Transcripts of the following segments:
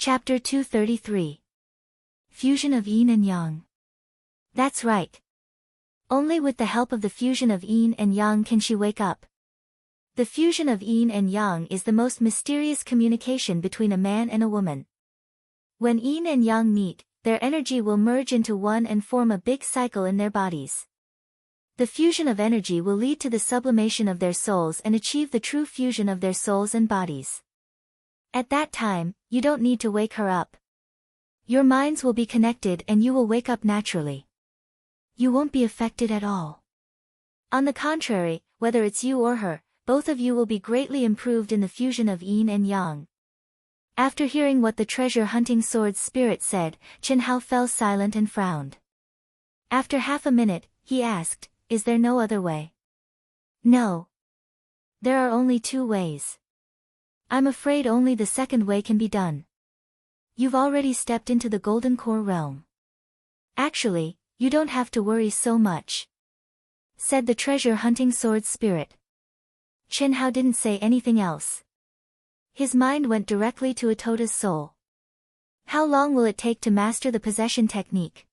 Chapter 233. Fusion of Yin and Yang. That's right. Only with the help of the fusion of Yin and Yang can she wake up. The fusion of Yin and Yang is the most mysterious communication between a man and a woman. When Yin and Yang meet, their energy will merge into one and form a big cycle in their bodies. The fusion of energy will lead to the sublimation of their souls and achieve the true fusion of their souls and bodies. At that time, you don't need to wake her up. Your minds will be connected and you will wake up naturally. You won't be affected at all. On the contrary, whether it's you or her, both of you will be greatly improved in the fusion of Yin and Yang. After hearing what the treasure-hunting sword spirit said, Chen Hao fell silent and frowned. After half a minute, he asked, "Is there no other way?" "No. There are only two ways. I'm afraid only the second way can be done. You've already stepped into the Golden Core realm. Actually, you don't have to worry so much," said the treasure-hunting sword spirit. Chen Hao didn't say anything else. His mind went directly to Atota's soul. How long will it take to master the possession technique?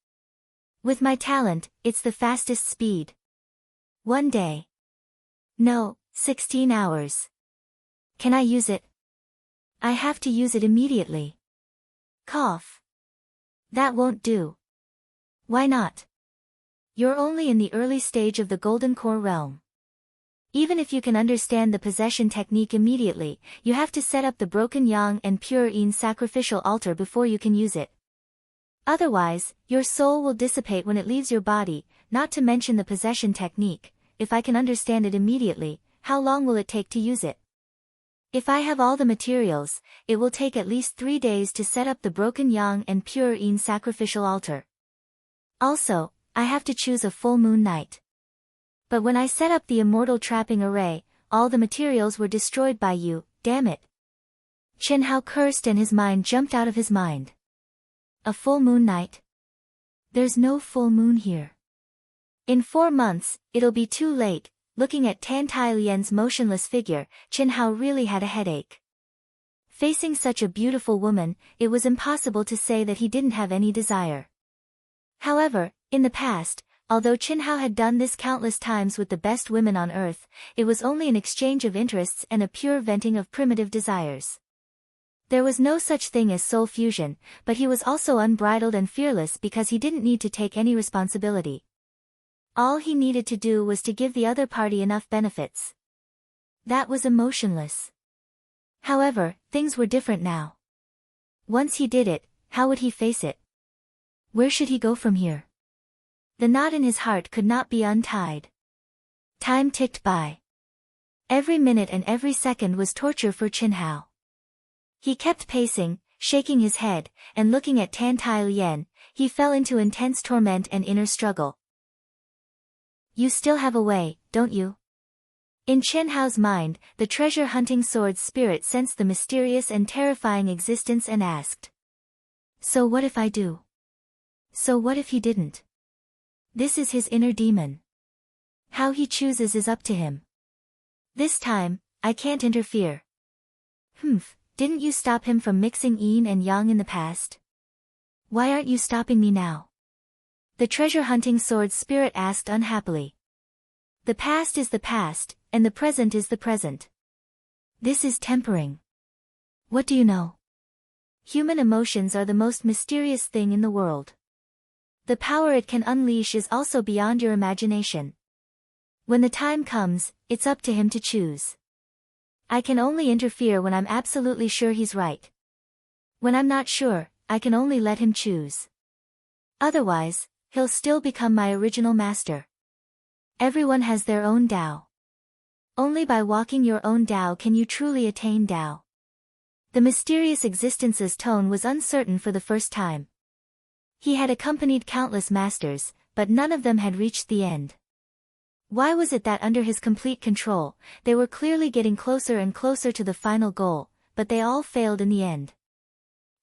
With my talent, it's the fastest speed. 1 day. No, 16 hours. Can I use it? I have to use it immediately. Cough. That won't do. Why not? You're only in the early stage of the Golden Core realm. Even if you can understand the possession technique immediately, you have to set up the broken Yang and pure Yin sacrificial altar before you can use it. Otherwise, your soul will dissipate when it leaves your body, not to mention the possession technique. If I can understand it immediately, how long will it take to use it? If I have all the materials, it will take at least 3 days to set up the broken Yang and pure Yin sacrificial altar. Also, I have to choose a full moon night. But when I set up the immortal trapping array, all the materials were destroyed by you, damn it. Chen Hao cursed and his mind jumped out of his mind. A full moon night? There's no full moon here. In 4 months, it'll be too late. Looking at Tan Tai Lian's motionless figure, Chen Hao really had a headache. Facing such a beautiful woman, it was impossible to say that he didn't have any desire. However, in the past, although Chen Hao had done this countless times with the best women on earth, it was only an exchange of interests and a pure venting of primitive desires. There was no such thing as soul fusion, but he was also unbridled and fearless because he didn't need to take any responsibility. All he needed to do was to give the other party enough benefits. That was emotionless. However, things were different now. Once he did it, how would he face it? Where should he go from here? The knot in his heart could not be untied. Time ticked by. Every minute and every second was torture for Chen Hao. He kept pacing, shaking his head, and looking at Tan Tai Lian. He fell into intense torment and inner struggle. You still have a way, don't you? In Chen Hao's mind, the treasure-hunting sword spirit sensed the mysterious and terrifying existence and asked. So what if I do? So what if he didn't? This is his inner demon. How he chooses is up to him. This time, I can't interfere. Didn't you stop him from mixing Yin and Yang in the past? Why aren't you stopping me now? The treasure-hunting sword spirit asked unhappily. The past is the past, and the present is the present. This is tempering. What do you know? Human emotions are the most mysterious thing in the world. The power it can unleash is also beyond your imagination. When the time comes, it's up to him to choose. I can only interfere when I'm absolutely sure he's right. When I'm not sure, I can only let him choose. Otherwise, he'll still become my original master. Everyone has their own Tao. Only by walking your own Tao can you truly attain Tao. The mysterious existence's tone was uncertain for the first time. He had accompanied countless masters, but none of them had reached the end. Why was it that under his complete control, they were clearly getting closer and closer to the final goal, but they all failed in the end?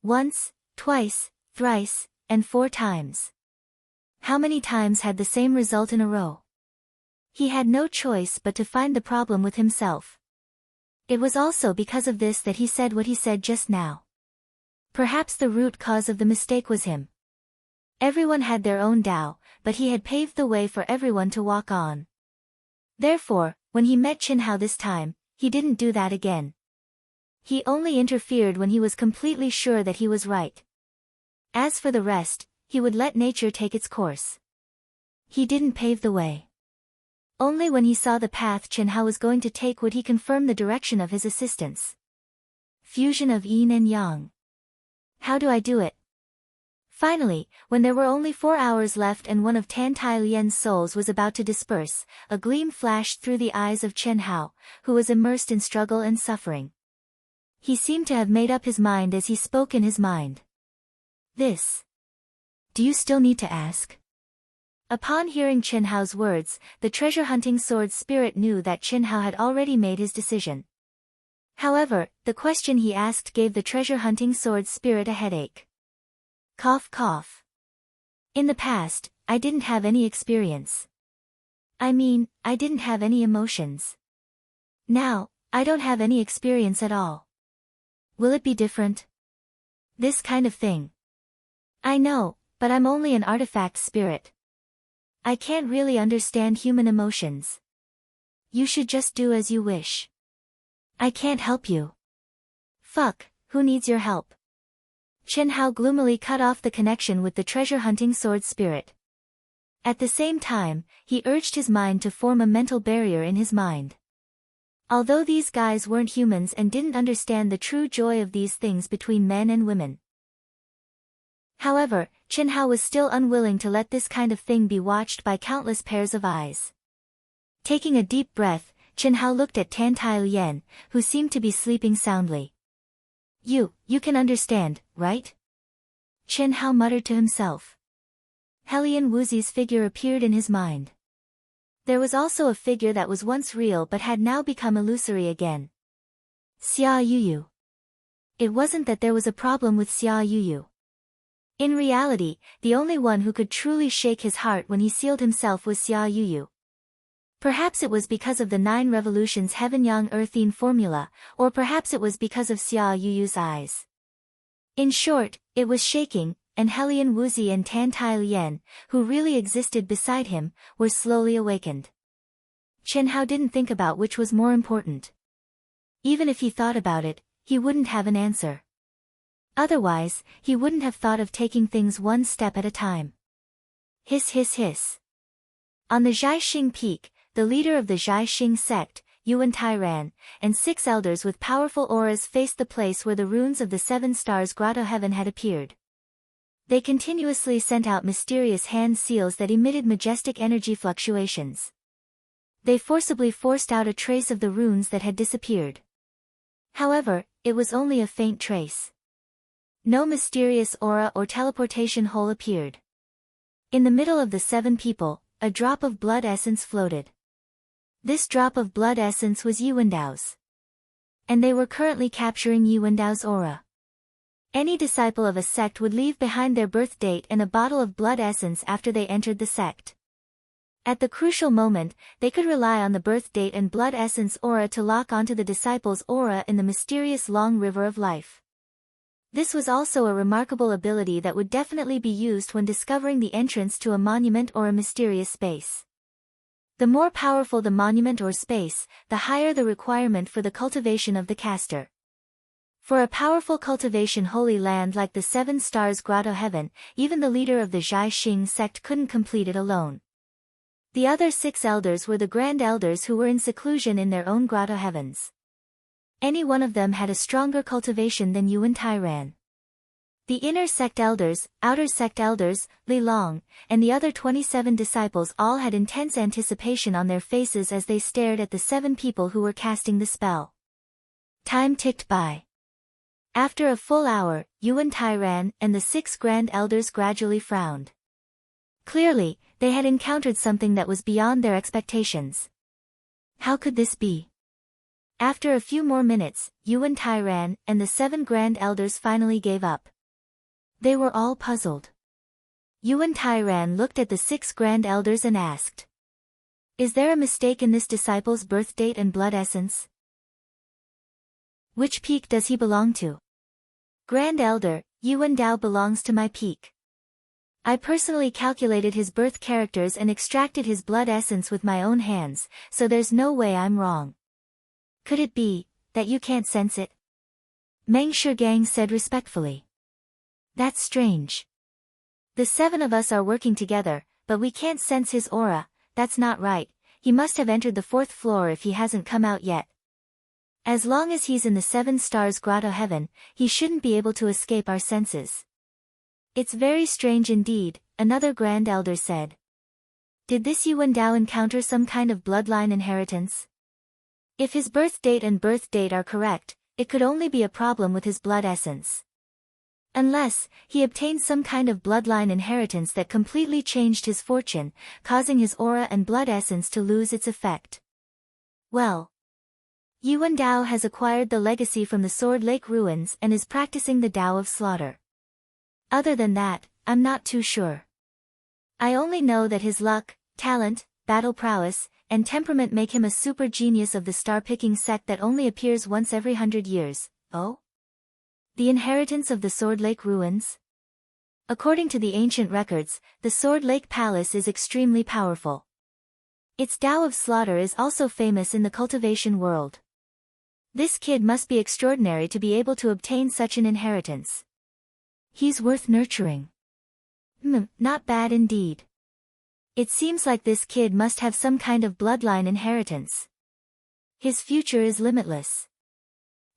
Once, twice, thrice, and 4 times. How many times had the same result in a row? He had no choice but to find the problem with himself. It was also because of this that he said what he said just now. Perhaps the root cause of the mistake was him. Everyone had their own Tao, but he had paved the way for everyone to walk on. Therefore, when he met Chen Hao this time, he didn't do that again. He only interfered when he was completely sure that he was right. As for the rest, he would let nature take its course. He didn't pave the way. Only when he saw the path Chen Hao was going to take would he confirm the direction of his assistance. Fusion of yin and yang. How do I do it? Finally, when there were only 4 hours left and one of Tan Tai Lian's souls was about to disperse, a gleam flashed through the eyes of Chen Hao, who was immersed in struggle and suffering. He seemed to have made up his mind as he spoke in his mind. This. Do you still need to ask? Upon hearing Chen Hao's words, the treasure-hunting sword spirit knew that Chen Hao had already made his decision. However, the question he asked gave the treasure-hunting sword spirit a headache. Cough cough. In the past, I didn't have any experience. I mean, I didn't have any emotions. Now, I don't have any experience at all. Will it be different? This kind of thing. I know, but I'm only an artifact spirit. I can't really understand human emotions. You should just do as you wish. I can't help you. Fuck, who needs your help? Chen Hao gloomily cut off the connection with the treasure-hunting sword spirit. At the same time, he urged his mind to form a mental barrier in his mind. Although these guys weren't humans and didn't understand the true joy of these things between men and women. However, Chen Hao was still unwilling to let this kind of thing be watched by countless pairs of eyes. Taking a deep breath, Chen Hao looked at Tan Tai Lian, who seemed to be sleeping soundly. You can understand, right? Chen Hao muttered to himself. Helian Wuzi's figure appeared in his mind. There was also a figure that was once real but had now become illusory again. Xia Yuyu. It wasn't that there was a problem with Xia Yuyu. In reality, the only one who could truly shake his heart when he sealed himself was Xia Yuyu. Perhaps it was because of the 9 revolutions heaven-yang earthine formula, or perhaps it was because of Xia Yuyu's eyes. In short, it was shaking, and Helian Wuzi and Tan Tai Lian, who really existed beside him, were slowly awakened. Chen Hao didn't think about which was more important. Even if he thought about it, he wouldn't have an answer. Otherwise, he wouldn't have thought of taking things one step at a time. Hiss hiss hiss. On the Zhaixing Peak, the leader of the Zhaixing sect, Yuan Tairan, and 6 elders with powerful auras faced the place where the runes of the 7 stars grotto heaven had appeared. They continuously sent out mysterious hand seals that emitted majestic energy fluctuations. They forcibly forced out a trace of the runes that had disappeared. However, it was only a faint trace. No mysterious aura or teleportation hole appeared. In the middle of the 7 people, a drop of blood essence floated. This drop of blood essence was Yuandao's. And they were currently capturing Yuandao's aura. Any disciple of a sect would leave behind their birth date and a bottle of blood essence after they entered the sect. At the crucial moment, they could rely on the birth date and blood essence aura to lock onto the disciple's aura in the mysterious long river of life. This was also a remarkable ability that would definitely be used when discovering the entrance to a monument or a mysterious space. The more powerful the monument or space, the higher the requirement for the cultivation of the caster. For a powerful cultivation holy land like the 7 stars grotto heaven, even the leader of the Zhaixing sect couldn't complete it alone. The other 6 elders were the grand elders who were in seclusion in their own grotto heavens. Any one of them had a stronger cultivation than Yuan Tairan. The inner sect elders, outer sect elders, Li Long, and the other 27 disciples all had intense anticipation on their faces as they stared at the 7 people who were casting the spell. Time ticked by. After a full hour, Yuan Tairan and the 6 grand elders gradually frowned. Clearly, they had encountered something that was beyond their expectations. How could this be? After a few more minutes, Yuan Tairan and the 7 grand elders finally gave up. They were all puzzled. Yuan Tairan looked at the 6 grand elders and asked, "Is there a mistake in this disciple's birth date and blood essence? Which peak does he belong to?" Grand Elder, Yuan Dao belongs to my peak. I personally calculated his birth characters and extracted his blood essence with my own hands, so there's no way I'm wrong. Could it be that you can't sense it? Meng Shigang said respectfully. That's strange. The 7 of us are working together, but we can't sense his aura. That's not right. He must have entered the 4th floor if he hasn't come out yet. As long as he's in the 7 stars grotto heaven, he shouldn't be able to escape our senses. It's very strange indeed, another Grand Elder said. Did this Yuan Dao encounter some kind of bloodline inheritance? If his birth date and birth date are correct, it could only be a problem with his blood essence. Unless, he obtained some kind of bloodline inheritance that completely changed his fortune, causing his aura and blood essence to lose its effect. Well, Yuan Dao has acquired the legacy from the Sword Lake ruins and is practicing the Dao of slaughter. Other than that, I'm not too sure. I only know that his luck, talent, battle prowess, and temperament make him a super genius of the star-picking sect that only appears once every 100 years. Oh? The inheritance of the Sword Lake ruins? According to the ancient records, the Sword Lake Palace is extremely powerful. Its Tao of Slaughter is also famous in the cultivation world. This kid must be extraordinary to be able to obtain such an inheritance. He's worth nurturing. Not bad indeed. It seems like this kid must have some kind of bloodline inheritance. His future is limitless.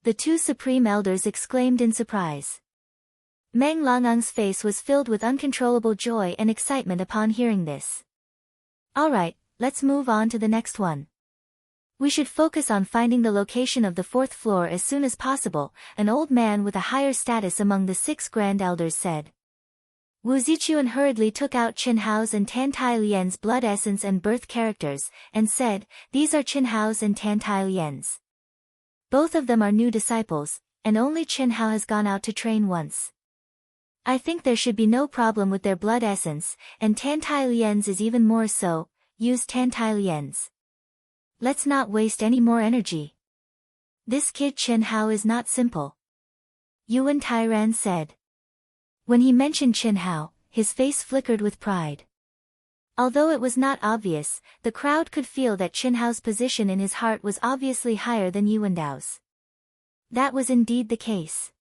The 2 Supreme Elders exclaimed in surprise. Meng Langang's face was filled with uncontrollable joy and excitement upon hearing this. Alright, let's move on to the next one. We should focus on finding the location of the 4th floor as soon as possible, an old man with a higher status among the 6 Grand Elders said. Wu Zichuan hurriedly took out Qin Hao's and Tan Tai Lian's blood essence and birth characters, and said, these are Qin Hao's and Tan Tai Lian's. Both of them are new disciples, and only Qin Hao has gone out to train once. I think there should be no problem with their blood essence, and Tan Tai Lian's is even more so. Use Tan Tai Lian's. Let's not waste any more energy. This kid Qin Hao is not simple. Yuan Tairan said. When he mentioned Qin Hao, his face flickered with pride. Although it was not obvious, the crowd could feel that Qin Hao's position in his heart was obviously higher than Yuan Dao's. That was indeed the case.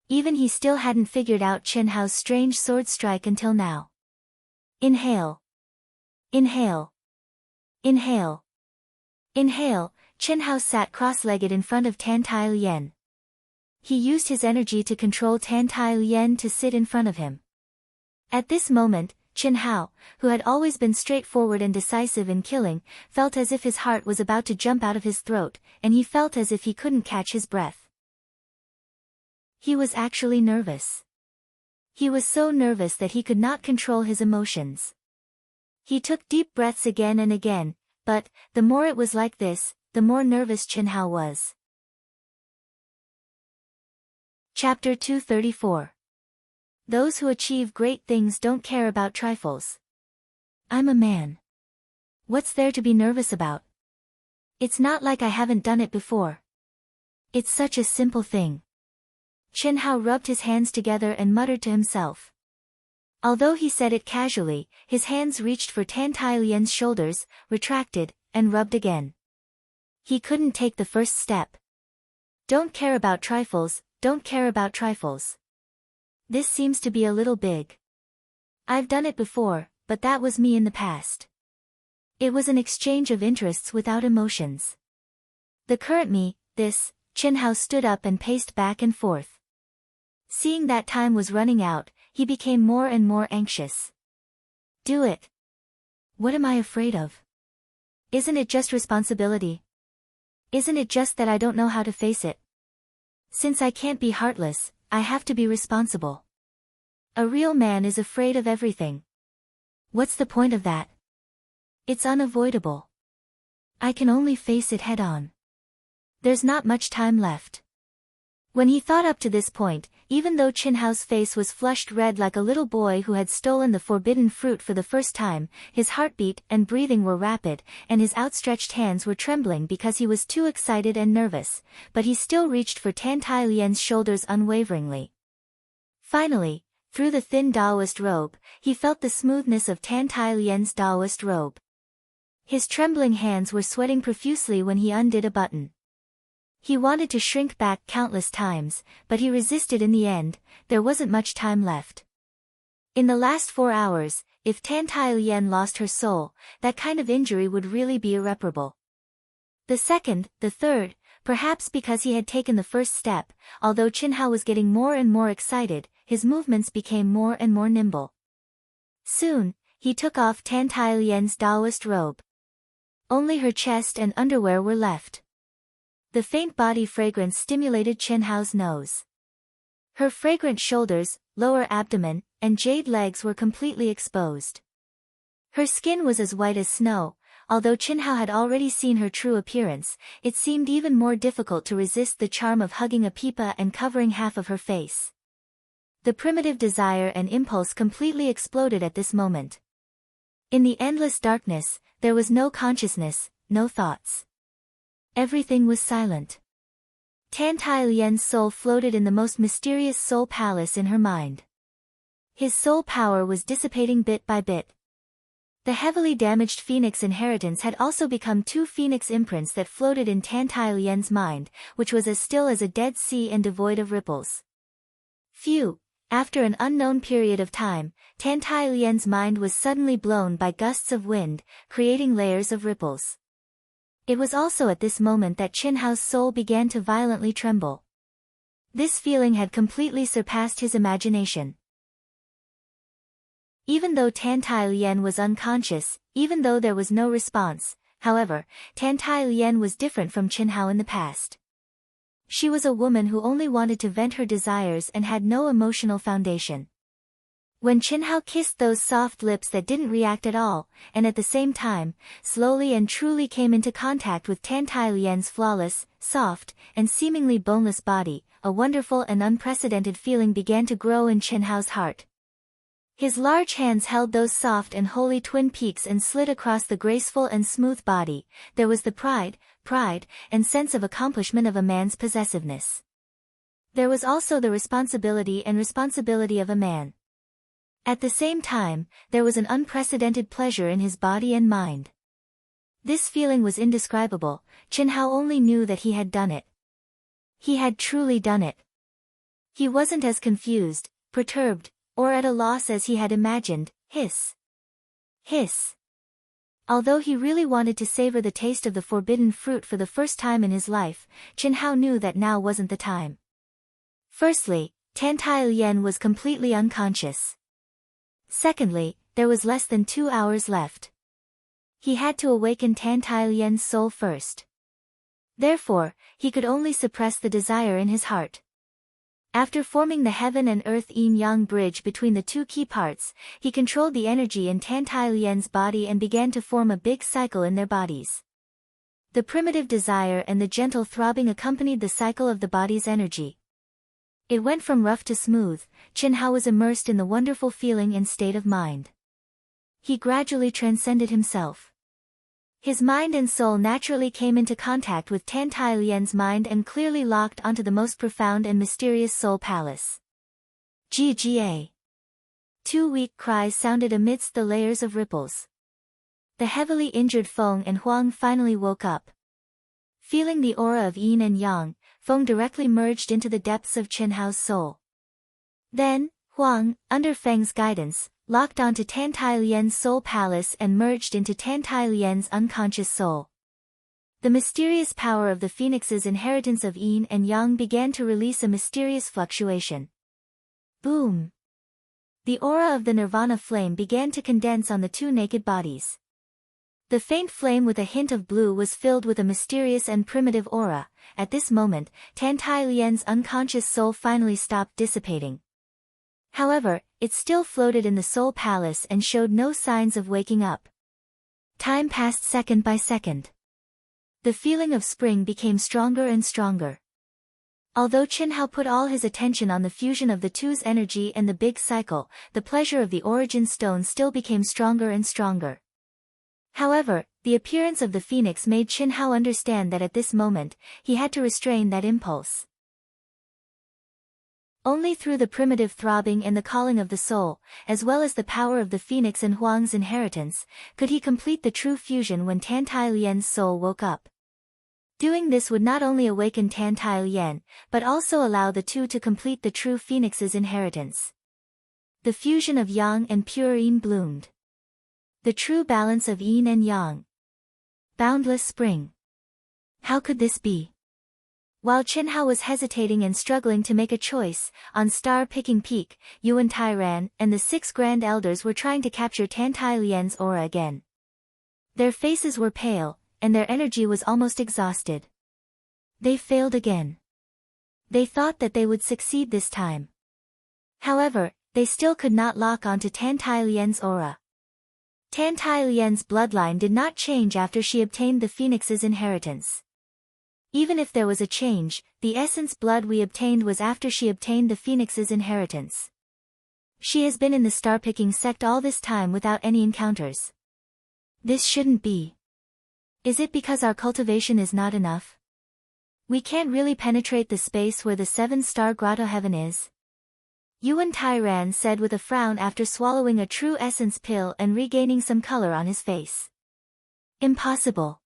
Even he still hadn't figured out Qin Hao's strange sword strike until now. Inhale. Inhale. Inhale. Inhale. Qin Hao sat cross-legged in front of Tan Tai Lian. He used his energy to control Tan Tai Lian to sit in front of him. At this moment, Qin Hao, who had always been straightforward and decisive in killing, felt as if his heart was about to jump out of his throat, and he felt as if he couldn't catch his breath. He was actually nervous. He was so nervous that he could not control his emotions. He took deep breaths again and again, but, the more it was like this, the more nervous Qin Hao was. Chapter 234. Those who achieve great things don't care about trifles. I'm a man. What's there to be nervous about? It's not like I haven't done it before. It's such a simple thing. Qin Hao rubbed his hands together and muttered to himself. Although he said it casually, his hands reached for Tan Tai Lian's shoulders, retracted, and rubbed again. He couldn't take the first step. Don't care about trifles, don't care about trifles. This seems to be a little big. I've done it before, but that was me in the past. It was an exchange of interests without emotions. The current me, this, Qin Hao stood up and paced back and forth. Seeing that time was running out, he became more and more anxious. Do it. What am I afraid of? Isn't it just responsibility? Isn't it just that I don't know how to face it? Since I can't be heartless, I have to be responsible. A real man is afraid of everything. What's the point of that? It's unavoidable. I can only face it head on. There's not much time left. When he thought up to this point, even though Qin Hao's face was flushed red like a little boy who had stolen the forbidden fruit for the first time, his heartbeat and breathing were rapid, and his outstretched hands were trembling because he was too excited and nervous, but he still reached for Tan Tai Lian's shoulders unwaveringly. Finally, through the thin Taoist robe, he felt the smoothness of Tan Tai Lian's Taoist robe. His trembling hands were sweating profusely when he undid a button. He wanted to shrink back countless times, but he resisted in the end. There wasn't much time left. In the last 4 hours, if Tan Tai Lian lost her soul, that kind of injury would really be irreparable. The second, the third, perhaps because he had taken the first step, although Qinhao was getting more and more excited, his movements became more and more nimble. Soon, he took off Tan Tai Lian's Taoist robe. Only her chest and underwear were left. The faint body fragrance stimulated Qinhao's nose. Her fragrant shoulders, lower abdomen, and jade legs were completely exposed. Her skin was as white as snow. Although Qinhao had already seen her true appearance, it seemed even more difficult to resist the charm of hugging a pipa and covering half of her face. The primitive desire and impulse completely exploded at this moment. In the endless darkness, there was no consciousness, no thoughts. Everything was silent. Tan Tai Lian's soul floated in the most mysterious soul palace in her mind. His soul power was dissipating bit by bit. The heavily damaged phoenix inheritance had also become 2 phoenix imprints that floated in Tan Tai Lian's mind, which was as still as a dead sea and devoid of ripples. Phew! After an unknown period of time, Tan Tai Lian's mind was suddenly blown by gusts of wind, creating layers of ripples. It was also at this moment that Qinhao's soul began to violently tremble. This feeling had completely surpassed his imagination. Even though Tan Tai Lian was unconscious, even though there was no response, however, Tan Tai Lian was different from Qinhao in the past. She was a woman who only wanted to vent her desires and had no emotional foundation. When Qinhao kissed those soft lips that didn't react at all, and at the same time, slowly and truly came into contact with Tan Tai Lian's flawless, soft, and seemingly boneless body, a wonderful and unprecedented feeling began to grow in Qinhao's heart. His large hands held those soft and holy twin peaks and slid across the graceful and smooth body. There was the pride, and sense of accomplishment of a man's possessiveness. There was also the responsibility of a man. At the same time, there was an unprecedented pleasure in his body and mind. This feeling was indescribable. Qinhao only knew that he had done it. He had truly done it. He wasn't as confused, perturbed, or at a loss as he had imagined. Hiss. Although he really wanted to savor the taste of the forbidden fruit for the first time in his life, Qinhao knew that now wasn't the time. Firstly, Tan Tai Lian was completely unconscious. Secondly, there was less than 2 hours left. He had to awaken Tan Tai Lian's soul first. Therefore, he could only suppress the desire in his heart. After forming the heaven and earth yin-yang bridge between the 2 key parts, he controlled the energy in Tan Tai Lian's body and began to form a big cycle in their bodies. The primitive desire and the gentle throbbing accompanied the cycle of the body's energy. It went from rough to smooth. Qinhao was immersed in the wonderful feeling and state of mind. He gradually transcended himself. His mind and soul naturally came into contact with Tan Tai Lian's mind and clearly locked onto the most profound and mysterious soul palace. Gga. 2 weak cries sounded amidst the layers of ripples. The heavily injured Feng and Huang finally woke up. Feeling the aura of yin and yang, Feng directly merged into the depths of Qinhao's soul. Then, Huang, under Feng's guidance, locked onto Tan Tai Lian's soul palace and merged into Tan Tai Lian's unconscious soul. The mysterious power of the phoenix's inheritance of yin and yang began to release a mysterious fluctuation. Boom! The aura of the nirvana flame began to condense on the 2 naked bodies. The faint flame with a hint of blue was filled with a mysterious and primitive aura. At this moment, Tan Tai Lian's unconscious soul finally stopped dissipating. However, it still floated in the soul palace and showed no signs of waking up. Time passed second by second. The feeling of spring became stronger and stronger. Although Qinhao put all his attention on the fusion of the 2's energy and the big cycle, the pleasure of the origin stone still became stronger and stronger. However, the appearance of the phoenix made Qinhao understand that at this moment, he had to restrain that impulse. Only through the primitive throbbing and the calling of the soul, as well as the power of the phoenix and Huang's inheritance, could he complete the true fusion when Tan Tai Lian's soul woke up. Doing this would not only awaken Tan Tai Lian, but also allow the two to complete the true phoenix's inheritance. The fusion of yang and pure yin bloomed. The true balance of yin and yang. Boundless spring. How could this be? While Qinhao was hesitating and struggling to make a choice, on Star-Picking Peak, Yuan Tairan and the 6 Grand Elders were trying to capture Tan Tai Lian's aura again. Their faces were pale, and their energy was almost exhausted. They failed again. They thought that they would succeed this time. However, they still could not lock onto Tan Tai Lian's aura. Tan Tai Lian's bloodline did not change after she obtained the Phoenix's inheritance. Even if there was a change, the essence blood we obtained was after she obtained the Phoenix's inheritance. She has been in the star-picking sect all this time without any encounters. This shouldn't be. Is it because our cultivation is not enough? We can't really penetrate the space where the 7-star grotto heaven is? Yuan Tairan said with a frown after swallowing a true essence pill and regaining some color on his face. Impossible.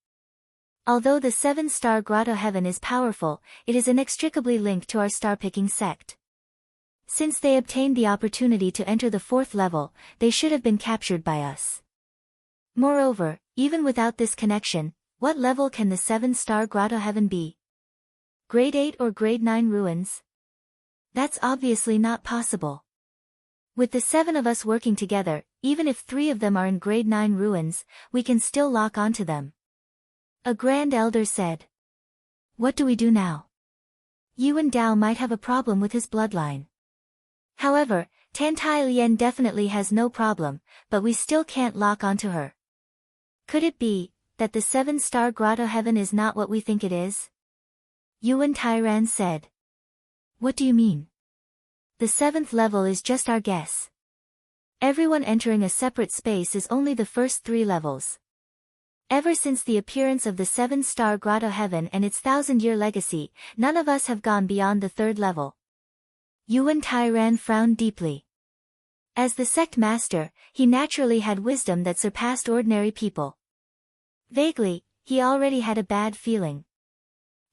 Although the 7-star grotto heaven is powerful, it is inextricably linked to our star-picking sect. Since they obtained the opportunity to enter the 4th level, they should have been captured by us. Moreover, even without this connection, what level can the 7-star grotto heaven be? Grade 8 or Grade 9 ruins? That's obviously not possible. With the 7 of us working together, even if 3 of them are in Grade 9 ruins, we can still lock onto them. A Grand Elder said. What do we do now? Yuan Dao might have a problem with his bloodline. However, Tan Tai Lian definitely has no problem, but we still can't lock onto her. Could it be that the 7-star grotto heaven is not what we think it is? Yuan Tairan said. What do you mean? The 7th level is just our guess. Everyone entering a separate space is only the first 3 levels. Ever since the appearance of the 7-star grotto heaven and its 1,000-year legacy, none of us have gone beyond the 3rd level. Yuan Tairan frowned deeply. As the sect master, he naturally had wisdom that surpassed ordinary people. Vaguely, he already had a bad feeling.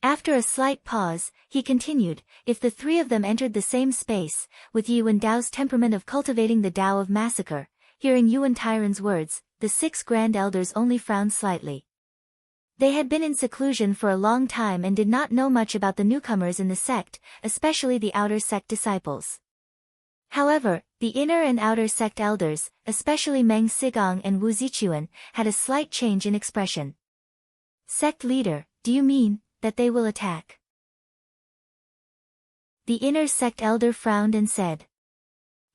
After a slight pause, he continued, if the 3 of them entered the same space, with Yuan Dao's temperament of cultivating the Tao of massacre, hearing Yuan Tairan's words, the 6 Grand Elders only frowned slightly. They had been in seclusion for a long time and did not know much about the newcomers in the sect, especially the outer sect disciples. However, the inner and outer sect elders, especially Meng Sigong and Wu Zichuan, had a slight change in expression. Sect leader, do you mean that they will attack? The inner sect elder frowned and said.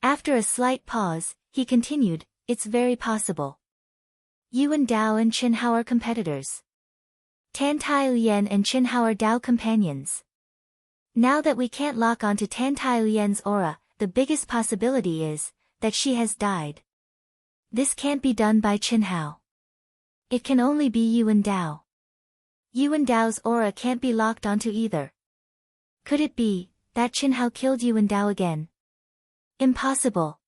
After a slight pause, he continued, it's very possible. Yuan Dao and Qinhao are competitors. Tan Tai Lian and Qinhao are Dao companions. Now that we can't lock onto Tan Tai Lian's aura, the biggest possibility is that she has died. This can't be done by Qinhao. It can only be Yuan Dao. Yuan Dao's aura can't be locked onto either. Could it be that Qinhao killed Yuan Dao again? Impossible.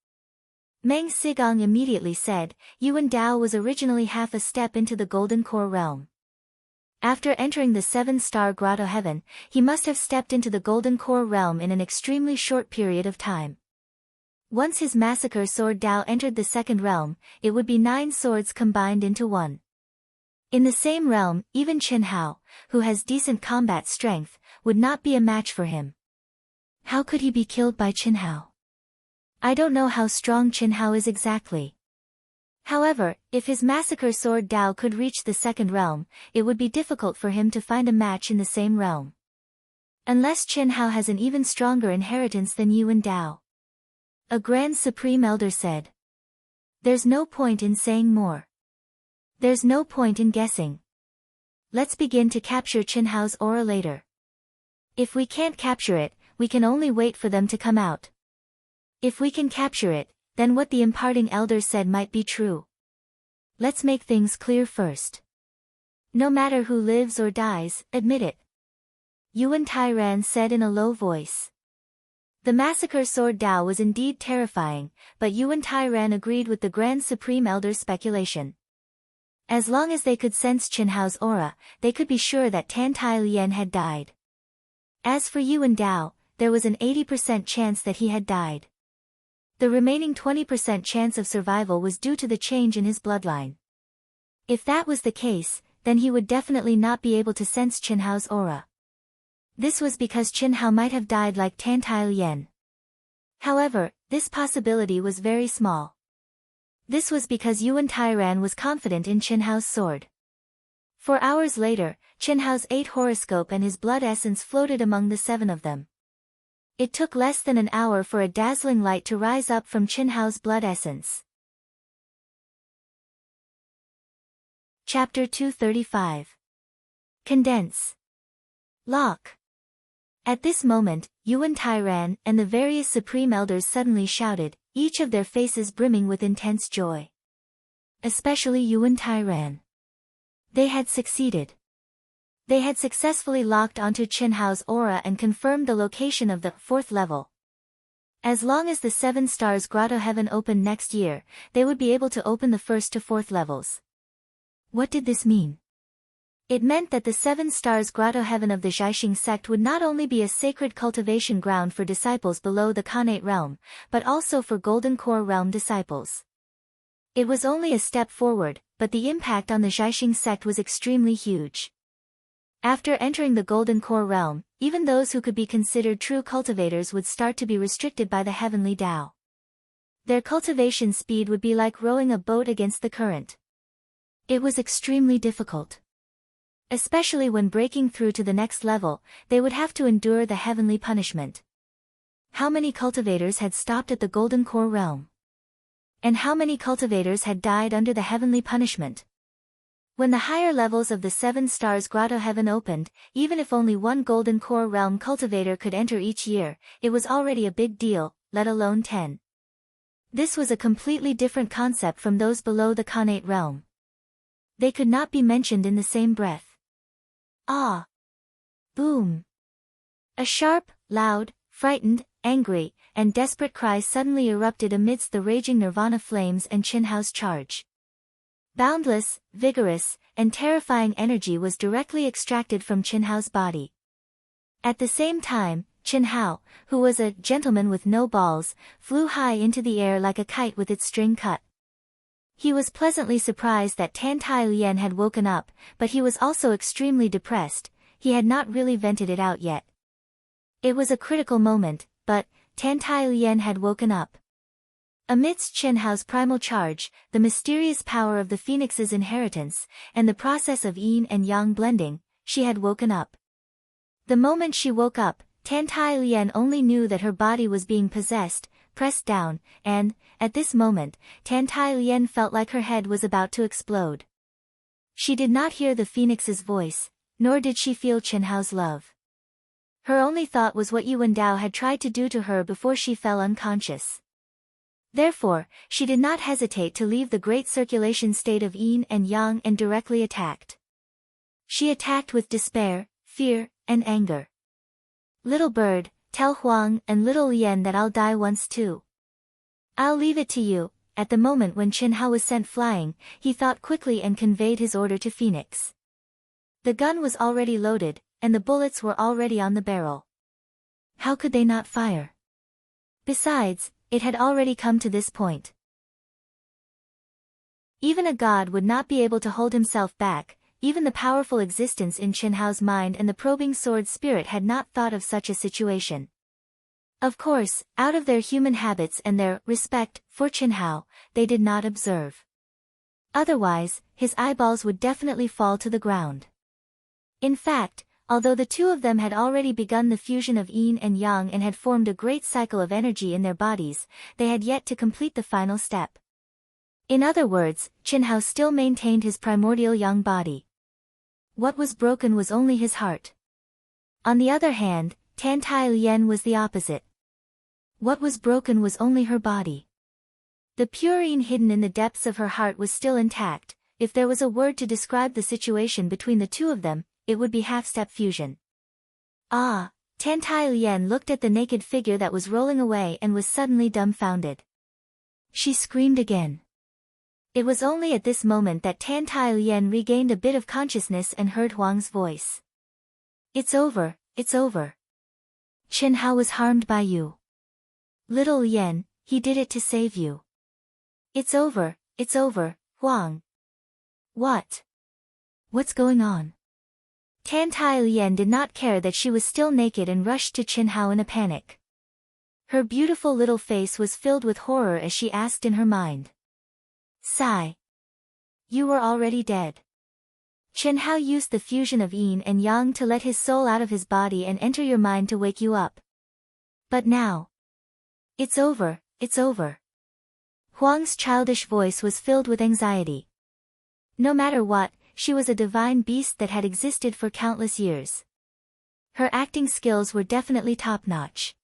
Meng Sigong immediately said, Yuan Dao was originally half a step into the Golden Core realm. After entering the 7-star grotto heaven, he must have stepped into the Golden Core realm in an extremely short period of time. Once his massacre sword Dao entered the 2nd realm, it would be 9 swords combined into one. In the same realm, even Qinhao, who has decent combat strength, would not be a match for him. How could he be killed by Qinhao? I don't know how strong Qinhao is exactly. However, if his massacre sword Dao could reach the 2nd realm, it would be difficult for him to find a match in the same realm. Unless Qinhao has an even stronger inheritance than Yuan Dao. A Grand Supreme Elder said. There's no point in saying more. There's no point in guessing. Let's begin to capture Qinhao's aura later. If we can't capture it, we can only wait for them to come out. If we can capture it, then what the imparting elder said might be true. Let's make things clear first. No matter who lives or dies, admit it. Yuan Tairan said in a low voice. The massacre sword Dao was indeed terrifying, but Yuan Tairan agreed with the Grand Supreme Elder's speculation. As long as they could sense Qinhao's aura, they could be sure that Tan Tai Lian had died. As for Yuan Dao, there was an 80% chance that he had died. The remaining 20% chance of survival was due to the change in his bloodline. If that was the case, then he would definitely not be able to sense Qinhao's aura. This was because Qinhao might have died like Tan Tai Lian. However, this possibility was very small. This was because Yuan Tairan was confident in Qinhao's sword. 4 hours later, Qinhao's 8 horoscope and his blood essence floated among the 7 of them. It took less than an hour for a dazzling light to rise up from Qinhao's blood essence. Chapter 235. Condense. Lock. At this moment, Yuan Tairan and the various supreme elders suddenly shouted, each of their faces brimming with intense joy. Especially Yuan Tairan. They had succeeded. They had successfully locked onto Qinhao's aura and confirmed the location of the 4th level. As long as the 7 stars grotto heaven opened next year, they would be able to open the 1st to 4th levels. What did this mean? It meant that the 7 stars grotto heaven of the Xiaoxing sect would not only be a sacred cultivation ground for disciples below the Khanate realm, but also for Golden Core realm disciples. It was only a step forward, but the impact on the Xiaoxing sect was extremely huge. After entering the Golden Core realm, even those who could be considered true cultivators would start to be restricted by the heavenly Tao. Their cultivation speed would be like rowing a boat against the current. It was extremely difficult. Especially when breaking through to the next level, they would have to endure the heavenly punishment. How many cultivators had stopped at the Golden Core realm? And how many cultivators had died under the heavenly punishment? When the higher levels of the 7 stars grotto heaven opened, even if only 1 Golden Core realm cultivator could enter each year, it was already a big deal, let alone 10. This was a completely different concept from those below the Khanate realm. They could not be mentioned in the same breath. Ah! Boom! A sharp, loud, frightened, angry, and desperate cry suddenly erupted amidst the raging nirvana flames and Qinhao's charge. Boundless, vigorous, and terrifying energy was directly extracted from Qinhao's body. At the same time, Qinhao, who was a gentleman with no balls, flew high into the air like a kite with its string cut. He was pleasantly surprised that Tan Tai Lian had woken up, but he was also extremely depressed. He had not really vented it out yet. It was a critical moment, but Tan Tai Lian had woken up. Amidst Qinhao's primal charge, the mysterious power of the phoenix's inheritance, and the process of yin and yang blending, she had woken up. The moment she woke up, Tan Tai Lian only knew that her body was being possessed, pressed down, and, at this moment, Tan Tai Lian felt like her head was about to explode. She did not hear the phoenix's voice, nor did she feel Qinhao's love. Her only thought was what Yuan Dao had tried to do to her before she fell unconscious. Therefore, she did not hesitate to leave the great circulation state of yin and yang and directly attacked. She attacked with despair, fear, and anger. Little bird, tell Huang and little Lian that I'll die once too. I'll leave it to you. At the moment when Qinhao was sent flying, he thought quickly and conveyed his order to Phoenix. The gun was already loaded, and the bullets were already on the barrel. How could they not fire? Besides, it had already come to this point. Even a god would not be able to hold himself back. Even the powerful existence in Qinhao's mind and the probing sword spirit had not thought of such a situation. Of course, out of their human habits and their respect for Qinhao, they did not observe. Otherwise, his eyeballs would definitely fall to the ground. In fact, although the two of them had already begun the fusion of yin and yang and had formed a great cycle of energy in their bodies, they had yet to complete the final step. In other words, Qinhao still maintained his primordial yang body. What was broken was only his heart. On the other hand, Tan Tai Lian was the opposite. What was broken was only her body. The purine hidden in the depths of her heart was still intact. If there was a word to describe the situation between the two of them, it would be half-step fusion. Ah, Tan Tai Lien looked at the naked figure that was rolling away and was suddenly dumbfounded. She screamed again. It was only at this moment that Tan Tai Lien regained a bit of consciousness and heard Huang's voice. It's over, it's over. Chen Hao was harmed by you. Little Lien, he did it to save you. It's over, Huang. What? What's going on? Tan Tai Lien did not care that she was still naked and rushed to Chen Hao in a panic. Her beautiful little face was filled with horror as she asked in her mind. Sigh. You were already dead. Chen Hao used the fusion of yin and yang to let his soul out of his body and enter your mind to wake you up. But now. It's over, it's over. Huang's childish voice was filled with anxiety. No matter what, she was a divine beast that had existed for countless years. Her acting skills were definitely top-notch.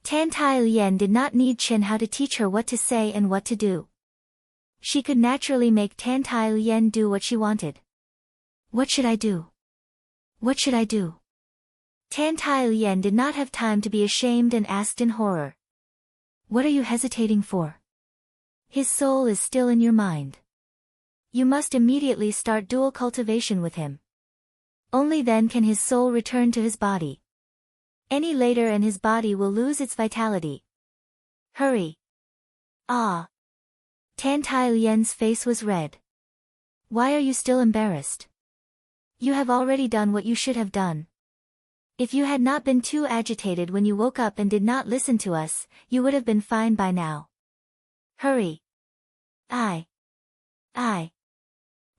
Tan Tai Lien did not need Chen Hao to teach her what to say and what to do. She could naturally make Tan Tai Lien do what she wanted. What should I do? What should I do? Tan Tai Lien did not have time to be ashamed and asked in horror. What are you hesitating for? His soul is still in your mind. You must immediately start dual cultivation with him. Only then can his soul return to his body. Any later and his body will lose its vitality. Hurry. Ah. Tan Tai Lien's face was red. Why are you still embarrassed? You have already done what you should have done. If you had not been too agitated when you woke up and did not listen to us, you would have been fine by now. Hurry. I.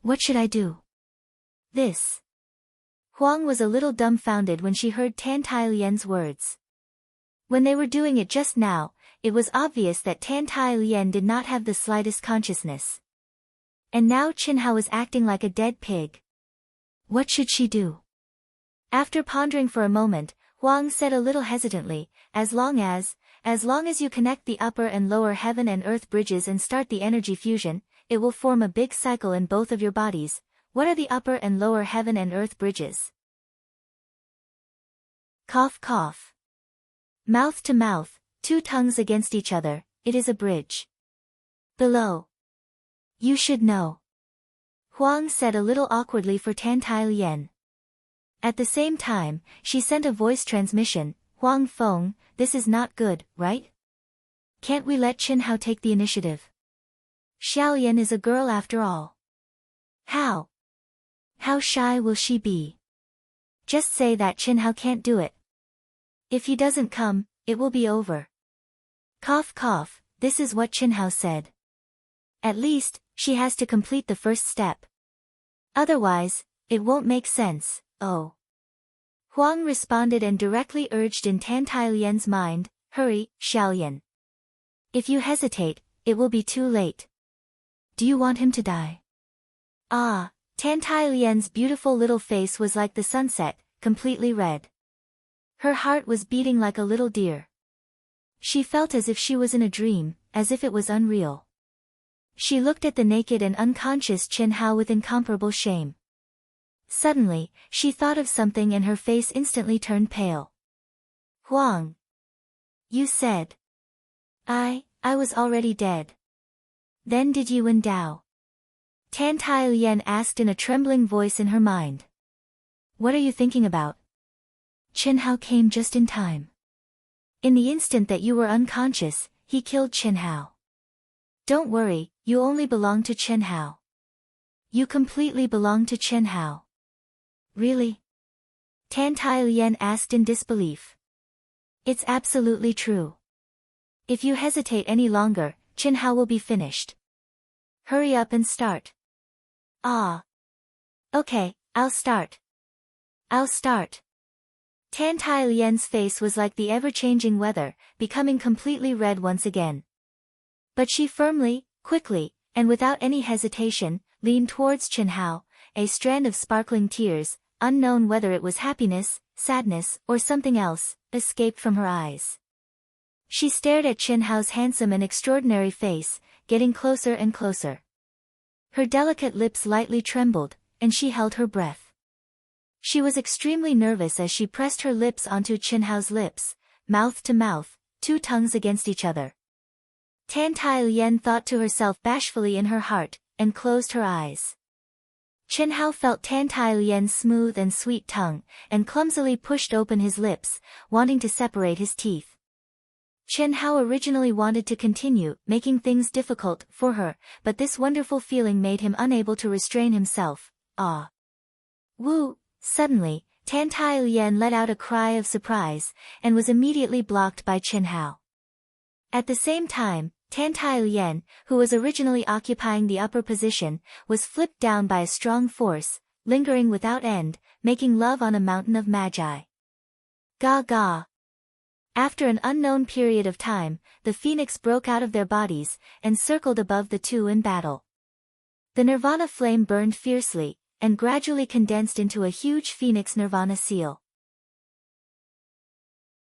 What should I do? This. Huang was a little dumbfounded when she heard Tan Tai Lien's words. When they were doing it just now, it was obvious that Tan Tai Lien did not have the slightest consciousness. And now Chen Hao was acting like a dead pig. What should she do? After pondering for a moment, Huang said a little hesitantly, as long as you connect the upper and lower heaven and earth bridges and start the energy fusion, it will form a big cycle in both of your bodies. What are the upper and lower heaven and earth bridges? Cough cough. Mouth to mouth, two tongues against each other, it is a bridge. Below. You should know. Huang said a little awkwardly for Tan Tai Lien. At the same time, she sent a voice transmission, Huang Feng, this is not good, right? Can't we let Chen Hao take the initiative? Xiaoyan is a girl after all. How shy will she be? Just say that Chen Hao can't do it. If he doesn't come, it will be over. Cough cough, this is what Chen Hao said. At least, she has to complete the first step. Otherwise, it won't make sense, oh. Huang responded and directly urged in Tan Tai Lien's mind, hurry, Xiaoyan. If you hesitate, it will be too late. Do you want him to die? Ah, Tan Tai Lien's beautiful little face was like the sunset, completely red. Her heart was beating like a little deer. She felt as if she was in a dream, as if it was unreal. She looked at the naked and unconscious Chen Hao with incomparable shame. Suddenly, she thought of something and her face instantly turned pale. Huang. You said. I was already dead. Then did you endow? Tan Tai Lien asked in a trembling voice in her mind. What are you thinking about? Chen Hao came just in time. In the instant that you were unconscious, he killed Chen Hao. Don't worry, you only belong to Chen Hao. You completely belong to Chen Hao. Really? Tan Tai Lien asked in disbelief. It's absolutely true. If you hesitate any longer, Chen Hao will be finished. Hurry up and start. Ah. Okay, I'll start. Tan Tai Lien's face was like the ever-changing weather, becoming completely red once again. But she firmly, quickly, and without any hesitation, leaned towards Chen Hao. A strand of sparkling tears, unknown whether it was happiness, sadness, or something else, escaped from her eyes. She stared at Chen Hao's handsome and extraordinary face, getting closer and closer. Her delicate lips lightly trembled, and she held her breath. She was extremely nervous as she pressed her lips onto Qinhao's lips, mouth to mouth, two tongues against each other. Tan Tai Lien thought to herself bashfully in her heart, and closed her eyes. Qinhao felt Tan Tai Lien's smooth and sweet tongue, and clumsily pushed open his lips, wanting to separate his teeth. Qinhao originally wanted to continue, making things difficult for her, but this wonderful feeling made him unable to restrain himself. Ah! Woo! Suddenly, Tan Tai Lien let out a cry of surprise, and was immediately blocked by Qinhao. At the same time, Tan Tai Lien, who was originally occupying the upper position, was flipped down by a strong force, lingering without end, making love on a mountain of magi. Ga ga! After an unknown period of time, the phoenix broke out of their bodies, and circled above the two in battle. The nirvana flame burned fiercely, and gradually condensed into a huge phoenix nirvana seal.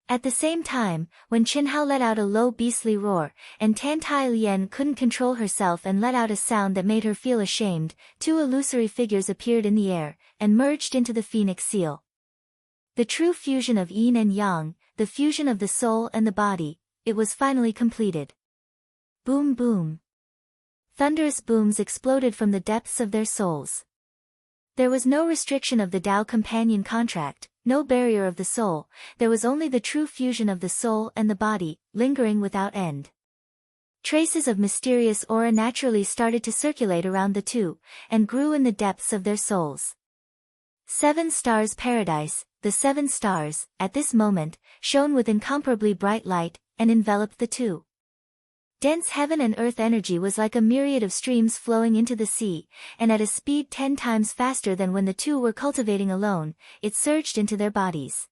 At the same time, when Qinhao let out a low beastly roar, and Tan Tai Lien couldn't control herself and let out a sound that made her feel ashamed, two illusory figures appeared in the air, and merged into the phoenix seal. The true fusion of yin and yang, the fusion of the soul and the body, it was finally completed. Boom boom. Thunderous booms exploded from the depths of their souls. There was no restriction of the Tao companion contract, no barrier of the soul, there was only the true fusion of the soul and the body, lingering without end. Traces of mysterious aura naturally started to circulate around the two, and grew in the depths of their souls. 7 stars paradise, the 7 stars, at this moment, shone with incomparably bright light, and enveloped the two. Dense heaven and earth energy was like a myriad of streams flowing into the sea, and at a speed 10 times faster than when the two were cultivating alone, it surged into their bodies.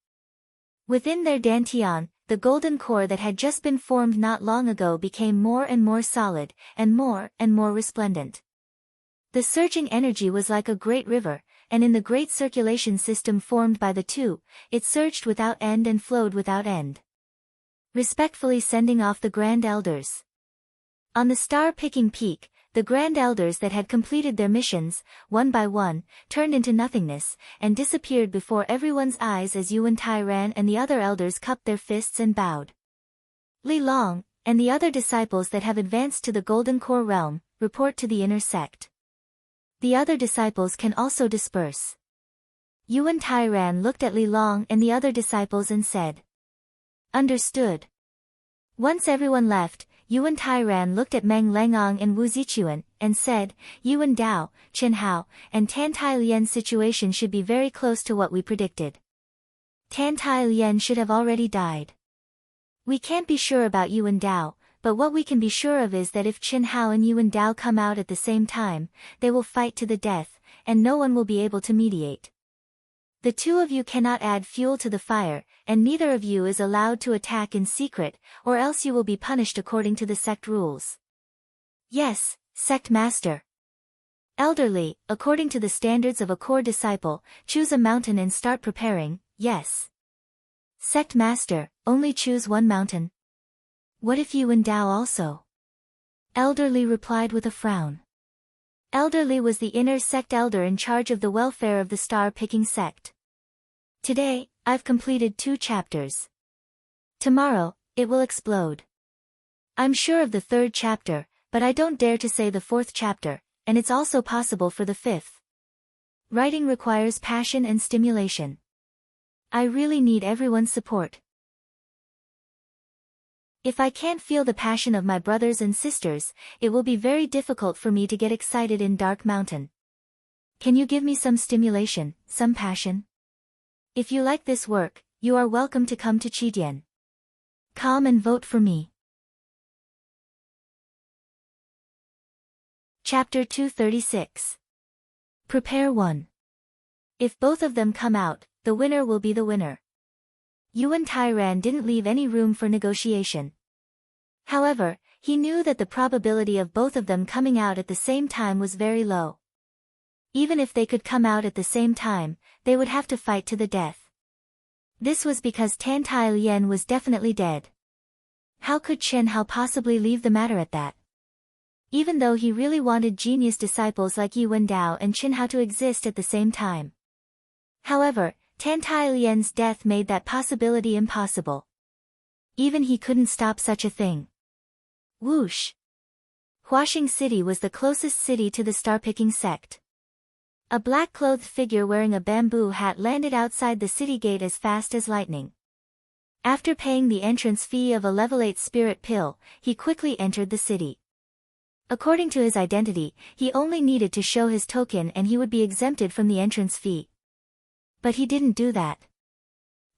Within their dantian, the golden core that had just been formed not long ago became more and more solid, and more resplendent. The surging energy was like a great river, and in the great circulation system formed by the two, it surged without end and flowed without end. Respectfully sending off the Grand Elders. On the star-picking peak, the Grand Elders that had completed their missions, one by one, turned into nothingness, and disappeared before everyone's eyes as Yuan Tai ran and the other elders cupped their fists and bowed. Li Long, and the other disciples that have advanced to the Golden Core realm, report to the inner sect. The other disciples can also disperse. Yuan Tai ran looked at Li Long and the other disciples and said, "Understood." Once everyone left, Yuan Tai ran looked at Meng Lengang and Wu Zichuan, and said, "Yuan Dao, Qinhao, and Tan Tai Lien's situation should be very close to what we predicted. Tan Tai Lien should have already died. We can't be sure about Yuan Dao, but what we can be sure of is that if Qinhao and Yuan Dao come out at the same time, they will fight to the death, and no one will be able to mediate. The two of you cannot add fuel to the fire, and neither of you is allowed to attack in secret, or else you will be punished according to the sect rules." "Yes, sect master." "Elderly, according to the standards of a core disciple, choose a mountain and start preparing." "Yes." "Sect master, only choose one mountain." "What if Yuan Dao also?" Elderly replied with a frown. Elderly was the inner sect elder in charge of the welfare of the star-picking sect. "Today, I've completed 2 chapters. Tomorrow, it will explode. I'm sure of the 3rd chapter, but I don't dare to say the 4th chapter, and it's also possible for the 5th. Writing requires passion and stimulation. I really need everyone's support. If I can't feel the passion of my brothers and sisters, it will be very difficult for me to get excited in Dark Mountain. Can you give me some stimulation, some passion? If you like this work, you are welcome to come to Qidian. Come and vote for me." Chapter 236. Prepare 1. If both of them come out, the winner will be the winner. Yuan Tai ran didn't leave any room for negotiation. However, he knew that the probability of both of them coming out at the same time was very low. Even if they could come out at the same time, they would have to fight to the death. This was because Tan Tai Lien was definitely dead. How could Qinhao possibly leave the matter at that? Even though he really wanted genius disciples like Yuan Dao and Qinhao to exist at the same time. However, Tantai Lian's death made that possibility impossible. Even he couldn't stop such a thing. Whoosh! Huaxing City was the closest city to the star-picking sect. A black-clothed figure wearing a bamboo hat landed outside the city gate as fast as lightning. After paying the entrance fee of a level 8 spirit pill, he quickly entered the city. According to his identity, he only needed to show his token and he would be exempted from the entrance fee. But he didn't do that.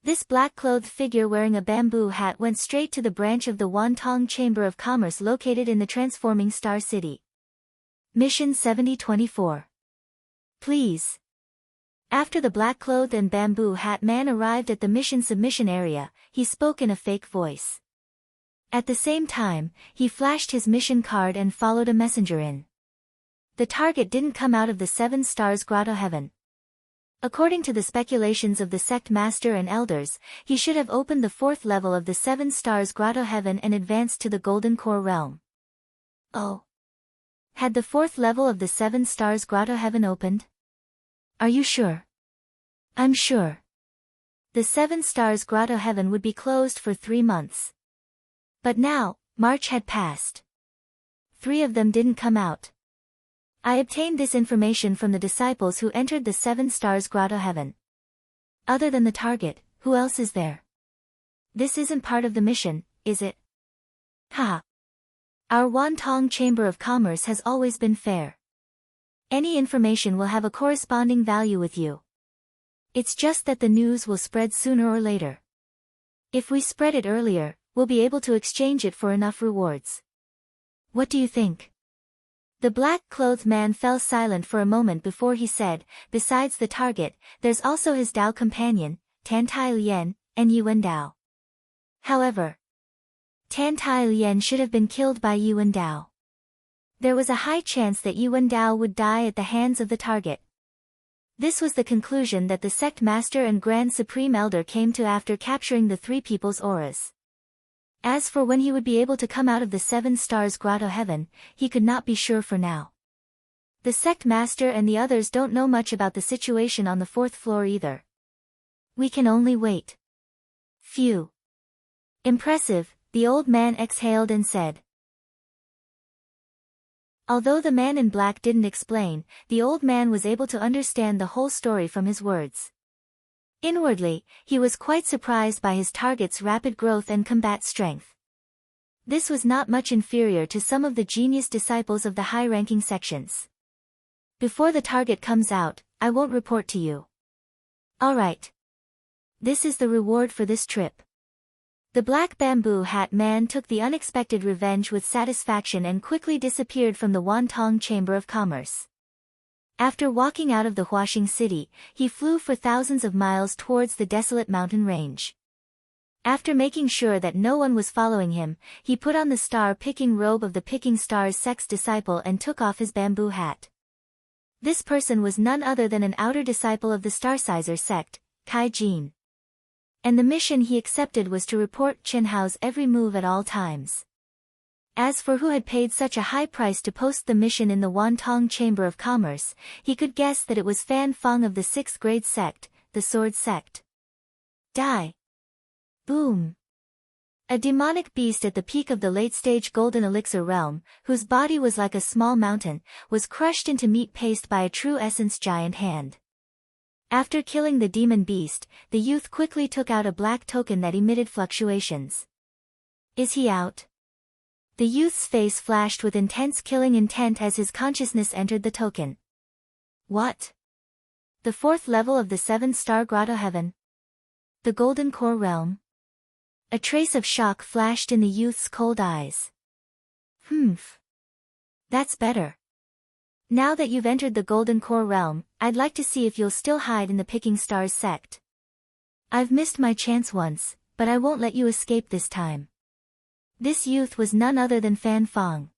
This black-clothed figure wearing a bamboo hat went straight to the branch of the Wantong Chamber of Commerce located in the transforming Star City. Mission 7024. Please. After the black-clothed and bamboo hat man arrived at the mission submission area, he spoke in a fake voice. At the same time, he flashed his mission card and followed a messenger in. The target didn't come out of the 7 Stars Grotto Heaven. According to the speculations of the sect master and elders, he should have opened the 4th level of the 7 Stars Grotto Heaven and advanced to the Golden Core realm. Oh. Had the 4th level of the 7 Stars Grotto Heaven opened? Are you sure? I'm sure. The 7 Stars Grotto Heaven would be closed for 3 months. But now, March had passed. 3 of them didn't come out. I obtained this information from the disciples who entered the 7 Stars Grotto Heaven. Other than the target, who else is there? This isn't part of the mission, is it? Ha! Our Wantong Chamber of Commerce has always been fair. Any information will have a corresponding value with you. It's just that the news will spread sooner or later. If we spread it earlier, we'll be able to exchange it for enough rewards. What do you think? The black-clothed man fell silent for a moment before he said, besides the target, there's also his Dao companion, Tantai Lian, and Yuan Dao. However, Tantai Lian should have been killed by Yuan Dao. There was a high chance that Yuan Dao would die at the hands of the target. This was the conclusion that the sect master and Grand Supreme Elder came to after capturing the 3 people's auras. As for when he would be able to come out of the 7 Stars Grotto Heaven, he could not be sure for now. The sect master and the others don't know much about the situation on the 4th floor either. We can only wait. Phew. Impressive, the old man exhaled and said. Although the man in black didn't explain, the old man was able to understand the whole story from his words. Inwardly, he was quite surprised by his target's rapid growth and combat strength. This was not much inferior to some of the genius disciples of the high-ranking sections. Before the target comes out, I won't report to you. Alright. This is the reward for this trip. The black bamboo hat man took the unexpected revenge with satisfaction and quickly disappeared from the Wantong Chamber of Commerce. After walking out of the Huaxing City, he flew for thousands of miles towards the desolate mountain range. After making sure that no one was following him, he put on the star-picking robe of the Picking Stars sect's disciple and took off his bamboo hat. This person was none other than an outer disciple of the Starsizer sect, Kai Jin. And the mission he accepted was to report Chen Hao's every move at all times. As for who had paid such a high price to post the mission in the Wantong Chamber of Commerce, he could guess that it was Fan Feng of the 6th grade sect, the Sword Sect. Die! Boom! A demonic beast at the peak of the late-stage Golden Elixir realm, whose body was like a small mountain, was crushed into meat paste by a true essence giant hand. After killing the demon beast, the youth quickly took out a black token that emitted fluctuations. Is he out? The youth's face flashed with intense killing intent as his consciousness entered the token. What? The 4th level of the 7-star Grotto Heaven? The Golden Core realm? A trace of shock flashed in the youth's cold eyes. Humph. That's better. Now that you've entered the Golden Core realm, I'd like to see if you'll still hide in the Picking Stars sect. I've missed my chance once, but I won't let you escape this time. This youth was none other than Fan Feng.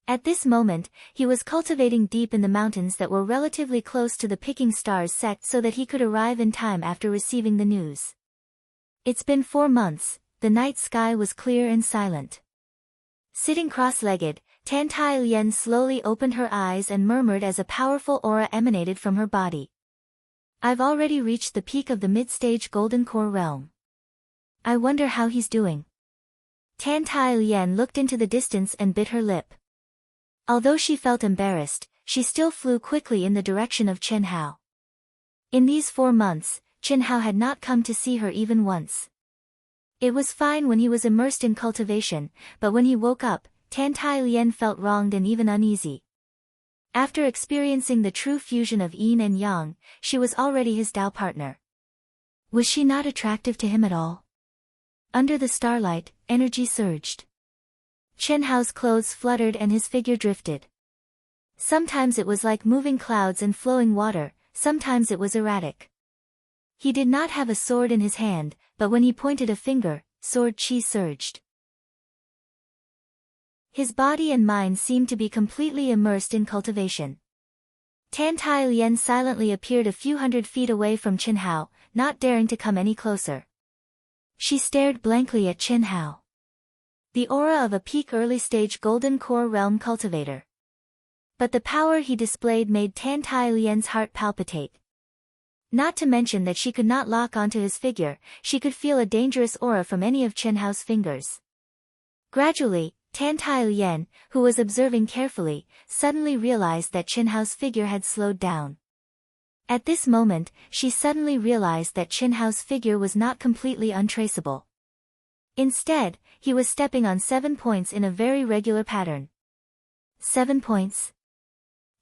At this moment, he was cultivating deep in the mountains that were relatively close to the Picking Stars sect so that he could arrive in time after receiving the news. It's been 4 months, the night sky was clear and silent. Sitting cross-legged, Tantai Lian slowly opened her eyes and murmured as a powerful aura emanated from her body. I've already reached the peak of the mid-stage golden core realm. I wonder how he's doing. Tan Tai Lien looked into the distance and bit her lip. Although she felt embarrassed, she still flew quickly in the direction of Chen Hao. In these 4 months, Chen Hao had not come to see her even once. It was fine when he was immersed in cultivation, but when he woke up, Tan Tai Lien felt wronged and even uneasy. After experiencing the true fusion of yin and yang, she was already his Tao partner. Was she not attractive to him at all? Under the starlight, energy surged. Chen Hao's clothes fluttered and his figure drifted. Sometimes it was like moving clouds and flowing water, sometimes it was erratic. He did not have a sword in his hand, but when he pointed a finger, sword chi surged. His body and mind seemed to be completely immersed in cultivation. Tan Tai Lien silently appeared a few hundred feet away from Chen Hao, not daring to come any closer. She stared blankly at Chen Hao. The aura of a peak early-stage golden core realm cultivator. But the power he displayed made Tan Tai Lien's heart palpitate. Not to mention that she could not lock onto his figure, she could feel a dangerous aura from any of Chen Hao's fingers. Gradually, Tan Tai Lien, who was observing carefully, suddenly realized that Chen Hao's figure had slowed down. At this moment, she suddenly realized that Chen Hao's figure was not completely untraceable. Instead, he was stepping on 7 points in a very regular pattern. 7 points.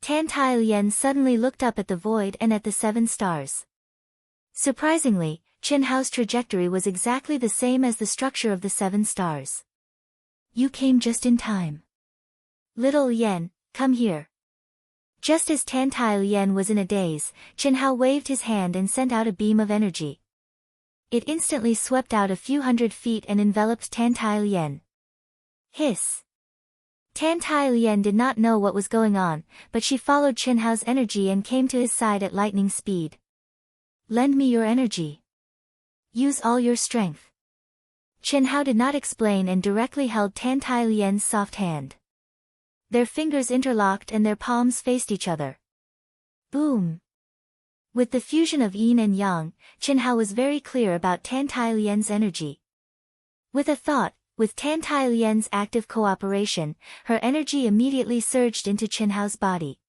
Tan Tai Lien suddenly looked up at the void and at the 7 stars. Surprisingly, Chen Hao's trajectory was exactly the same as the structure of the 7 stars. You came just in time. Little Lien, come here. Just as Tan Tai Lien was in a daze, Chen Hao waved his hand and sent out a beam of energy. It instantly swept out a few hundred feet and enveloped Tan Tai Lien. Hiss. Tan Tai Lien did not know what was going on, but she followed Chen Hao's energy and came to his side at lightning speed. Lend me your energy. Use all your strength. Chen Hao did not explain and directly held Tan Tai Lien's soft hand. Their fingers interlocked and their palms faced each other. Boom! With the fusion of yin and yang, Chen Hao was very clear about Tan Tai Lien's energy. With a thought, with Tan Tai Lien's active cooperation, her energy immediately surged into Chen Hao's body.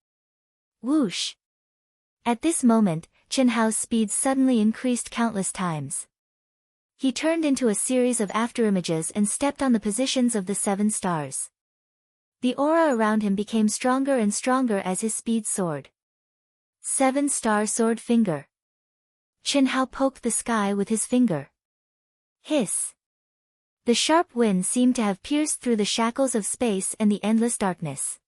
Whoosh! At this moment, Chen Hao's speed suddenly increased countless times. He turned into a series of afterimages and stepped on the positions of the 7 stars. The aura around him became stronger and stronger as his speed soared. 7-star sword finger. Chen Hao poked the sky with his finger. Hiss. The sharp wind seemed to have pierced through the shackles of space and the endless darkness.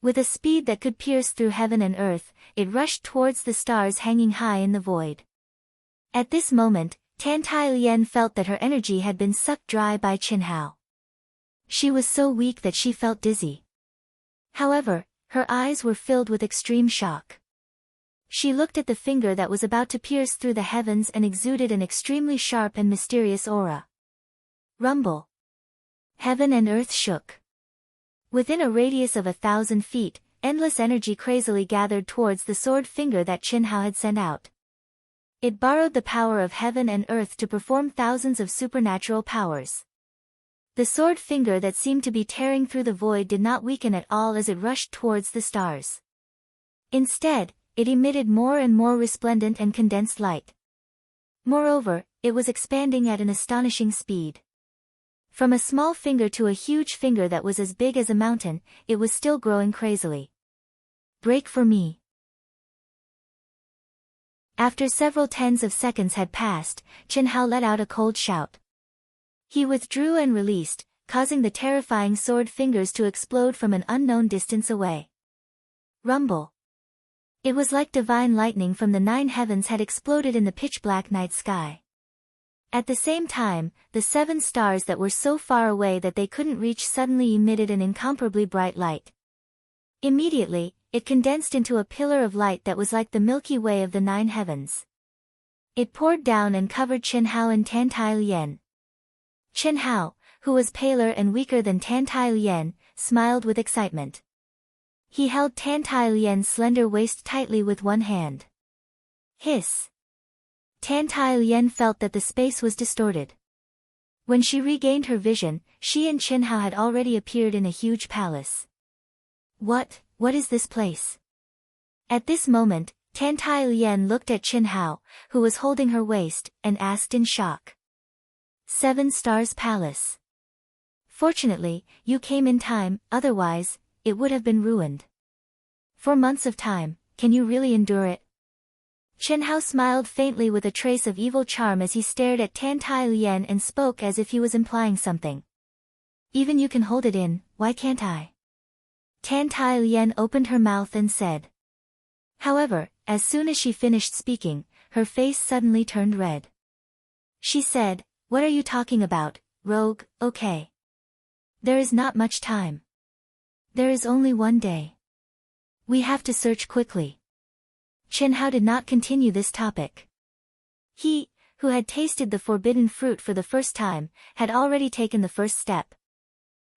With a speed that could pierce through heaven and earth, it rushed towards the stars hanging high in the void. At this moment, Tan Tai Lien felt that her energy had been sucked dry by Chen Hao. She was so weak that she felt dizzy. However, her eyes were filled with extreme shock. She looked at the finger that was about to pierce through the heavens and exuded an extremely sharp and mysterious aura. Rumble. Heaven and earth shook. Within a radius of 1,000 feet, endless energy crazily gathered towards the sword finger that Chen Hao had sent out. It borrowed the power of heaven and earth to perform thousands of supernatural powers. The sword finger that seemed to be tearing through the void did not weaken at all as it rushed towards the stars. Instead, it emitted more and more resplendent and condensed light. Moreover, it was expanding at an astonishing speed. From a small finger to a huge finger that was as big as a mountain, it was still growing crazily. Break for me. After several tens of seconds had passed, Chen Hao let out a cold shout. He withdrew and released, causing the terrifying sword fingers to explode from an unknown distance away. Rumble. It was like divine lightning from the 9 heavens had exploded in the pitch-black night sky. At the same time, the 7 stars that were so far away that they couldn't reach suddenly emitted an incomparably bright light. Immediately, it condensed into a pillar of light that was like the Milky Way of the 9 heavens. It poured down and covered Chen Hao and Tan Tai Lien. Chen Hao, who was paler and weaker than Tan Tai Lien, smiled with excitement. He held Tan Tai Lien's slender waist tightly with one hand. Hiss. Tan Yen felt that the space was distorted. When she regained her vision, she and Qin Hao had already appeared in a huge palace. What is this place? At this moment, Tan Yen looked at Qin Hao, who was holding her waist, and asked in shock. 7 Stars Palace. Fortunately, you came in time, otherwise, it would have been ruined. 4 months of time, can you really endure it? Qin Hao smiled faintly with a trace of evil charm as he stared at Tan Yen and spoke as if he was implying something. Even you can hold it in, why can't I? Tan Yen opened her mouth and said. However, as soon as she finished speaking, her face suddenly turned red. She said, what are you talking about, rogue? Okay. There is not much time. There is only 1 day. We have to search quickly. Qin Hao did not continue this topic. He, who had tasted the forbidden fruit for the first time, had already taken the first step.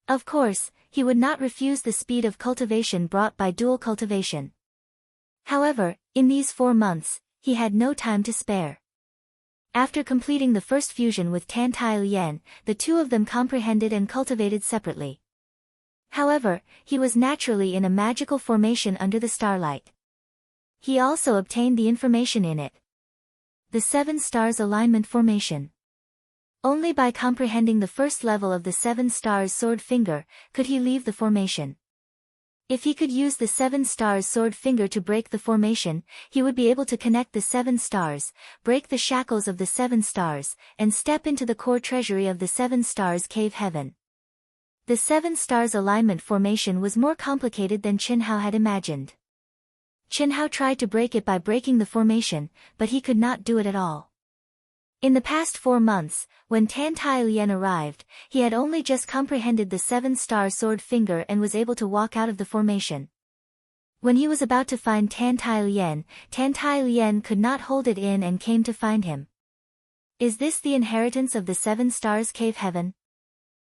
Of course, he would not refuse the speed of cultivation brought by dual cultivation. However, in these 4 months, he had no time to spare. After completing the first fusion with Tan Yen, the two of them comprehended and cultivated separately. However, he was naturally in a magical formation under the starlight. He also obtained the information in it. The 7 Stars Alignment Formation. Only by comprehending the first level of the 7 Stars Sword Finger, could he leave the formation. If he could use the 7 Stars Sword Finger to break the formation, he would be able to connect the 7 stars, break the shackles of the 7 stars, and step into the core treasury of the 7 Stars Cave Heaven. The 7 Stars Alignment Formation was more complicated than Qin Hao had imagined. Qin Hao tried to break it by breaking the formation, but he could not do it at all. In the past 4 months, when Tan Yen arrived, he had only just comprehended the 7 Star Sword Finger and was able to walk out of the formation. When he was about to find Tan Yen could not hold it in and came to find him. Is this the inheritance of the 7 Stars Cave Heaven?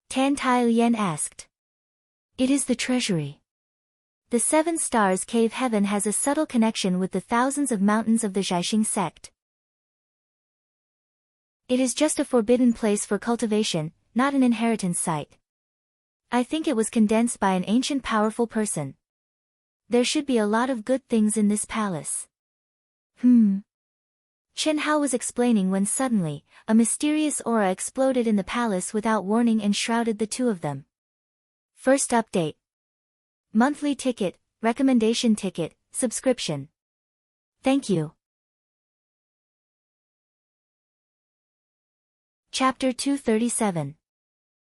Tan Yen asked. It is the treasury. The 7 Stars Cave Heaven has a subtle connection with the thousands of mountains of the Zhaixing sect. It is just a forbidden place for cultivation, not an inheritance site. I think it was condensed by an ancient powerful person. There should be a lot of good things in this palace. Qin Hao was explaining when suddenly, a mysterious aura exploded in the palace without warning and shrouded the two of them. First update. Monthly ticket, recommendation ticket, subscription. Thank you. Chapter 237.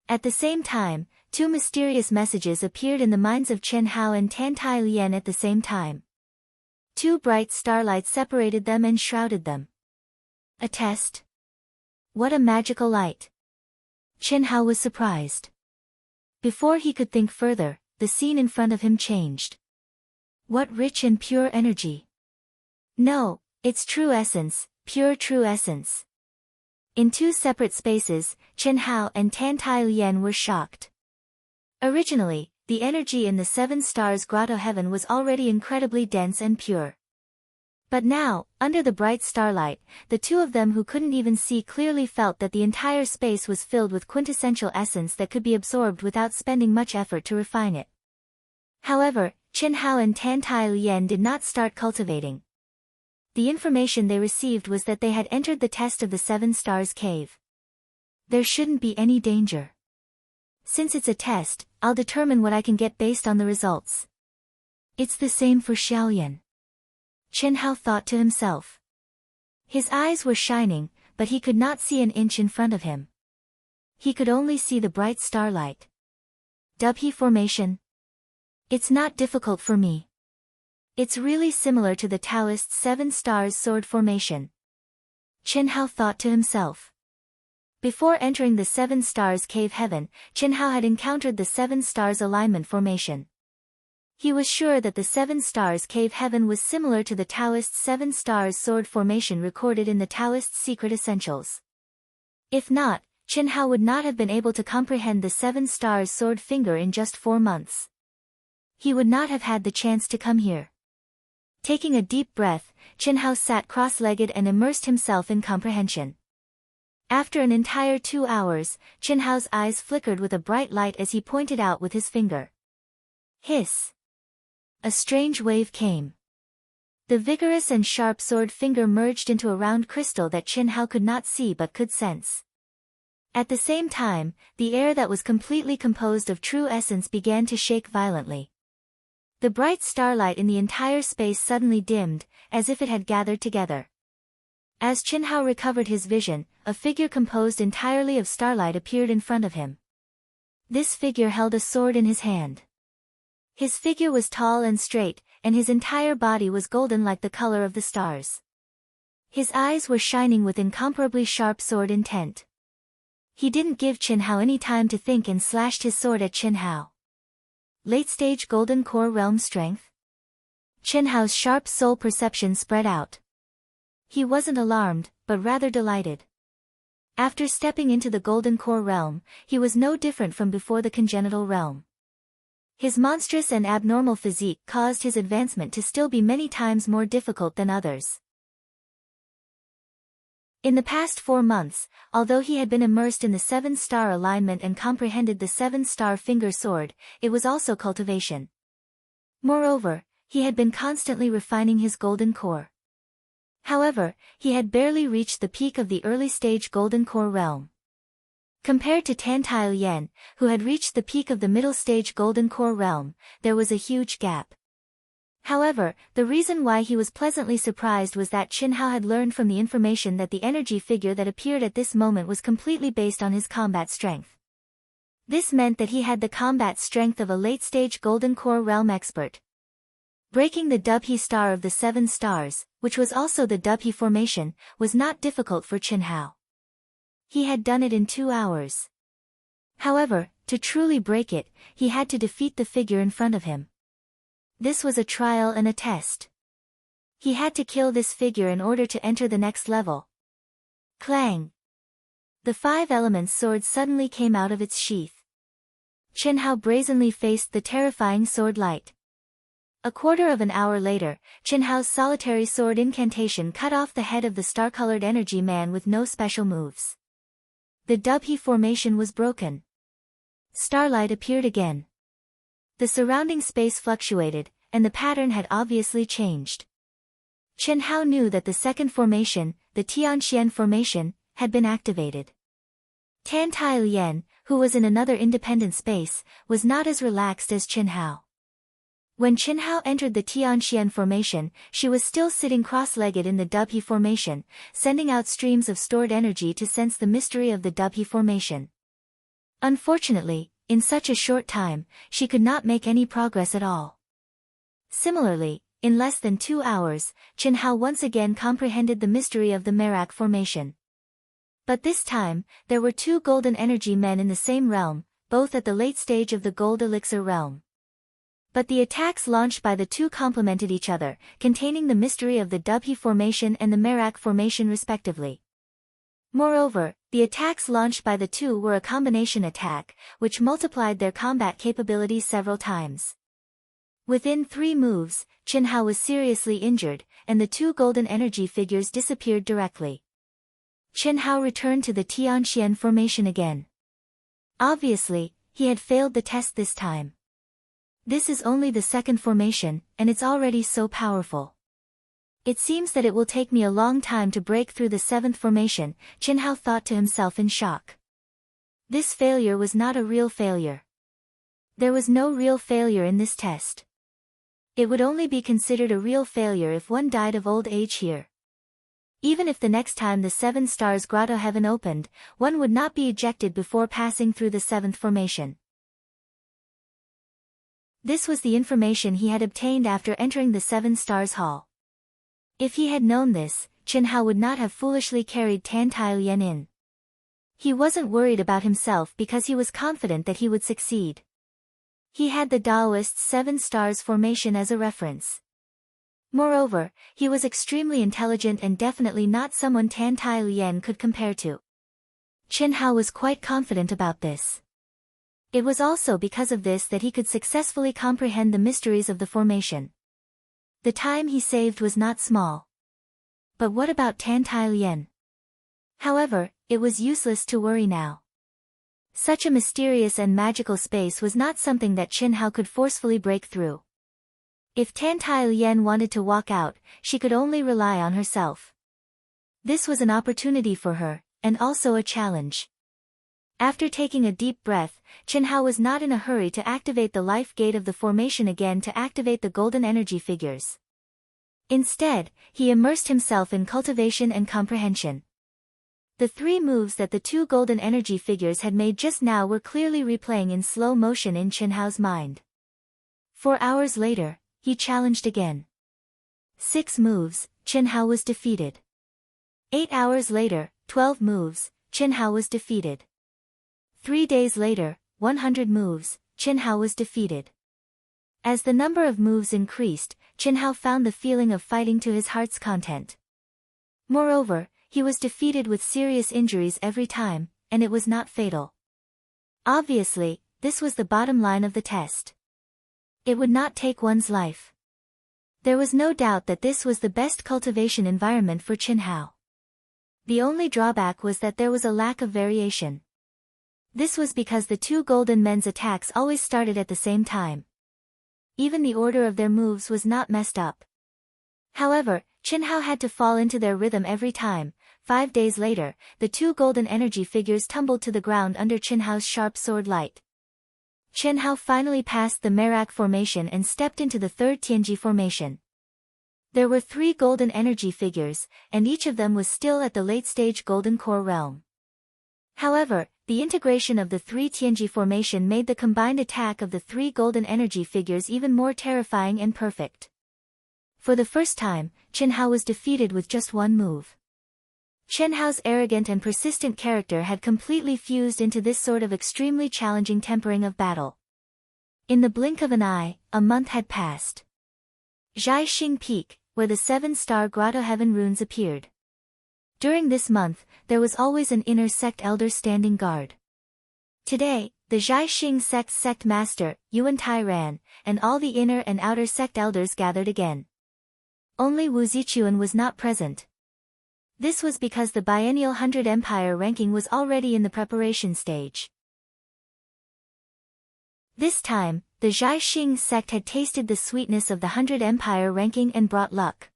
At the same time, 2 mysterious messages appeared in the minds of Qin Hao and Tan Yen at the same time. 2 bright starlights separated them and shrouded them. A test? What a magical light! Qin Hao was surprised. Before he could think further, the scene in front of him changed. What rich and pure energy! No, it's true essence, pure true essence. In 2 separate spaces, Qin Hao and Tan Yen were shocked. Originally, the energy in the 7 Stars Grotto Heaven was already incredibly dense and pure. But now, under the bright starlight, the two of them who couldn't even see clearly felt that the entire space was filled with quintessential essence that could be absorbed without spending much effort to refine it. However, Qin Hao and Tan Yen did not start cultivating. The information they received was that they had entered the test of the 7 Stars Cave. There shouldn't be any danger. Since it's a test, I'll determine what I can get based on the results. It's the same for Xiaoyan. Qin Hao thought to himself. His eyes were shining, but he could not see an inch in front of him. He could only see the bright starlight. Dubhe formation? It's not difficult for me. It's really similar to the Taoist 7 Stars Sword formation. Qin Hao thought to himself. Before entering the 7 Stars Cave Heaven, Qin Hao had encountered the 7 Stars Alignment formation. He was sure that the 7 Stars Cave Heaven was similar to the Taoist 7 Stars Sword formation recorded in the Taoist Secret Essentials. If not, Qin Hao would not have been able to comprehend the 7 Stars Sword Finger in just 4 months. He would not have had the chance to come here. Taking a deep breath, Chen Hao sat cross-legged and immersed himself in comprehension. After an entire 2 hours, Chen Hao's eyes flickered with a bright light as he pointed out with his finger. Hiss! A strange wave came. The vigorous and sharp sword finger merged into a round crystal that Chen Hao could not see but could sense. At the same time, the air that was completely composed of true essence began to shake violently. The bright starlight in the entire space suddenly dimmed, as if it had gathered together. As Chen Hao recovered his vision, a figure composed entirely of starlight appeared in front of him. This figure held a sword in his hand. His figure was tall and straight, and his entire body was golden like the color of the stars. His eyes were shining with incomparably sharp sword intent. He didn't give Chen Hao any time to think and slashed his sword at Chen Hao. Late-stage Golden Core Realm Strength? Chen Hao's sharp soul perception spread out. He wasn't alarmed, but rather delighted. After stepping into the Golden Core Realm, he was no different from before the congenital realm. His monstrous and abnormal physique caused his advancement to still be many times more difficult than others. In the past 4 months, although he had been immersed in the 7-star alignment and comprehended the 7-star finger sword, it was also cultivation. Moreover, he had been constantly refining his golden core. However, he had barely reached the peak of the early-stage Golden Core realm. Compared to Tantile Yen, who had reached the peak of the middle-stage Golden Core realm, there was a huge gap. However, the reason why he was pleasantly surprised was that Chen Hao had learned from the information that the energy figure that appeared at this moment was completely based on his combat strength. This meant that he had the combat strength of a late-stage Golden Core realm expert. Breaking the Dubhe star of the 7 stars, which was also the Dubhe formation, was not difficult for Chen Hao. He had done it in 2 hours. However, to truly break it, he had to defeat the figure in front of him. This was a trial and a test. He had to kill this figure in order to enter the next level. Clang! The 5 elements sword suddenly came out of its sheath. Chen Hao brazenly faced the terrifying sword light. A quarter of an hour later, Chen Hao's solitary sword incantation cut off the head of the star-colored energy man with no special moves. The Dubhe formation was broken. Starlight appeared again. The surrounding space fluctuated, and the pattern had obviously changed. Chen Hao knew that the second formation, the Tianxian formation, had been activated. Tantile Yen, who was in another independent space, was not as relaxed as Chen Hao. When Chen Hao entered the Tianxian formation, she was still sitting cross-legged in the Dubhe formation, sending out streams of stored energy to sense the mystery of the Dubhe formation. Unfortunately, in such a short time, she could not make any progress at all. Similarly, in less than 2 hours, Chen Hao once again comprehended the mystery of the Merak formation. But this time, there were 2 golden energy men in the same realm, both at the late stage of the gold elixir realm. But the attacks launched by the 2 complemented each other, containing the mystery of the Dubhe formation and the Merak formation respectively. Moreover, the attacks launched by the 2 were a combination attack, which multiplied their combat capabilities several times. Within 3 moves, Chen Hao was seriously injured, and the 2 golden energy figures disappeared directly. Chen Hao returned to the Tianxian formation again. Obviously, he had failed the test this time. This is only the second formation, and it's already so powerful. It seems that it will take me a long time to break through the 7th formation, Chen Hao thought to himself in shock. This failure was not a real failure. There was no real failure in this test. It would only be considered a real failure if one died of old age here. Even if the next time the 7 stars grotto heaven opened, one would not be ejected before passing through the 7th formation. This was the information he had obtained after entering the 7 stars hall. If he had known this, Chen Hao would not have foolishly carried Tantile Yen in. He wasn't worried about himself because he was confident that he would succeed. He had the Daoist's 7 stars formation as a reference. Moreover, he was extremely intelligent and definitely not someone Tantile Yen could compare to. Chen Hao was quite confident about this. It was also because of this that he could successfully comprehend the mysteries of the formation. The time he saved was not small. But what about Tan Tai Lien? However, it was useless to worry now. Such a mysterious and magical space was not something that Qin Hao could forcefully break through. If Tan Tai Lien wanted to walk out, she could only rely on herself. This was an opportunity for her, and also a challenge. After taking a deep breath, Qin Hao was not in a hurry to activate the life gate of the formation again to activate the golden energy figures. Instead, he immersed himself in cultivation and comprehension. The three moves that the two golden energy figures had made just now were clearly replaying in slow motion in Qin Hao's mind. 4 hours later, he challenged again. 6 moves, Qin Hao was defeated. 8 hours later, 12 moves, Qin Hao was defeated. 3 days later, 100 moves, Qin Hao was defeated. As the number of moves increased, Qin Hao found the feeling of fighting to his heart's content. Moreover, he was defeated with serious injuries every time, and it was not fatal. Obviously, this was the bottom line of the test. It would not take one's life. There was no doubt that this was the best cultivation environment for Qin Hao. The only drawback was that there was a lack of variation. This was because the two golden men's attacks always started at the same time. Even the order of their moves was not messed up. However, Qin Hao had to fall into their rhythm every time. 5 days later, the two golden energy figures tumbled to the ground under Qin Hao's sharp sword light. Qin Hao finally passed the Merak formation and stepped into the third Tianji formation. There were 3 golden energy figures, and each of them was still at the late-stage golden core realm. However, the integration of the 3 Tianji formation made the combined attack of the 3 golden energy figures even more terrifying and perfect. For the first time, Qin Hao was defeated with just one move. Qin Hao's arrogant and persistent character had completely fused into this sort of extremely challenging tempering of battle. In the blink of an eye, a month had passed. Jiaxing Peak, where the 7-star grotto heaven runes appeared. During this month, there was always an inner sect elder standing guard. Today, the Jiaxing sect master, Yuan Tairan, and all the inner and outer sect elders gathered again. Only Wu Zichuan was not present. This was because the biennial 100 Empire ranking was already in the preparation stage. This time, the Jiaxing sect had tasted the sweetness of the 100 Empire ranking and brought luck.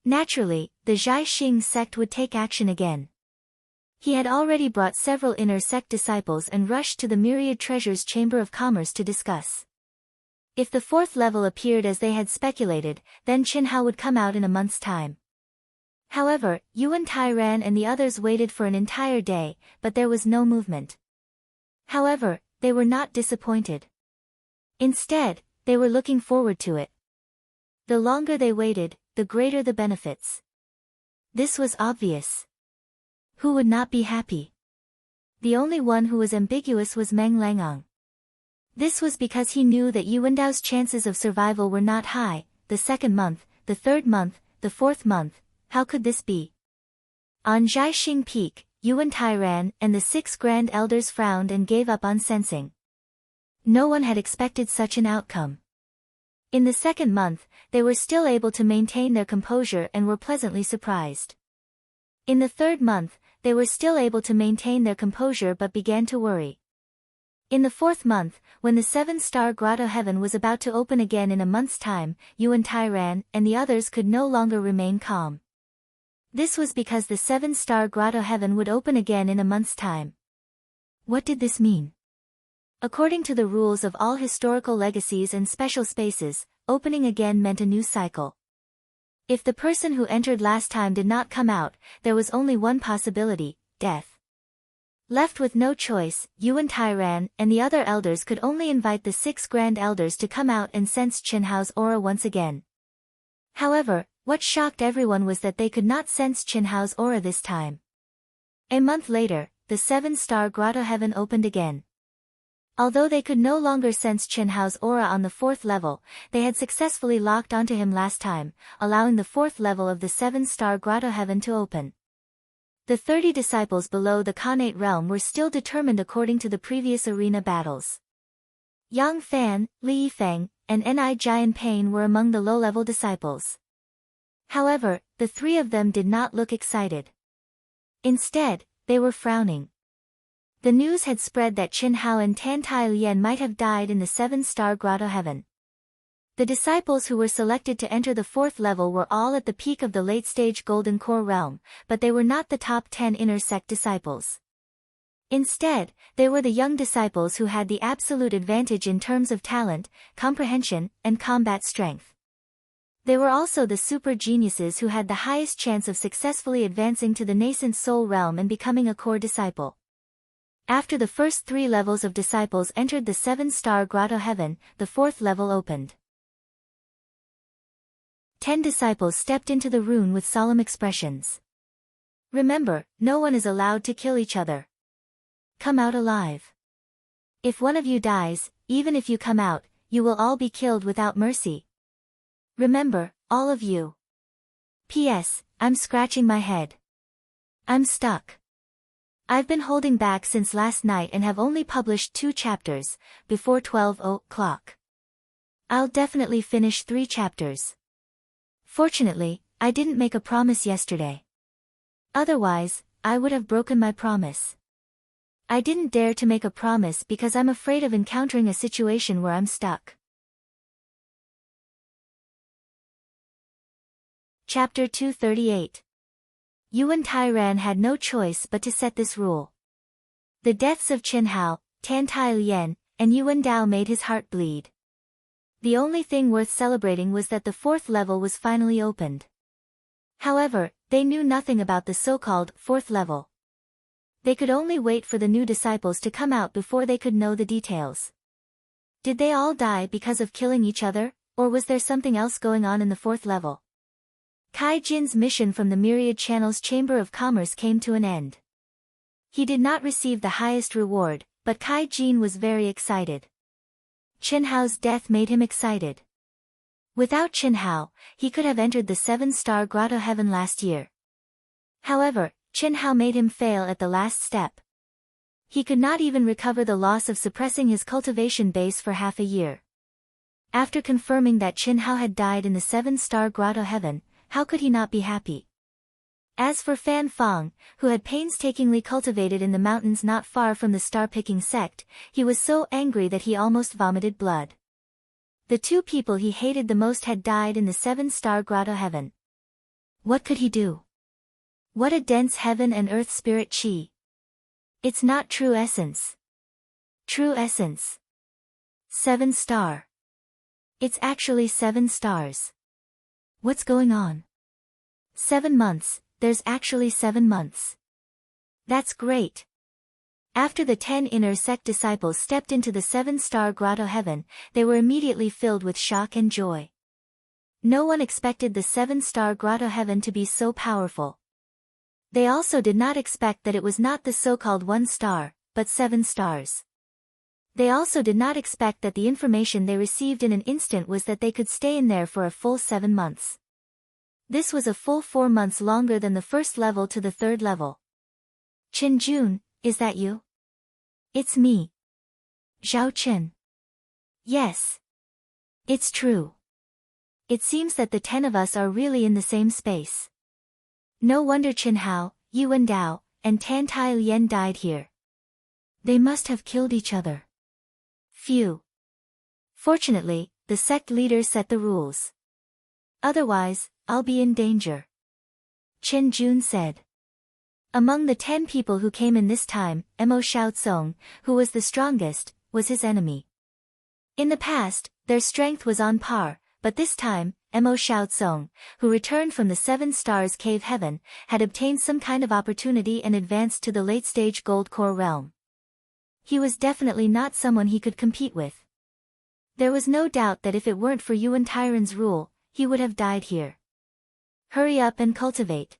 Naturally, the Jiaxing sect would take action again. He had already brought several inner sect disciples and rushed to the Myriad Treasures Chamber of Commerce to discuss. If the 4th level appeared as they had speculated, then Qin Hao would come out in a month's time. However, Yuan Tairan and the others waited for an entire day, but there was no movement. However, they were not disappointed. Instead, they were looking forward to it. The longer they waited, the greater the benefits. This was obvious. Who would not be happy? The only one who was ambiguous was Meng Langang. This was because he knew that Yuandao's chances of survival were not high. The 2nd month, the 3rd month, the 4th month, how could this be? On Jiaxing Peak, Yuan Tairan and the 6 Grand Elders frowned and gave up on sensing. No one had expected such an outcome. In the 2nd month, they were still able to maintain their composure and were pleasantly surprised. In the 3rd month, they were still able to maintain their composure but began to worry. In the 4th month, when the 7-star grotto heaven was about to open again in a month's time, Yuan Tairan and the others could no longer remain calm. This was because the 7-star grotto heaven would open again in a month's time. What did this mean? According to the rules of all historical legacies and special spaces, opening again meant a new cycle. If the person who entered last time did not come out, there was only one possibility: death. Left with no choice, Yuan Tairan and the other elders could only invite the 6 Grand Elders to come out and sense Qin Hao's aura once again. However, what shocked everyone was that they could not sense Qin Hao's aura this time. A month later, the 7-star grotto heaven opened again. Although they could no longer sense Qin Hao's aura on the 4th level, they had successfully locked onto him last time, allowing the 4th level of the 7-star grotto heaven to open. The 30 disciples below the Khanate realm were still determined according to the previous arena battles. Yang Fan, Li Yifeng, and Ni Jian Pain were among the low-level disciples. However, the three of them did not look excited. Instead, they were frowning. The news had spread that Qin Hao and Tan Tai Lian might have died in the 7-star grotto heaven. The disciples who were selected to enter the 4th level were all at the peak of the late-stage Golden Core realm, but they were not the top 10 inner sect disciples. Instead, they were the young disciples who had the absolute advantage in terms of talent, comprehension, and combat strength. They were also the super geniuses who had the highest chance of successfully advancing to the nascent soul realm and becoming a core disciple. After the first 3 levels of disciples entered the 7-star grotto heaven, the 4th level opened. 10 disciples stepped into the rune with solemn expressions. Remember, no one is allowed to kill each other. Come out alive. If one of you dies, even if you come out, you will all be killed without mercy. Remember, all of you. P.S. I'm scratching my head. I'm stuck. I've been holding back since last night and have only published 2 chapters, before 12 o'clock. I'll definitely finish 3 chapters. Fortunately, I didn't make a promise yesterday. Otherwise, I would have broken my promise. I didn't dare to make a promise because I'm afraid of encountering a situation where I'm stuck. Chapter 238. Yuan Tairan had no choice but to set this rule. The deaths of Qin Hao, Tan Tai Lian, and Yuan Dao made his heart bleed. The only thing worth celebrating was that the 4th level was finally opened. However, they knew nothing about the so-called 4th level. They could only wait for the new disciples to come out before they could know the details. Did they all die because of killing each other, or was there something else going on in the 4th level? Kai Jin's mission from the Myriad Channel's Chamber of Commerce came to an end. He did not receive the highest reward, but Kai Jin was very excited. Qin Hao's death made him excited. Without Qin Hao, he could have entered the 7-star grotto heaven last year. However, Qin Hao made him fail at the last step. He could not even recover the loss of suppressing his cultivation base for half a year. After confirming that Qin Hao had died in the 7-star grotto heaven, how could he not be happy? As for Fan Fang, who had painstakingly cultivated in the mountains not far from the star-picking sect, he was so angry that he almost vomited blood. The 2 people he hated the most had died in the 7-star grotto heaven. What could he do? What a dense heaven and earth spirit chi. It's not true essence. True essence. 7-star. It's actually 7 stars. What's going on? 7 months, there's actually 7 months. That's great. After the 10 inner sect disciples stepped into the 7-star grotto heaven, they were immediately filled with shock and joy. No one expected the 7-star grotto heaven to be so powerful. They also did not expect that it was not the so-called 1 star, but 7 stars. They also did not expect that the information they received in an instant was that they could stay in there for a full 7 months. This was a full 4 months longer than the 1st level to the 3rd level. Qin Jun, is that you? It's me. Zhao Qin. Yes. It's true. It seems that the 10 of us are really in the same space. No wonder Qin Hao, Yuan Dao, and Tan Tai Lian died here. They must have killed each other. Phew. Fortunately, the sect leader set the rules. Otherwise, I'll be in danger. Qin Jun said. Among the 10 people who came in this time, Mo Xiaocong, who was the strongest, was his enemy. In the past, their strength was on par, but this time, Mo Xiaocong, who returned from the 7 stars cave heaven, had obtained some kind of opportunity and advanced to the late-stage gold core realm. He was definitely not someone he could compete with. There was no doubt that if it weren't for Yuan Tairan's rule, he would have died here. Hurry up and cultivate.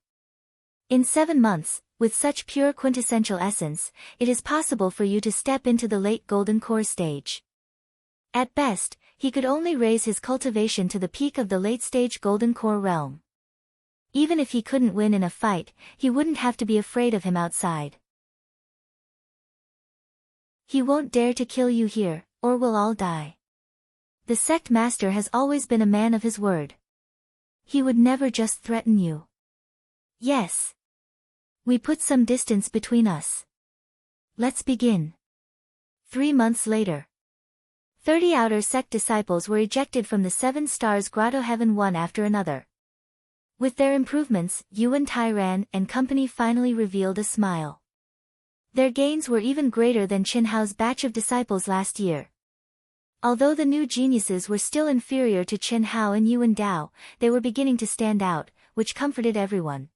In 7 months, with such pure quintessential essence, it is possible for you to step into the late golden core stage. At best, he could only raise his cultivation to the peak of the late-stage golden core realm. Even if he couldn't win in a fight, he wouldn't have to be afraid of him outside. He won't dare to kill you here, or we'll all die. The sect master has always been a man of his word. He would never just threaten you. Yes. We put some distance between us. Let's begin. 3 months later. 30 outer sect disciples were ejected from the 7 stars grotto heaven one after another. With their improvements, Yuan Tairan and company finally revealed a smile. Their gains were even greater than Qin Hao's batch of disciples last year. Although the new geniuses were still inferior to Qin Hao and Yuan Dao, they were beginning to stand out, which comforted everyone.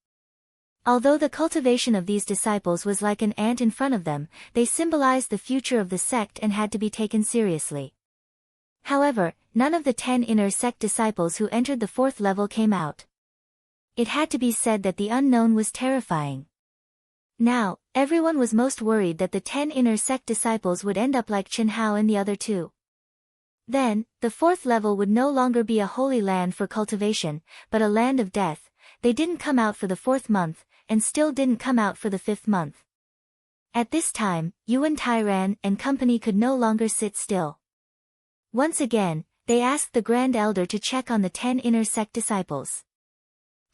Although the cultivation of these disciples was like an ant in front of them, they symbolized the future of the sect and had to be taken seriously. However, none of the 10 inner sect disciples who entered the 4th level came out. It had to be said that the unknown was terrifying. Now, everyone was most worried that the 10 inner sect disciples would end up like Qin Hao and the other 2. Then, the 4th level would no longer be a holy land for cultivation, but a land of death. They didn't come out for the 4th month, and still didn't come out for the 5th month. At this time, Yuan Tairan and company could no longer sit still. Once again, they asked the Grand Elder to check on the 10 inner sect disciples.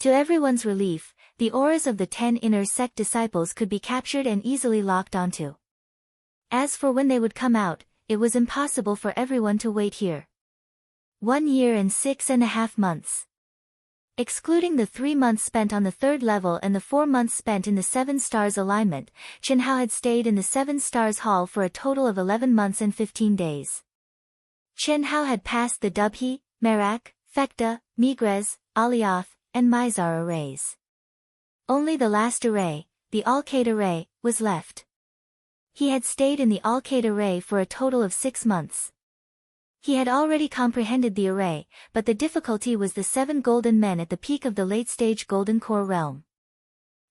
To everyone's relief, the auras of the 10 inner sect disciples could be captured and easily locked onto. As for when they would come out, it was impossible for everyone to wait here. 1 year and 6.5 months. Excluding the 3 months spent on the 3rd level and the 4 months spent in the 7 stars alignment, Qin Hao had stayed in the 7 stars hall for a total of 11 months and 15 days. Qin Hao had passed the Dubhe, Merak, Fekta, Migres, Alioth, and Mizar arrays. Only the last array, the Alcade array, was left. He had stayed in the Alcade array for a total of 6 months. He had already comprehended the array, but the difficulty was the 7 golden men at the peak of the late-stage golden core realm.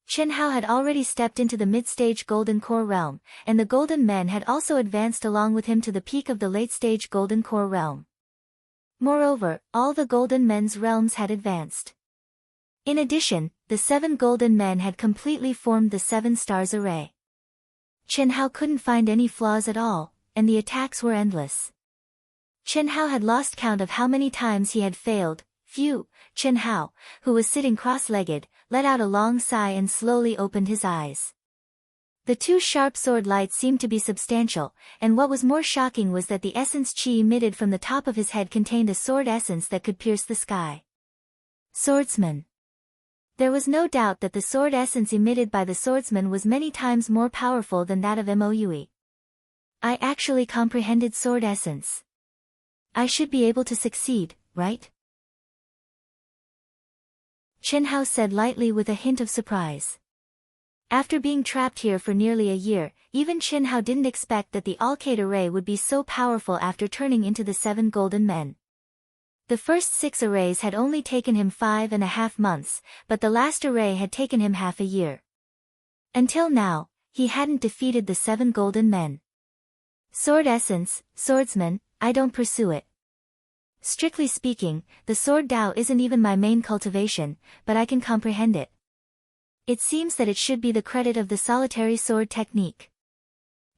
Qin Hao had already stepped into the mid-stage golden core realm, and the golden men had also advanced along with him to the peak of the late-stage golden core realm. Moreover, all the golden men's realms had advanced. In addition, the 7 golden men had completely formed the 7 stars array. Qin Hao couldn't find any flaws at all, and the attacks were endless. Qin Hao had lost count of how many times he had failed. Phew. Qin Hao, who was sitting cross-legged, let out a long sigh and slowly opened his eyes. The 2 sharp sword lights seemed to be substantial, and what was more shocking was that the essence qi emitted from the top of his head contained a sword essence that could pierce the sky. Swordsman. There was no doubt that the sword essence emitted by the swordsman was many times more powerful than that of Moue. I actually comprehended sword essence. I should be able to succeed, right? Qin Hao said lightly with a hint of surprise. After being trapped here for nearly a year, even Qin Hao didn't expect that the Alcade array would be so powerful after turning into the 7 golden men. The first 6 arrays had only taken him 5.5 months, but the last array had taken him half a year. Until now, he hadn't defeated the 7 golden men. Sword essence, swordsman, I don't pursue it. Strictly speaking, the sword Dao isn't even my main cultivation, but I can comprehend it. It seems that it should be the credit of the solitary sword technique.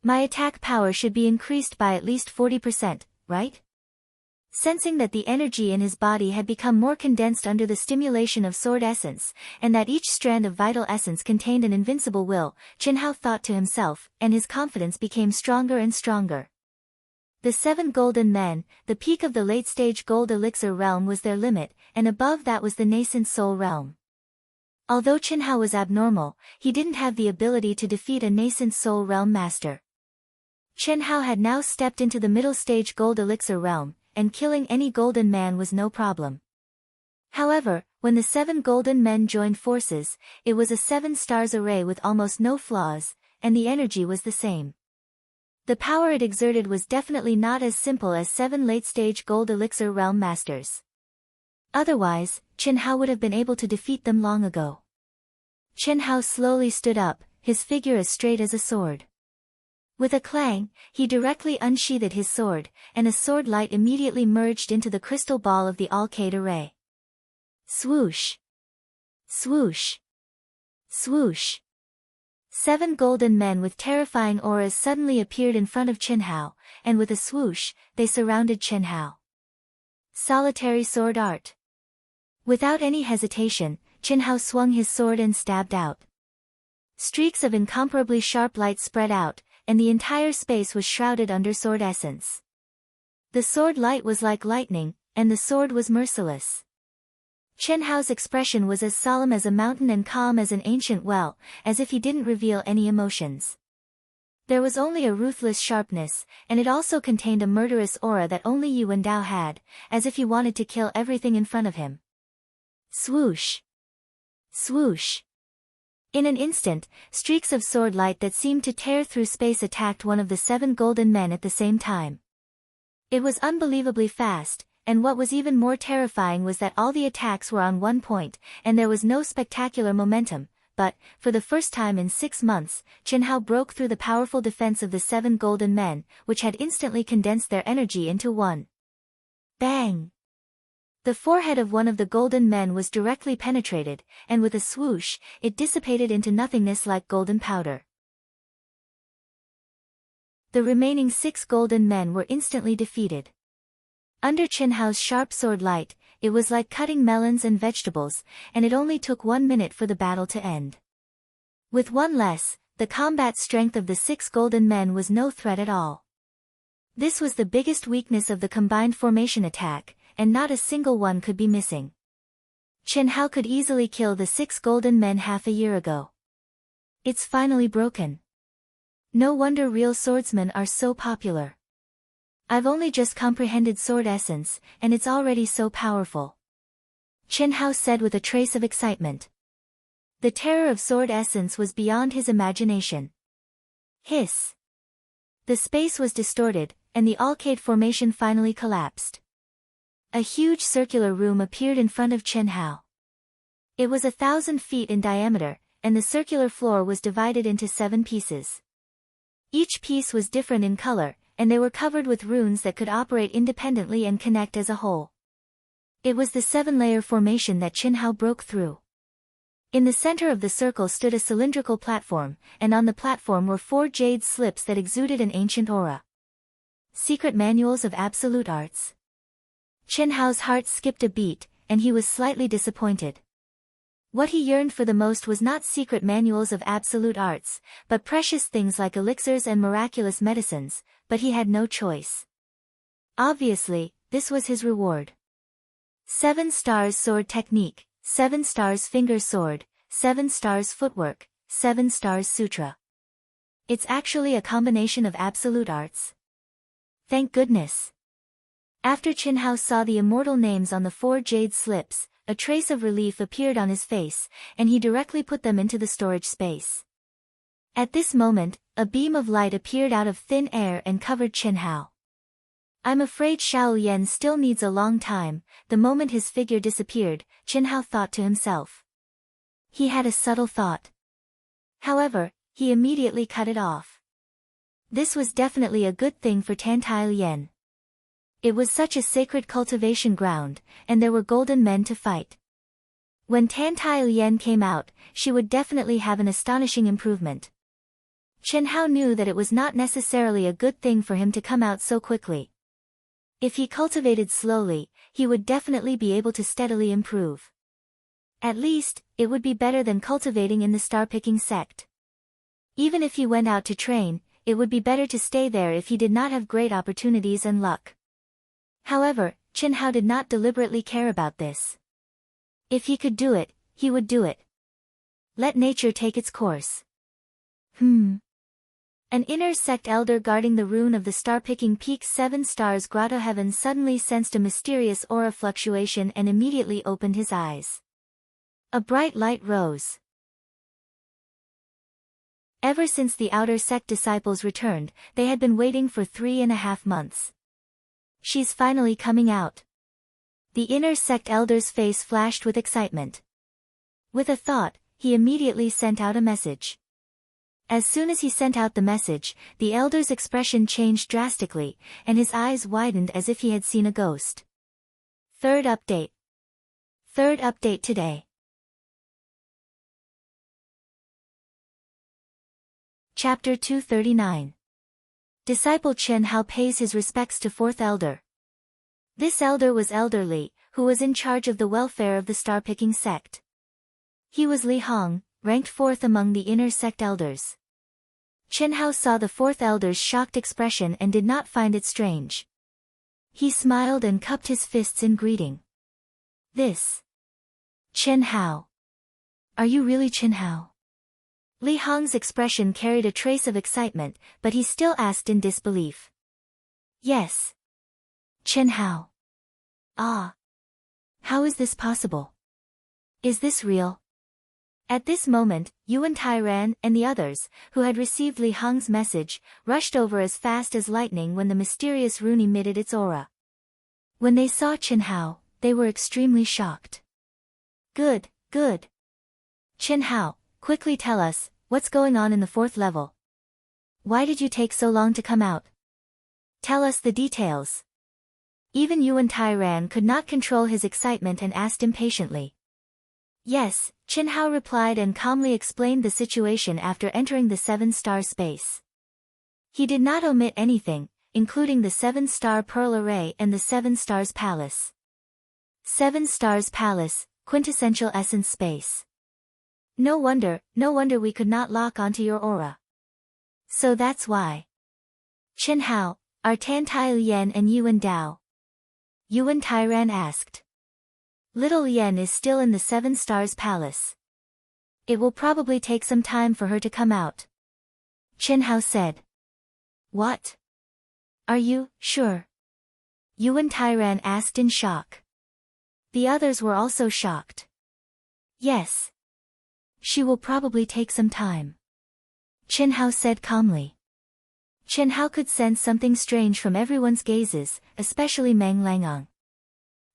My attack power should be increased by at least 40%, right? Sensing that the energy in his body had become more condensed under the stimulation of sword essence, and that each strand of vital essence contained an invincible will, Qin Hao thought to himself, and his confidence became stronger and stronger. The 7 golden men, the peak of the late-stage gold elixir realm was their limit, and above that was the nascent soul realm. Although Qin Hao was abnormal, he didn't have the ability to defeat a nascent soul realm master. Qin Hao had now stepped into the middle-stage gold elixir realm, and killing any golden man was no problem. However, when the 7 golden men joined forces, it was a 7 stars array with almost no flaws, and the energy was the same. The power it exerted was definitely not as simple as 7 late-stage gold elixir realm masters. Otherwise, Qin Hao would have been able to defeat them long ago. Qin Hao slowly stood up, his figure as straight as a sword. With a clang, he directly unsheathed his sword, and a sword light immediately merged into the crystal ball of the Alcade array. Swoosh! Swoosh! Swoosh! 7 golden men with terrifying auras suddenly appeared in front of Qin Hao, and with a swoosh, they surrounded Qin Hao. Solitary sword art. Without any hesitation, Qin Hao swung his sword and stabbed out. Streaks of incomparably sharp light spread out, and the entire space was shrouded under sword essence. The sword light was like lightning, and the sword was merciless. Qin Hao's expression was as solemn as a mountain and calm as an ancient well, as if he didn't reveal any emotions. There was only a ruthless sharpness, and it also contained a murderous aura that only Yu Wendao had, as if he wanted to kill everything in front of him. Swoosh! Swoosh! In an instant, streaks of sword light that seemed to tear through space attacked one of the 7 golden men at the same time. It was unbelievably fast, and what was even more terrifying was that all the attacks were on one point, and there was no spectacular momentum. But, for the first time in 6 months, Qin Hao broke through the powerful defense of the 7 golden men, which had instantly condensed their energy into one. Bang! The forehead of one of the golden men was directly penetrated, and with a swoosh, it dissipated into nothingness like golden powder. The remaining 6 golden men were instantly defeated. Under Qin Hao's sharp sword light, it was like cutting melons and vegetables, and it only took 1 minute for the battle to end. With one less, the combat strength of the 6 golden men was no threat at all. This was the biggest weakness of the combined formation attack, and not a single one could be missing. Qin Hao could easily kill the 6 golden men half a year ago. It's finally broken. No wonder real swordsmen are so popular. I've only just comprehended sword essence, and it's already so powerful. Qin Hao said with a trace of excitement. The terror of sword essence was beyond his imagination. Hiss! The space was distorted, and the arcade formation finally collapsed. A huge circular room appeared in front of Qin Hao. It was 1,000 feet in diameter, and the circular floor was divided into 7 pieces. Each piece was different in color, and they were covered with runes that could operate independently and connect as a whole. It was the 7-layer formation that Qin Hao broke through. In the center of the circle stood a cylindrical platform, and on the platform were 4 jade slips that exuded an ancient aura. Secret manuals of absolute arts. Qin Hao's heart skipped a beat, and he was slightly disappointed. What he yearned for the most was not secret manuals of absolute arts, but precious things like elixirs and miraculous medicines, but he had no choice. Obviously, this was his reward. 7 stars sword technique, 7 stars finger sword, 7 stars footwork, 7 stars sutra. It's actually a combination of absolute arts. Thank goodness. After Qin Hao saw the immortal names on the 4 jade slips, a trace of relief appeared on his face, and he directly put them into the storage space. At this moment, a beam of light appeared out of thin air and covered Qin Hao. I'm afraid Xiao Yan still needs a long time. The moment his figure disappeared, Qin Hao thought to himself. He had a subtle thought. However, he immediately cut it off. This was definitely a good thing for Tantai Yan. It was such a sacred cultivation ground, and there were golden men to fight. When Tantai Yan came out, she would definitely have an astonishing improvement. Qin Hao knew that it was not necessarily a good thing for him to come out so quickly. If he cultivated slowly, he would definitely be able to steadily improve. At least, it would be better than cultivating in the star-picking sect. Even if he went out to train, it would be better to stay there if he did not have great opportunities and luck. However, Qin Hao did not deliberately care about this. If he could do it, he would do it. Let nature take its course. An inner sect elder guarding the rune of the star-picking peak's 7 stars grotto heaven suddenly sensed a mysterious aura fluctuation and immediately opened his eyes. A bright light rose. Ever since the outer sect disciples returned, they had been waiting for 3.5 months. She's finally coming out. The inner sect elder's face flashed with excitement. With a thought, he immediately sent out a message. As soon as he sent out the message, the elder's expression changed drastically, and his eyes widened as if he had seen a ghost. Third update today. Chapter 239. Disciple Qin Hao pays his respects to 4th Elder. This elder was elderly, who was in charge of the welfare of the star-picking sect. He was Li Hong, ranked 4th among the inner sect elders. Chen Hao saw the 4th elder's shocked expression and did not find it strange. He smiled and cupped his fists in greeting. This. Chen Hao. Are you really Chen Hao? Li Hong's expression carried a trace of excitement, but he still asked in disbelief. Yes. Chen Hao. Ah. How is this possible? Is this real? At this moment, Yuan Tairan and the others, who had received Li Hong's message, rushed over as fast as lightning when the mysterious rune emitted its aura. When they saw Chen Hao, they were extremely shocked. Good, good. Chen Hao, quickly tell us, what's going on in the 4th level? Why did you take so long to come out? Tell us the details. Even Yuan Tairan could not control his excitement and asked impatiently. Yes, Chen Hao replied and calmly explained the situation after entering the 7-star space. He did not omit anything, including the 7-star Pearl Array and the 7 Stars Palace. 7 Stars Palace, quintessential essence space. No wonder we could not lock onto your aura. So that's why. Chen Hao, are Tan Tai Lian and Yuan Dao? Yuan Tairan asked. Little Lian is still in the 7 Stars Palace. It will probably take some time for her to come out. Chen Hao said. What? Are you sure? Yuan Tairan asked in shock. The others were also shocked. Yes. She will probably take some time. Chen Hao said calmly. Chen Hao could sense something strange from everyone's gazes, especially Meng Langang.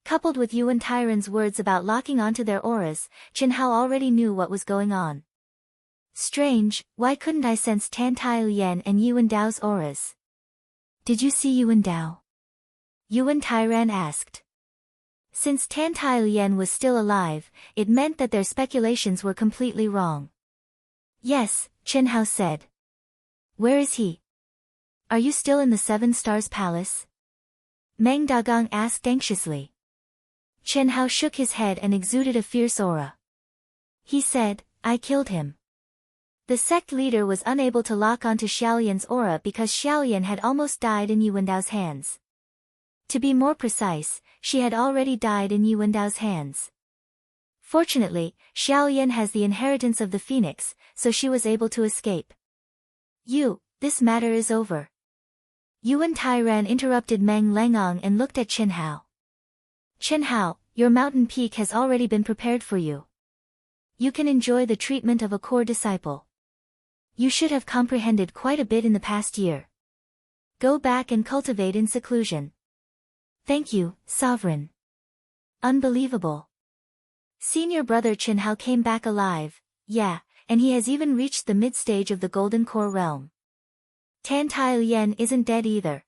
Coupled with Yuan Tairan's words about locking onto their auras, Chen Hao already knew what was going on. Strange, why couldn't I sense Tan Tai Lian and Yuan Dao's auras? Did you see Yuan Dao? Yuan Tairan asked. Since Tan Tai Lian was still alive, it meant that their speculations were completely wrong. Yes, Chen Hao said. Where is he? Are you still in the 7 Stars Palace? Meng Dagang asked anxiously. Chen Hao shook his head and exuded a fierce aura. He said, I killed him. The sect leader was unable to lock onto Xiaolian's aura because Xiaolian had almost died in Yuan Dao's hands. To be more precise, she had already died in Yuan Dao's hands. Fortunately, Xiaolian has the inheritance of the phoenix, so she was able to escape. This matter is over. Yuan Tairan interrupted Meng Langang and looked at Chen Hao. Chen Hao, your mountain peak has already been prepared for you. You can enjoy the treatment of a core disciple. You should have comprehended quite a bit in the past year. Go back and cultivate in seclusion. Thank you, Sovereign. Unbelievable. Senior brother Chen Hao came back alive, yeah, and he has even reached the mid-stage of the Golden Core realm. Tan Tai Lian isn't dead either.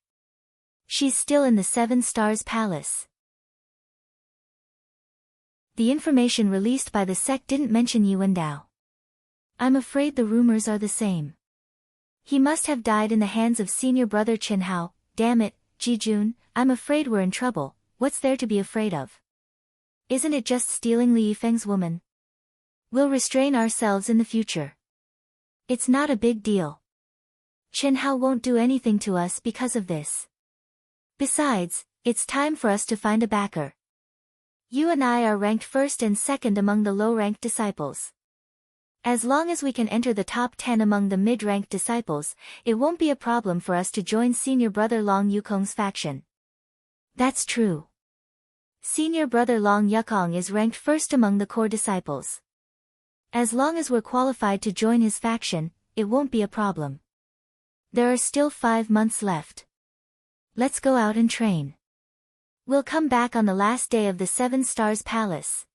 She's still in the 7 Stars Palace. The information released by the sect didn't mention Yuan Dao. I'm afraid the rumors are the same. He must have died in the hands of senior brother Chen Hao. Damn it, Jijun, I'm afraid we're in trouble. What's there to be afraid of? Isn't it just stealing Li Yifeng's woman? We'll restrain ourselves in the future. It's not a big deal. Chen Hao won't do anything to us because of this. Besides, it's time for us to find a backer. You and I are ranked 1st and 2nd among the low-ranked disciples. As long as we can enter the top 10 among the mid-ranked disciples, it won't be a problem for us to join senior brother Long Yukong's faction. That's true. Senior brother Long Yukong is ranked 1st among the core disciples. As long as we're qualified to join his faction, it won't be a problem. There are still 5 months left. Let's go out and train. We'll come back on the last day of the 7 Stars Palace.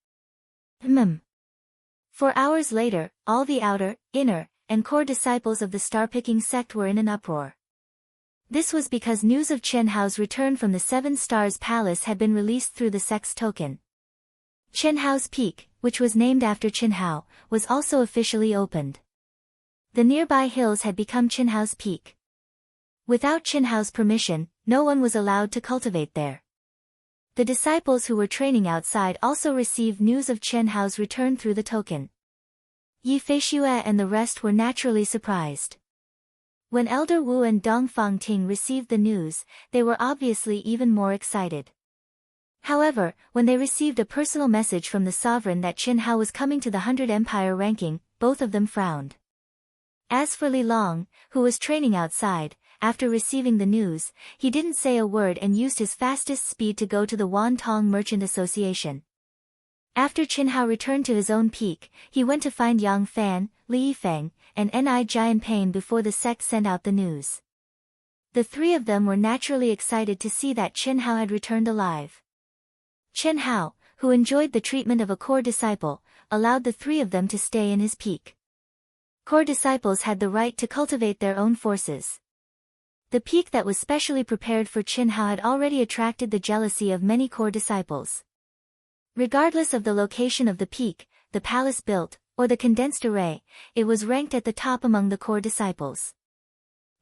4 hours later, all the outer, inner, and core disciples of the star-picking sect were in an uproar. This was because news of Chen Hao's return from the 7 Stars Palace had been released through the sect's token. Chen Hao's Peak, which was named after Chen Hao, was also officially opened. The nearby hills had become Chen Hao's Peak. Without Chen Hao's permission, no one was allowed to cultivate there. The disciples who were training outside also received news of Chen Hao's return through the token. Yi Feishue and the rest were naturally surprised. When Elder Wu and Dong Fangting received the news, they were obviously even more excited. However, when they received a personal message from the sovereign that Chen Hao was coming to the 100 Empire ranking, both of them frowned. As for Li Long, who was training outside, after receiving the news, he didn't say a word and used his fastest speed to go to the Wantong Merchant Association. After Chen Hao returned to his own peak, he went to find Yang Fan, Li Yifeng, and Ni Jianping before the sect sent out the news. The three of them were naturally excited to see that Chen Hao had returned alive. Chen Hao, who enjoyed the treatment of a core disciple, allowed the three of them to stay in his peak. Core disciples had the right to cultivate their own forces. The peak that was specially prepared for Chen Hao had already attracted the jealousy of many core disciples. Regardless of the location of the peak, the palace built, or the condensed array, it was ranked at the top among the core disciples.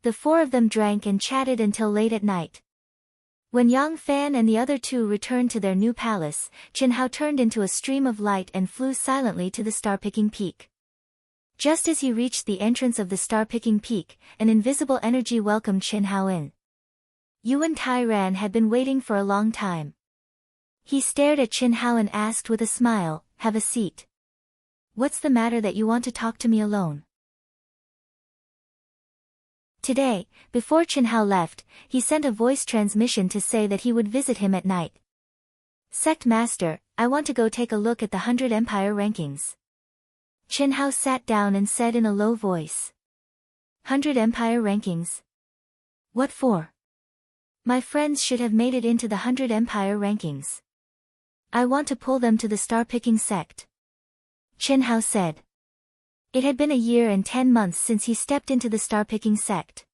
The four of them drank and chatted until late at night. When Yang Fan and the other two returned to their new palace, Chen Hao turned into a stream of light and flew silently to the star-picking peak. Just as he reached the entrance of the star-picking peak, an invisible energy welcomed Chen Hao in. Yuan Tairan had been waiting for a long time. He stared at Chen Hao and asked with a smile, "Have a seat. What's the matter that you want to talk to me alone?" Today, before Chen Hao left, he sent a voice transmission to say that he would visit him at night. "Sect Master, I want to go take a look at the 100 Empire rankings." Chen Hao sat down and said in a low voice. 100 Empire rankings? What for? My friends should have made it into the 100 Empire rankings. I want to pull them to the star-picking sect. Chen Hao said. It had been a year and 10 months since he stepped into the star-picking sect.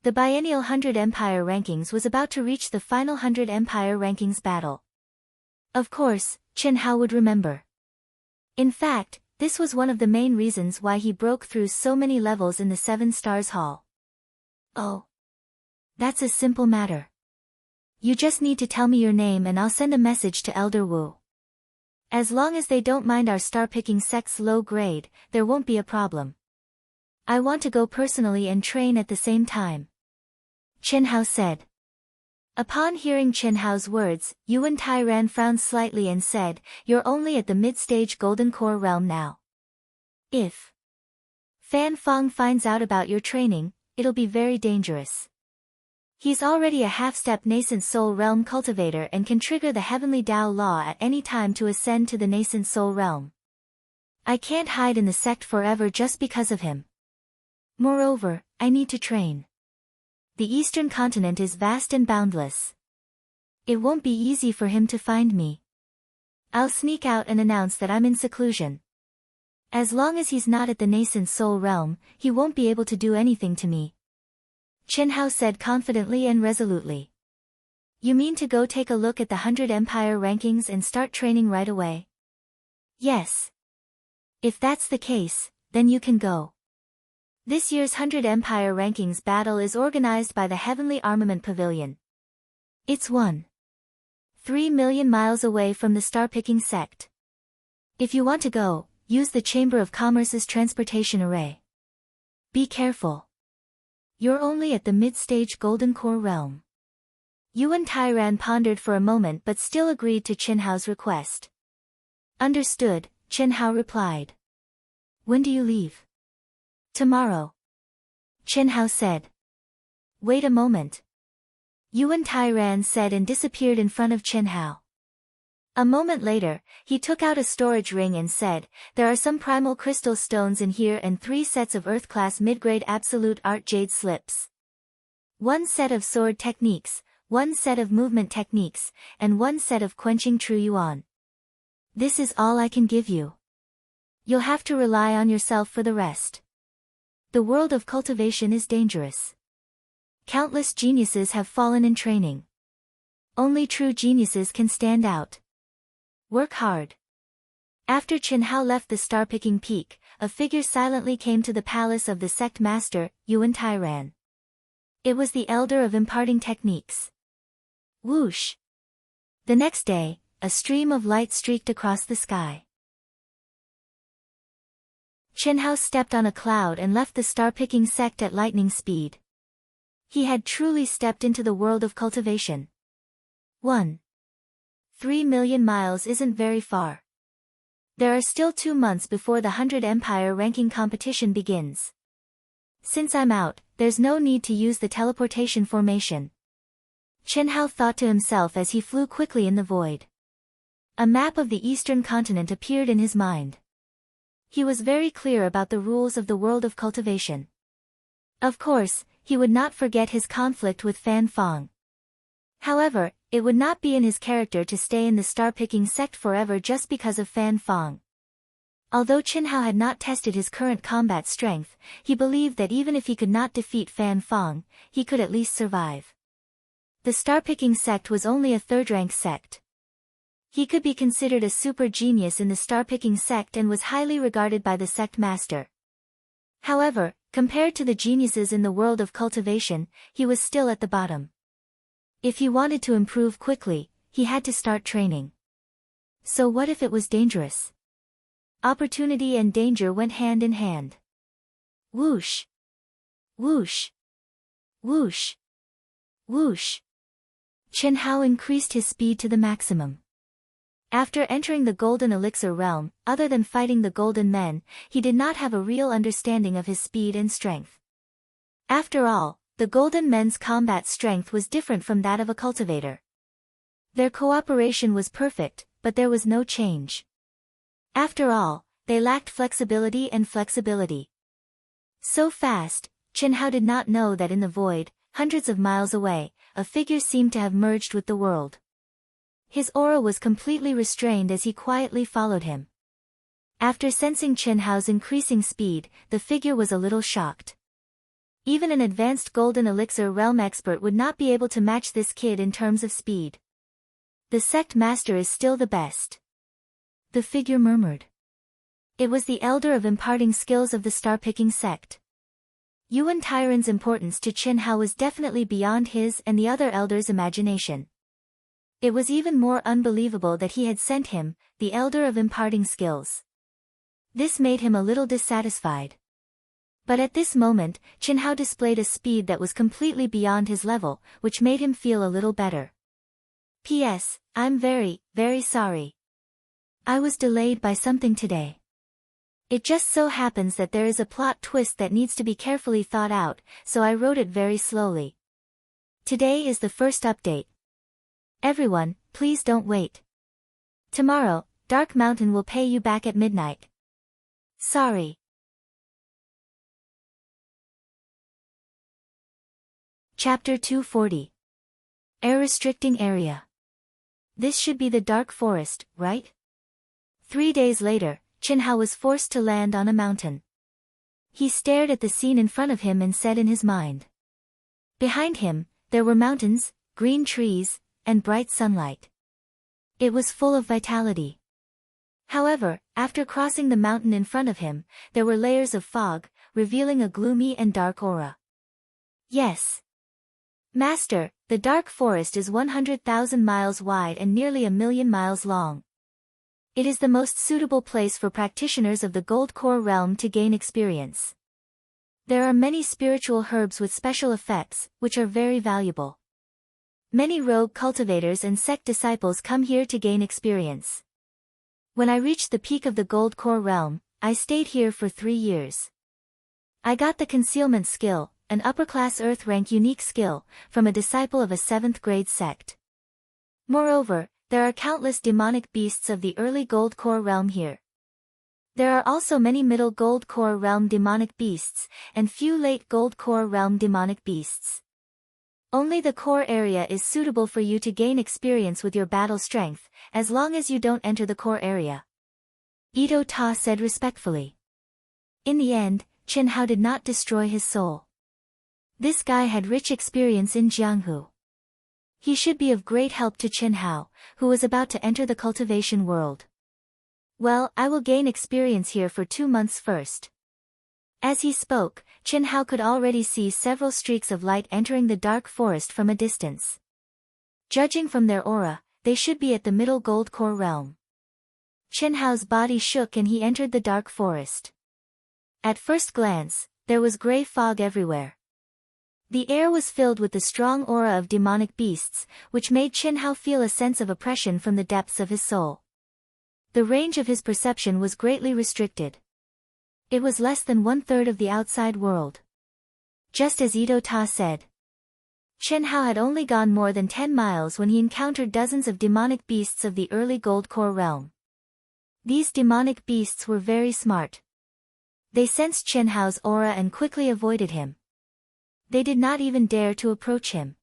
The biennial 100 Empire rankings was about to reach the final 100 Empire rankings battle. Of course, Chen Hao would remember. In fact, this was one of the main reasons why he broke through so many levels in the 7 Stars Hall. Oh. That's a simple matter. You just need to tell me your name and I'll send a message to Elder Wu. As long as they don't mind our star-picking sect's low grade, there won't be a problem. I want to go personally and train at the same time. Chen Hao said. Upon hearing Chen Hao's words, Yuan Tairan frowned slightly and said, "You're only at the mid-stage Golden Core realm now. If Fan Feng finds out about your training, it'll be very dangerous. He's already a half-step nascent soul realm cultivator and can trigger the heavenly Tao law at any time to ascend to the nascent soul realm. I can't hide in the sect forever just because of him. Moreover, I need to train. The eastern continent is vast and boundless. It won't be easy for him to find me. I'll sneak out and announce that I'm in seclusion. As long as he's not at the nascent soul realm, he won't be able to do anything to me." Chen Hao said confidently and resolutely. You mean to go take a look at the 100 Empire rankings and start training right away? Yes. If that's the case, then you can go. This year's 100 Empire rankings battle is organized by the Heavenly Armament Pavilion. It's 1.3 million miles away from the star-picking sect. If you want to go, use the Chamber of Commerce's transportation array. Be careful. You're only at the mid-stage Golden Core realm. Yuan Tairan pondered for a moment but still agreed to Chen Hao's request. Understood, Chen Hao replied. When do you leave? Tomorrow. Chen Hao said. Wait a moment. Yuan Tairan said and disappeared in front of Chen Hao. A moment later, he took out a storage ring and said, there are some primal crystal stones in here and 3 sets of Earth-class mid-grade absolute art jade slips. 1 set of sword techniques, 1 set of movement techniques, and 1 set of quenching true yuan. This is all I can give you. You'll have to rely on yourself for the rest. The world of cultivation is dangerous. Countless geniuses have fallen in training. Only true geniuses can stand out. Work hard. After Chen Hao left the star-picking peak, a figure silently came to the palace of the sect master, Yuan Tairan. It was the elder of imparting techniques. Whoosh! The next day, a stream of light streaked across the sky. Chen Hao stepped on a cloud and left the star-picking sect at lightning speed. He had truly stepped into the world of cultivation. 1. 3 million miles isn't very far. There are still 2 months before the 100 Empire ranking competition begins. Since I'm out, there's no need to use the teleportation formation. Chen Hao thought to himself as he flew quickly in the void. A map of the eastern continent appeared in his mind. He was very clear about the rules of the world of cultivation. Of course, he would not forget his conflict with Fan Fong. However, it would not be in his character to stay in the star-picking sect forever just because of Fan Fong. Although Chen Hao had not tested his current combat strength, he believed that even if he could not defeat Fan Fong, he could at least survive. The star-picking sect was only a third-rank sect. He could be considered a super genius in the star-picking sect and was highly regarded by the sect master. However, compared to the geniuses in the world of cultivation, he was still at the bottom. If he wanted to improve quickly, he had to start training. So what if it was dangerous? Opportunity and danger went hand in hand. Whoosh! Whoosh! Whoosh! Whoosh! Chen Hao increased his speed to the maximum. After entering the Golden Elixir realm, other than fighting the Golden Men, he did not have a real understanding of his speed and strength. After all, the Golden Men's combat strength was different from that of a cultivator. Their cooperation was perfect, but there was no change. After all, they lacked flexibility and flexibility. So fast, Chen Hao did not know that in the void, hundreds of miles away, a figure seemed to have merged with the world. His aura was completely restrained as he quietly followed him. After sensing Chen Hao's increasing speed, the figure was a little shocked. Even an advanced Golden Elixir realm expert would not be able to match this kid in terms of speed. The sect master is still the best. The figure murmured. It was the elder of imparting skills of the star-picking sect. Yuan Tyron's importance to Chen Hao was definitely beyond his and the other elders' imagination. It was even more unbelievable that he had sent him, the elder of imparting skills. This made him a little dissatisfied. But at this moment, Chen Hao displayed a speed that was completely beyond his level, which made him feel a little better. P.S. I'm very, very sorry. I was delayed by something today. It just so happens that there is a plot twist that needs to be carefully thought out, so I wrote it very slowly. Today is the first update. Everyone, please don't wait. Tomorrow, Dark Mountain will pay you back at midnight. Sorry. Chapter 240. Air Restricting Area. This should be the Dark Forest, right? 3 days later, Chen Hao was forced to land on a mountain. He stared at the scene in front of him and said in his mind. Behind him, there were mountains, green trees, and bright sunlight. It was full of vitality. However, after crossing the mountain in front of him, there were layers of fog, revealing a gloomy and dark aura. Yes. Master, the Dark Forest is 100,000 miles wide and nearly 1,000,000 miles long. It is the most suitable place for practitioners of the Gold Core realm to gain experience. There are many spiritual herbs with special effects, which are very valuable. Many rogue cultivators and sect disciples come here to gain experience. When I reached the peak of the Gold Core realm, I stayed here for 3 years. I got the concealment skill, an upper-class Earth rank unique skill, from a disciple of a 7th grade sect. Moreover, there are countless demonic beasts of the early Gold Core realm here. There are also many middle Gold Core realm demonic beasts, and few late Gold Core realm demonic beasts. Only the core area is suitable for you to gain experience with your battle strength, as long as you don't enter the core area. Ito Ta said respectfully. In the end, Chen Hao did not destroy his soul. This guy had rich experience in Jianghu. He should be of great help to Chen Hao, who was about to enter the cultivation world. Well, I will gain experience here for 2 months first. As he spoke, Chen Hao could already see several streaks of light entering the dark forest from a distance. Judging from their aura, they should be at the middle gold core realm. Chen Hao's body shook and he entered the dark forest. At first glance, there was gray fog everywhere. The air was filled with the strong aura of demonic beasts, which made Chen Hao feel a sense of oppression from the depths of his soul. The range of his perception was greatly restricted. It was less than 1/3 of the outside world. Just as Ito Ta said. Chen Hao had only gone more than 10 miles when he encountered dozens of demonic beasts of the early gold core realm. These demonic beasts were very smart. They sensed Chen Hao's aura and quickly avoided him. They did not even dare to approach him.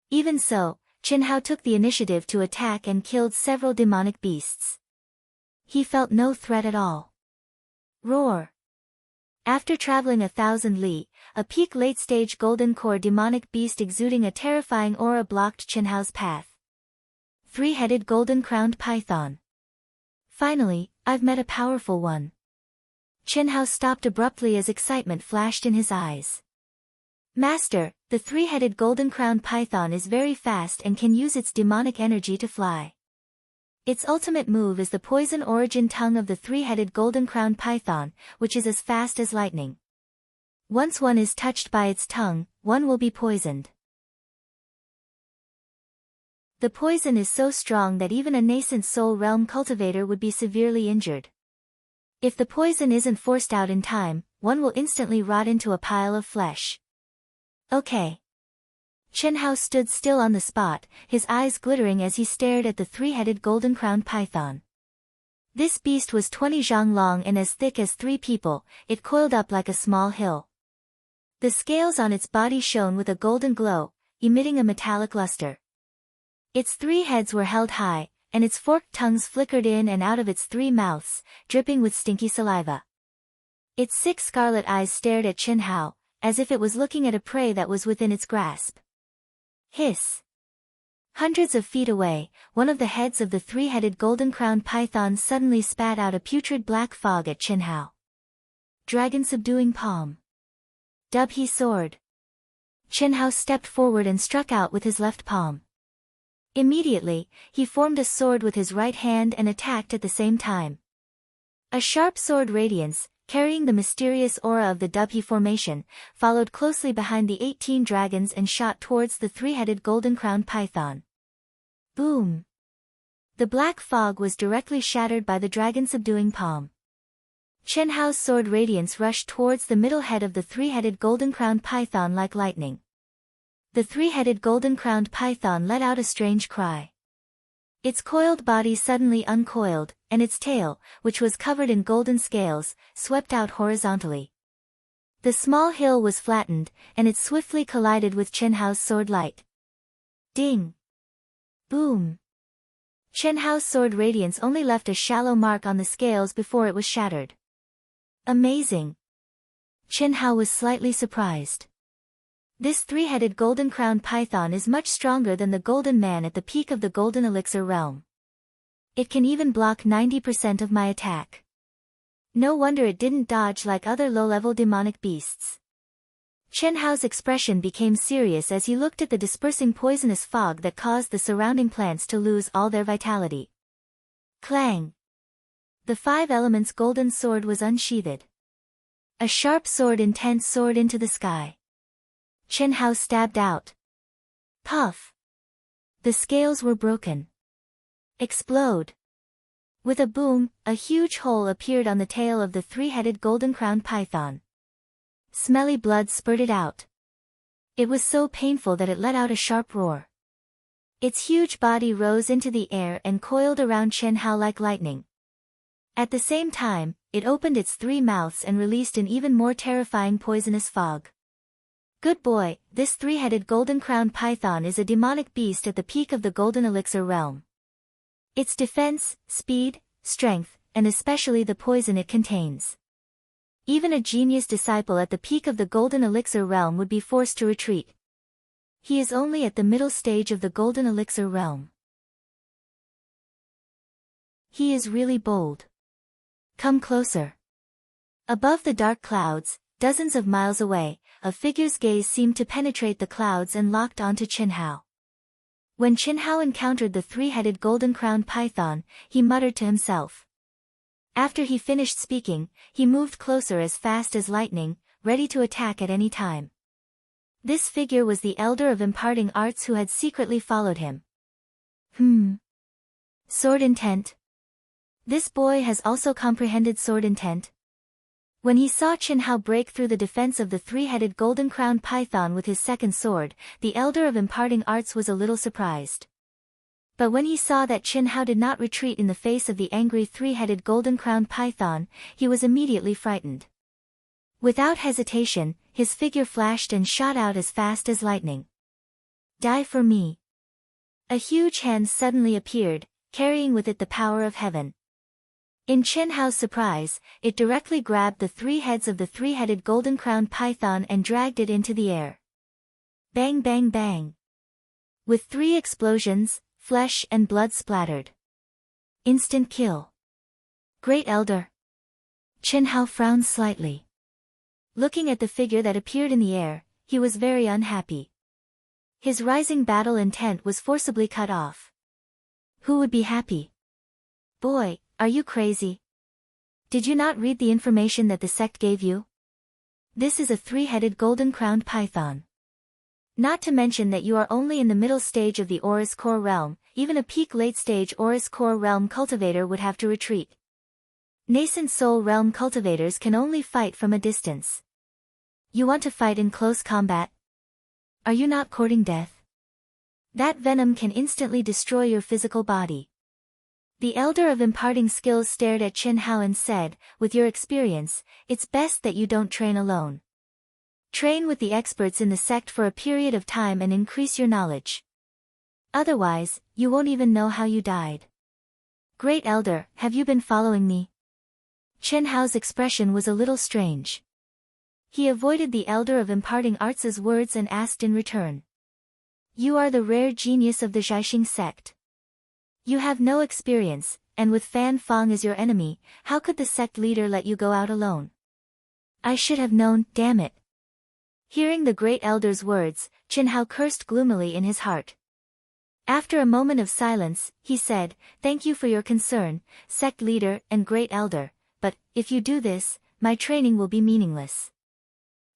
Even so, Chen Hao took the initiative to attack and killed several demonic beasts. He felt no threat at all. Roar! After traveling 1,000 li, a peak late-stage golden core demonic beast exuding a terrifying aura blocked Chen Hao's path. Three-headed golden-crowned python. Finally, I've met a powerful one. Chen Hao stopped abruptly as excitement flashed in his eyes. Master, the three-headed golden-crowned python is very fast and can use its demonic energy to fly. Its ultimate move is the poison origin tongue of the three-headed golden-crowned python, which is as fast as lightning. Once one is touched by its tongue, one will be poisoned. The poison is so strong that even a nascent soul realm cultivator would be severely injured. If the poison isn't forced out in time, one will instantly rot into a pile of flesh. Okay. Chen Hao stood still on the spot, his eyes glittering as he stared at the three-headed golden-crowned python. This beast was 20 zhang long and as thick as 3 people, it coiled up like a small hill. The scales on its body shone with a golden glow, emitting a metallic luster. Its 3 heads were held high, and its forked tongues flickered in and out of its 3 mouths, dripping with stinky saliva. Its 6 scarlet eyes stared at Chen Hao, as if it was looking at a prey that was within its grasp. Hiss! Hundreds of feet away, one of the heads of the three-headed golden-crowned python suddenly spat out a putrid black fog at Chen Hao. Dragon subduing palm. Dub he sword. Chen Hao stepped forward and struck out with his left palm. Immediately, he formed a sword with his right hand and attacked at the same time. A sharp sword radiance, carrying the mysterious aura of the Dubhe formation, followed closely behind the 18 dragons and shot towards the three-headed golden-crowned python. Boom! The black fog was directly shattered by the dragon-subduing palm. Chen Hao's sword radiance rushed towards the middle head of the three-headed golden-crowned python like lightning. The three-headed golden-crowned python let out a strange cry. Its coiled body suddenly uncoiled, and its tail, which was covered in golden scales, swept out horizontally. The small hill was flattened, and it swiftly collided with Chen Hao's sword light. Ding! Boom! Chen Hao's sword radiance only left a shallow mark on the scales before it was shattered. Amazing! Chen Hao was slightly surprised. This three-headed golden-crowned python is much stronger than the golden man at the peak of the golden elixir realm. It can even block 90% of my attack. No wonder it didn't dodge like other low-level demonic beasts. Chen Hao's expression became serious as he looked at the dispersing poisonous fog that caused the surrounding plants to lose all their vitality. Clang! The 5 elements golden sword was unsheathed. A sharp sword intent soared into the sky. Chen Hao stabbed out. Puff! The scales were broken. Explode! With a boom, a huge hole appeared on the tail of the three-headed golden-crowned python. Smelly blood spurted out. It was so painful that it let out a sharp roar. Its huge body rose into the air and coiled around Chen Hao like lightning. At the same time, it opened its 3 mouths and released an even more terrifying poisonous fog. Good boy, this three-headed golden-crowned python is a demonic beast at the peak of the golden elixir realm. Its defense, speed, strength, and especially the poison it contains. Even a genius disciple at the peak of the golden elixir realm would be forced to retreat. He is only at the middle stage of the golden elixir realm. He is really bold. Come closer. Above the dark clouds, dozens of miles away, a figure's gaze seemed to penetrate the clouds and locked onto Chen Hao. When Qin Hao encountered the three-headed golden-crowned python, he muttered to himself. After he finished speaking, he moved closer as fast as lightning, ready to attack at any time. This figure was the elder of imparting arts who had secretly followed him. Sword intent. This boy has also comprehended sword intent. When he saw Qin Hao break through the defense of the three-headed golden-crowned python with his second sword, the elder of imparting arts was a little surprised. But when he saw that Qin Hao did not retreat in the face of the angry three-headed golden-crowned python, he was immediately frightened. Without hesitation, his figure flashed and shot out as fast as lightning. Die for me. A huge hand suddenly appeared, carrying with it the power of heaven. In Qin Hao's surprise, it directly grabbed the three heads of the three-headed golden-crowned python and dragged it into the air. Bang bang bang. With 3 explosions, flesh and blood splattered. Instant kill. Great Elder. Qin Hao frowned slightly. Looking at the figure that appeared in the air, he was very unhappy. His rising battle intent was forcibly cut off. Who would be happy? Boy, are you crazy? Did you not read the information that the sect gave you? This is a three-headed golden-crowned python. Not to mention that you are only in the middle stage of the Aurous Core realm, even a peak late-stage Aurous Core realm cultivator would have to retreat. Nascent Soul realm cultivators can only fight from a distance. You want to fight in close combat? Are you not courting death? That venom can instantly destroy your physical body. The elder of imparting skills stared at Qin Hao and said, with your experience, it's best that you don't train alone. Train with the experts in the sect for a period of time and increase your knowledge. Otherwise, you won't even know how you died. Great Elder, have you been following me? Qin Hao's expression was a little strange. He avoided the elder of imparting arts' words and asked in return. You are the rare genius of the Zhaixing sect. You have no experience, and with Fan Feng as your enemy, how could the sect leader let you go out alone? I should have known, damn it. Hearing the great elder's words, Qin Hao cursed gloomily in his heart. After a moment of silence, he said, Thank you for your concern, sect leader and great elder, but, if you do this, my training will be meaningless.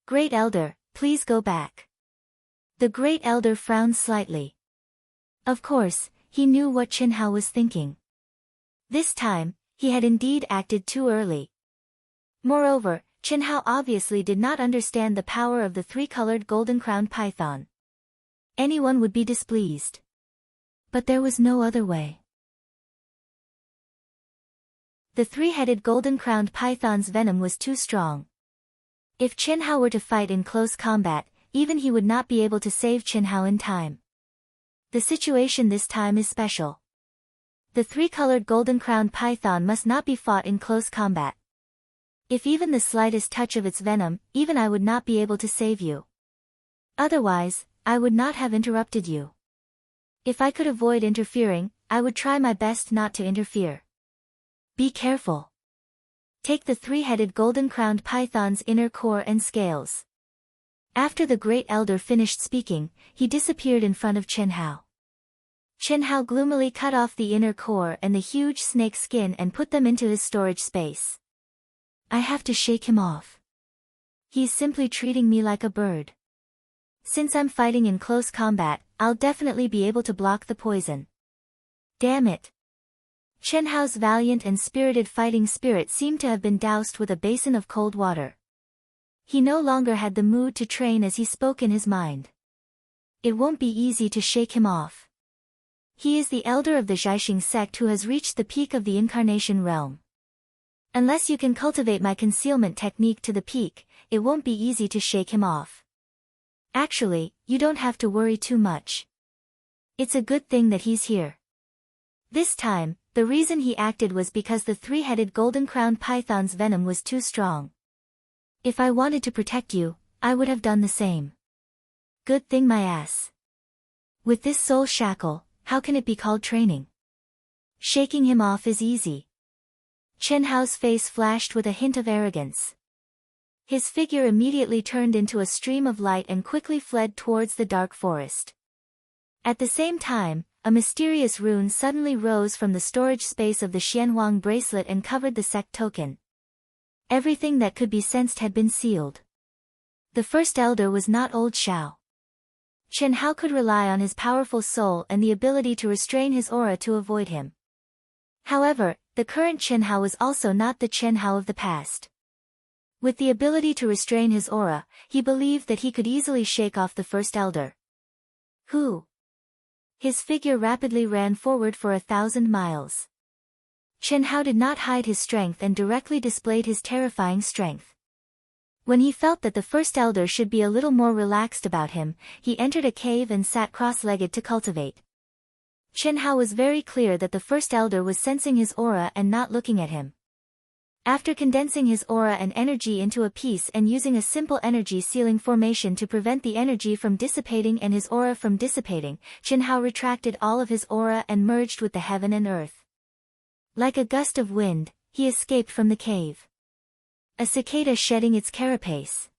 Great Elder, please go back. The great elder frowned slightly. Of course, he knew what Qin Hao was thinking. This time, he had indeed acted too early. Moreover, Qin Hao obviously did not understand the power of the three-colored golden-crowned python. Anyone would be displeased. But there was no other way. The three-headed golden-crowned python's venom was too strong. If Qin Hao were to fight in close combat, even he would not be able to save Qin Hao in time. The situation this time is special. The three-colored golden-crowned python must not be fought in close combat. If even the slightest touch of its venom, even I would not be able to save you. Otherwise, I would not have interrupted you. If I could avoid interfering, I would try my best not to interfere. Be careful. Take the three-headed golden-crowned python's inner core and scales. After the great elder finished speaking, he disappeared in front of Qin Hao. Qin Hao gloomily cut off the inner core and the huge snake skin and put them into his storage space. I have to shake him off. He's simply treating me like a bird. Since I'm fighting in close combat, I'll definitely be able to block the poison. Damn it. Qin Hao's valiant and spirited fighting spirit seemed to have been doused with a basin of cold water. He no longer had the mood to train as he spoke in his mind. It won't be easy to shake him off. He is the elder of the Zhaixing sect who has reached the peak of the incarnation realm. Unless you can cultivate my concealment technique to the peak, it won't be easy to shake him off. Actually, you don't have to worry too much. It's a good thing that he's here. This time, the reason he acted was because the three-headed golden-crowned python's venom was too strong. If I wanted to protect you, I would have done the same. Good thing my ass. With this soul shackle, how can it be called training? Shaking him off is easy. Qin Hao's face flashed with a hint of arrogance. His figure immediately turned into a stream of light and quickly fled towards the dark forest. At the same time, a mysterious rune suddenly rose from the storage space of the Xianhuang bracelet and covered the sect token. Everything that could be sensed had been sealed. The first elder was not old Xiao. Chen Hao could rely on his powerful soul and the ability to restrain his aura to avoid him. However, the current Chen Hao was also not the Chen Hao of the past. With the ability to restrain his aura, he believed that he could easily shake off the first elder. Who? His figure rapidly ran forward for 1,000 miles. Chen Hao did not hide his strength and directly displayed his terrifying strength. When he felt that the first elder should be a little more relaxed about him, he entered a cave and sat cross-legged to cultivate. Chen Hao was very clear that the first elder was sensing his aura and not looking at him. After condensing his aura and energy into a piece and using a simple energy sealing formation to prevent the energy from dissipating and his aura from dissipating, Chen Hao retracted all of his aura and merged with the heaven and earth. Like a gust of wind, he escaped from the cave. A cicada shedding its carapace.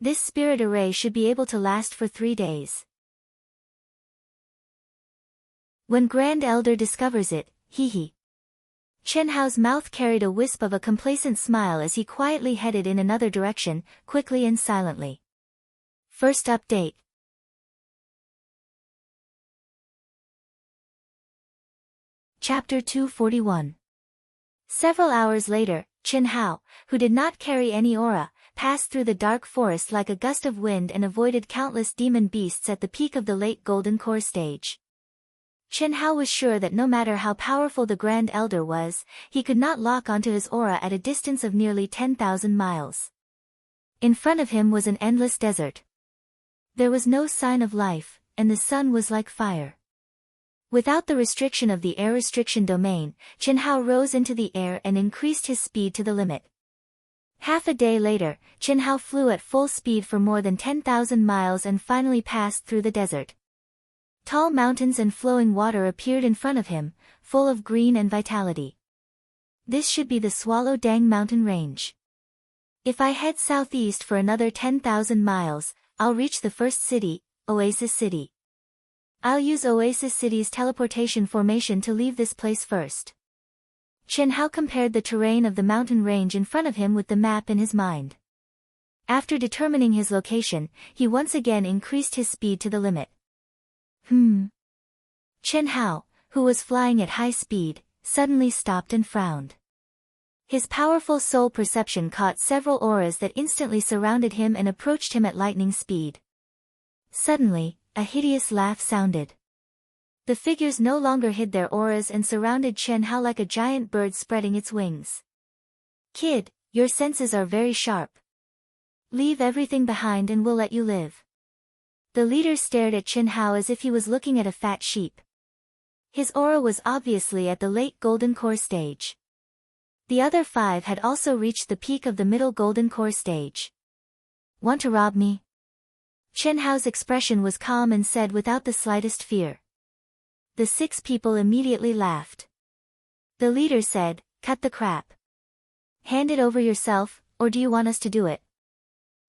This spirit array should be able to last for 3 days. When Grand Elder discovers it, hee. Chen Hao's mouth carried a wisp of a complacent smile as he quietly headed in another direction, quickly and silently. First update. Chapter 241. Several hours later, Chen Hao, who did not carry any aura, passed through the dark forest like a gust of wind and avoided countless demon beasts at the peak of the late Golden Core stage. Chen Hao was sure that no matter how powerful the Grand Elder was, he could not lock onto his aura at a distance of nearly 10,000 miles. In front of him was an endless desert. There was no sign of life, and the sun was like fire. Without the restriction of the air restriction domain, Chen Hao rose into the air and increased his speed to the limit. Half a day later, Chen Hao flew at full speed for more than 10,000 miles and finally passed through the desert. Tall mountains and flowing water appeared in front of him, full of green and vitality. This should be the Swallow Dang mountain range. If I head southeast for another 10,000 miles, I'll reach the first city, Oasis City. I'll use Oasis City's teleportation formation to leave this place first. Chen Hao compared the terrain of the mountain range in front of him with the map in his mind. After determining his location, he once again increased his speed to the limit. Chen Hao, who was flying at high speed, suddenly stopped and frowned. His powerful soul perception caught several auras that instantly surrounded him and approached him at lightning speed. Suddenly, a hideous laugh sounded. The figures no longer hid their auras and surrounded Chen Hao like a giant bird spreading its wings. Kid, your senses are very sharp. Leave everything behind and we'll let you live. The leader stared at Chen Hao as if he was looking at a fat sheep. His aura was obviously at the late Golden Core stage. The other 5 had also reached the peak of the middle Golden Core stage. Want to rob me? Chen Hao's expression was calm and said without the slightest fear. The 6 people immediately laughed. The leader said, cut the crap. Hand it over yourself, or do you want us to do it?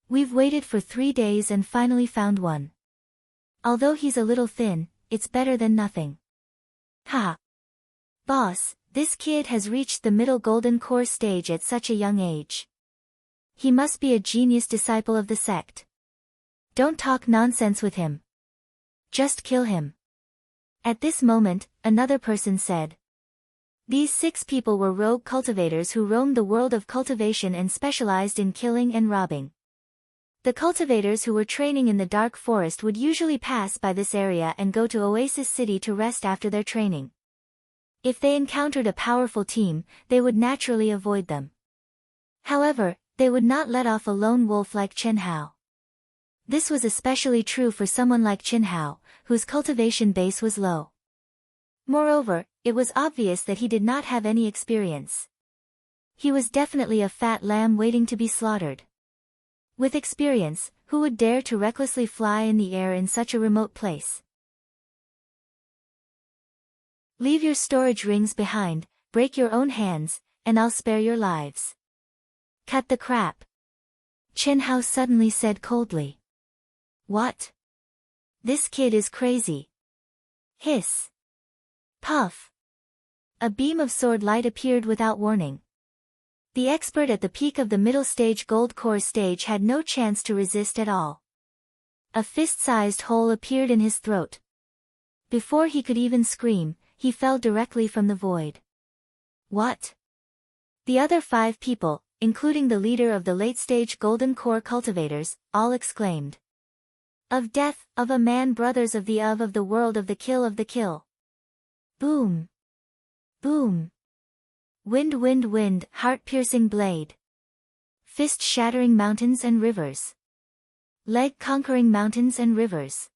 We've waited for 3 days and finally found one. Although he's a little thin, it's better than nothing. Ha! Boss, this kid has reached the middle Golden Core stage at such a young age. He must be a genius disciple of the sect. Don't talk nonsense with him. Just kill him. At this moment, another person said. These 6 people were rogue cultivators who roamed the world of cultivation and specialized in killing and robbing. The cultivators who were training in the dark forest would usually pass by this area and go to Oasis City to rest after their training. If they encountered a powerful team, they would naturally avoid them. However, they would not let off a lone wolf like Chen Hao. This was especially true for someone like Chen Hao, whose cultivation base was low. Moreover, it was obvious that he did not have any experience. He was definitely a fat lamb waiting to be slaughtered. With experience, who would dare to recklessly fly in the air in such a remote place? Leave your storage rings behind, break your own hands, and I'll spare your lives. Cut the crap. Chen Hao suddenly said coldly. What? This kid is crazy. Hiss. Puff. A beam of sword light appeared without warning. The expert at the peak of the middle stage gold core stage had no chance to resist at all. A fist-sized hole appeared in his throat. Before he could even scream, he fell directly from the void. What? The other 5 people, including the leader of the late-stage golden core cultivators, all exclaimed. Of death, of a man, brothers of the world, of the kill, of the kill. Boom. Boom. Wind, wind, wind, heart-piercing blade. Fist-shattering mountains and rivers. Leg-conquering mountains and rivers.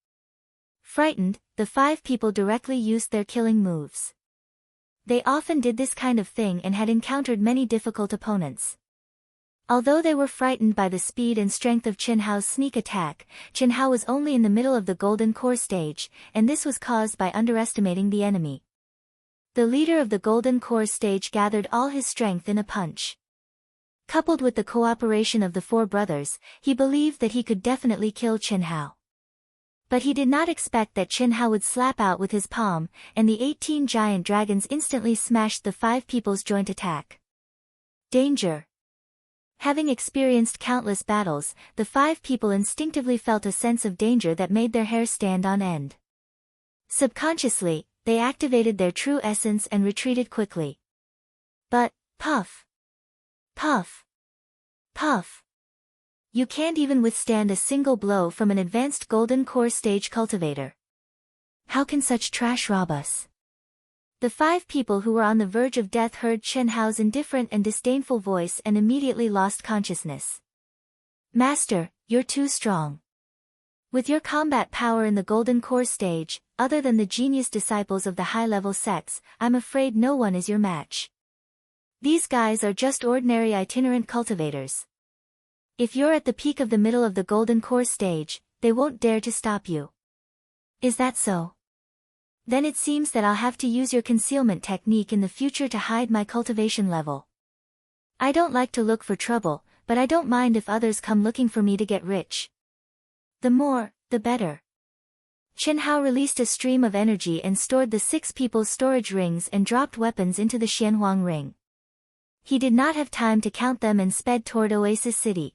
Frightened, the 5 people directly used their killing moves. They often did this kind of thing and had encountered many difficult opponents. Although they were frightened by the speed and strength of Qin Hao's sneak attack, Qin Hao was only in the middle of the golden core stage, and this was caused by underestimating the enemy. The leader of the golden core stage gathered all his strength in a punch. Coupled with the cooperation of the 4 brothers, he believed that he could definitely kill Qin Hao. But he did not expect that Qin Hao would slap out with his palm, and the 18 giant dragons instantly smashed the 5 people's joint attack. Danger. Having experienced countless battles, the 5 people instinctively felt a sense of danger that made their hair stand on end. Subconsciously, they activated their true essence and retreated quickly. But, puff. Puff. Puff. You can't even withstand a single blow from an advanced golden core stage cultivator. How can such trash rob us? The 5 people who were on the verge of death heard Qin Hao's indifferent and disdainful voice and immediately lost consciousness. Master, you're too strong. With your combat power in the golden core stage, other than the genius disciples of the high-level sects, I'm afraid no one is your match. These guys are just ordinary itinerant cultivators. If you're at the peak of the middle of the golden core stage, they won't dare to stop you. Is that so? Then it seems that I'll have to use your concealment technique in the future to hide my cultivation level. I don't like to look for trouble, but I don't mind if others come looking for me to get rich. The more, the better. Qin Hao released a stream of energy and stored the 6 people's storage rings and dropped weapons into the Xianhuang ring. He did not have time to count them and sped toward Oasis City.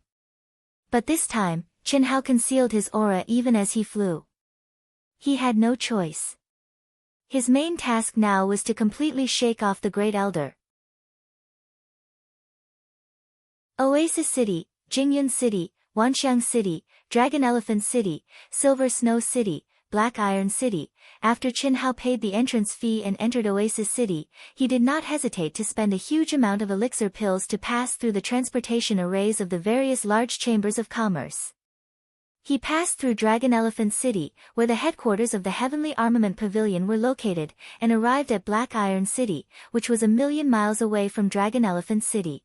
But this time, Qin Hao concealed his aura even as he flew. He had no choice. His main task now was to completely shake off the Great Elder. Oasis City, Jingyun City, Wanxiang City, Dragon Elephant City, Silver Snow City, Black Iron City. After Qin Hao paid the entrance fee and entered Oasis City, he did not hesitate to spend a huge amount of elixir pills to pass through the transportation arrays of the various large chambers of commerce. He passed through Dragon Elephant City, where the headquarters of the Heavenly Armament Pavilion were located, and arrived at Black Iron City, which was 1,000,000 miles away from Dragon Elephant City.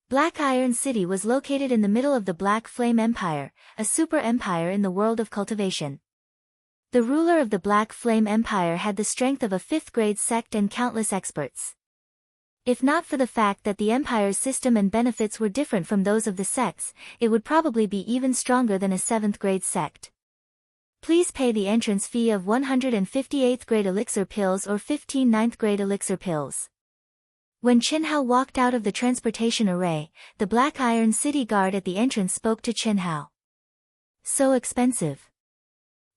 Black Iron City was located in the middle of the Black Flame Empire, a super empire in the world of cultivation. The ruler of the Black Flame Empire had the strength of a 5th-grade sect and countless experts. If not for the fact that the empire's system and benefits were different from those of the sects, it would probably be even stronger than a 7th-grade sect. Please pay the entrance fee of 150 8th-grade elixir pills or 15 9th-grade elixir pills. When Qin Hao walked out of the transportation array, the Black Iron City guard at the entrance spoke to Qin Hao. So expensive.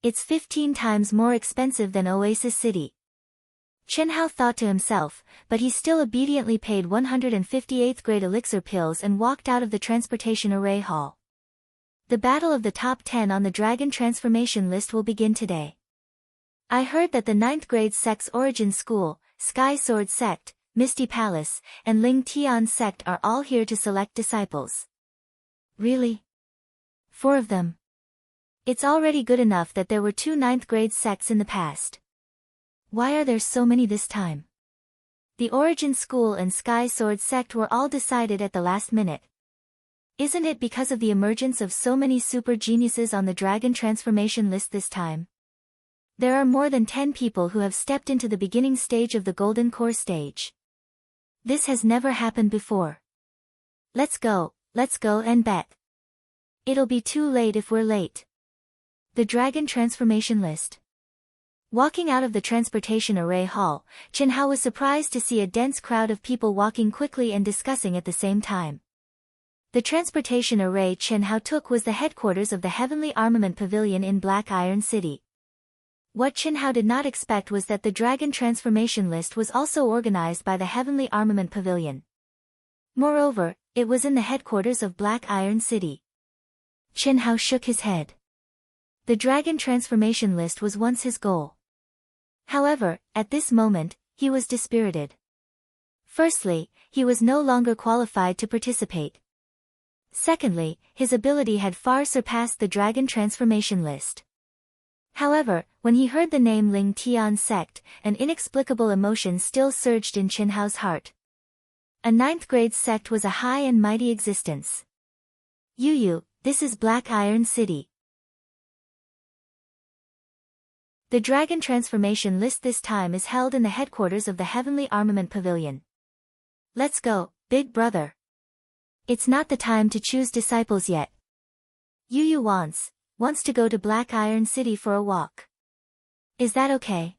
It's 15 times more expensive than Oasis City. Qin Hao thought to himself, but he still obediently paid 150 8th-grade elixir pills and walked out of the transportation array hall. The battle of the top 10 on the dragon transformation list will begin today. I heard that the 9th-grade sect's Origin School, Sky Sword Sect, Misty Palace, and Ling Tian Sect are all here to select disciples. Really? 4 of them? It's already good enough that there were 2 9th-grade sects in the past. Why are there so many this time? The Origin School and Sky Sword Sect were all decided at the last minute. Isn't it because of the emergence of so many super geniuses on the dragon transformation list this time? There are more than 10 people who have stepped into the beginning stage of the Golden Core stage. This has never happened before. Let's go and bet. It'll be too late if we're late. The dragon transformation list. Walking out of the transportation array hall, Chenhao was surprised to see a dense crowd of people walking quickly and discussing at the same time. The transportation array Chenhao took was the headquarters of the Heavenly Armament Pavilion in Black Iron City. What Chenhao did not expect was that the Dragon Transformation List was also organized by the Heavenly Armament Pavilion. Moreover, it was in the headquarters of Black Iron City. Chenhao shook his head. The Dragon Transformation List was once his goal. However, at this moment, he was dispirited. Firstly, he was no longer qualified to participate. Secondly, his ability had far surpassed the Dragon Transformation List. However, when he heard the name Ling Tian sect, an inexplicable emotion still surged in Chenhao's heart. A 9th-grade sect was a high and mighty existence. Yu, this is Black Iron City. The Dragon Transformation List this time is held in the headquarters of the Heavenly Armament Pavilion. Let's go, big brother. It's not the time to choose disciples yet. Yu wants to go to Black Iron City for a walk. Is that okay?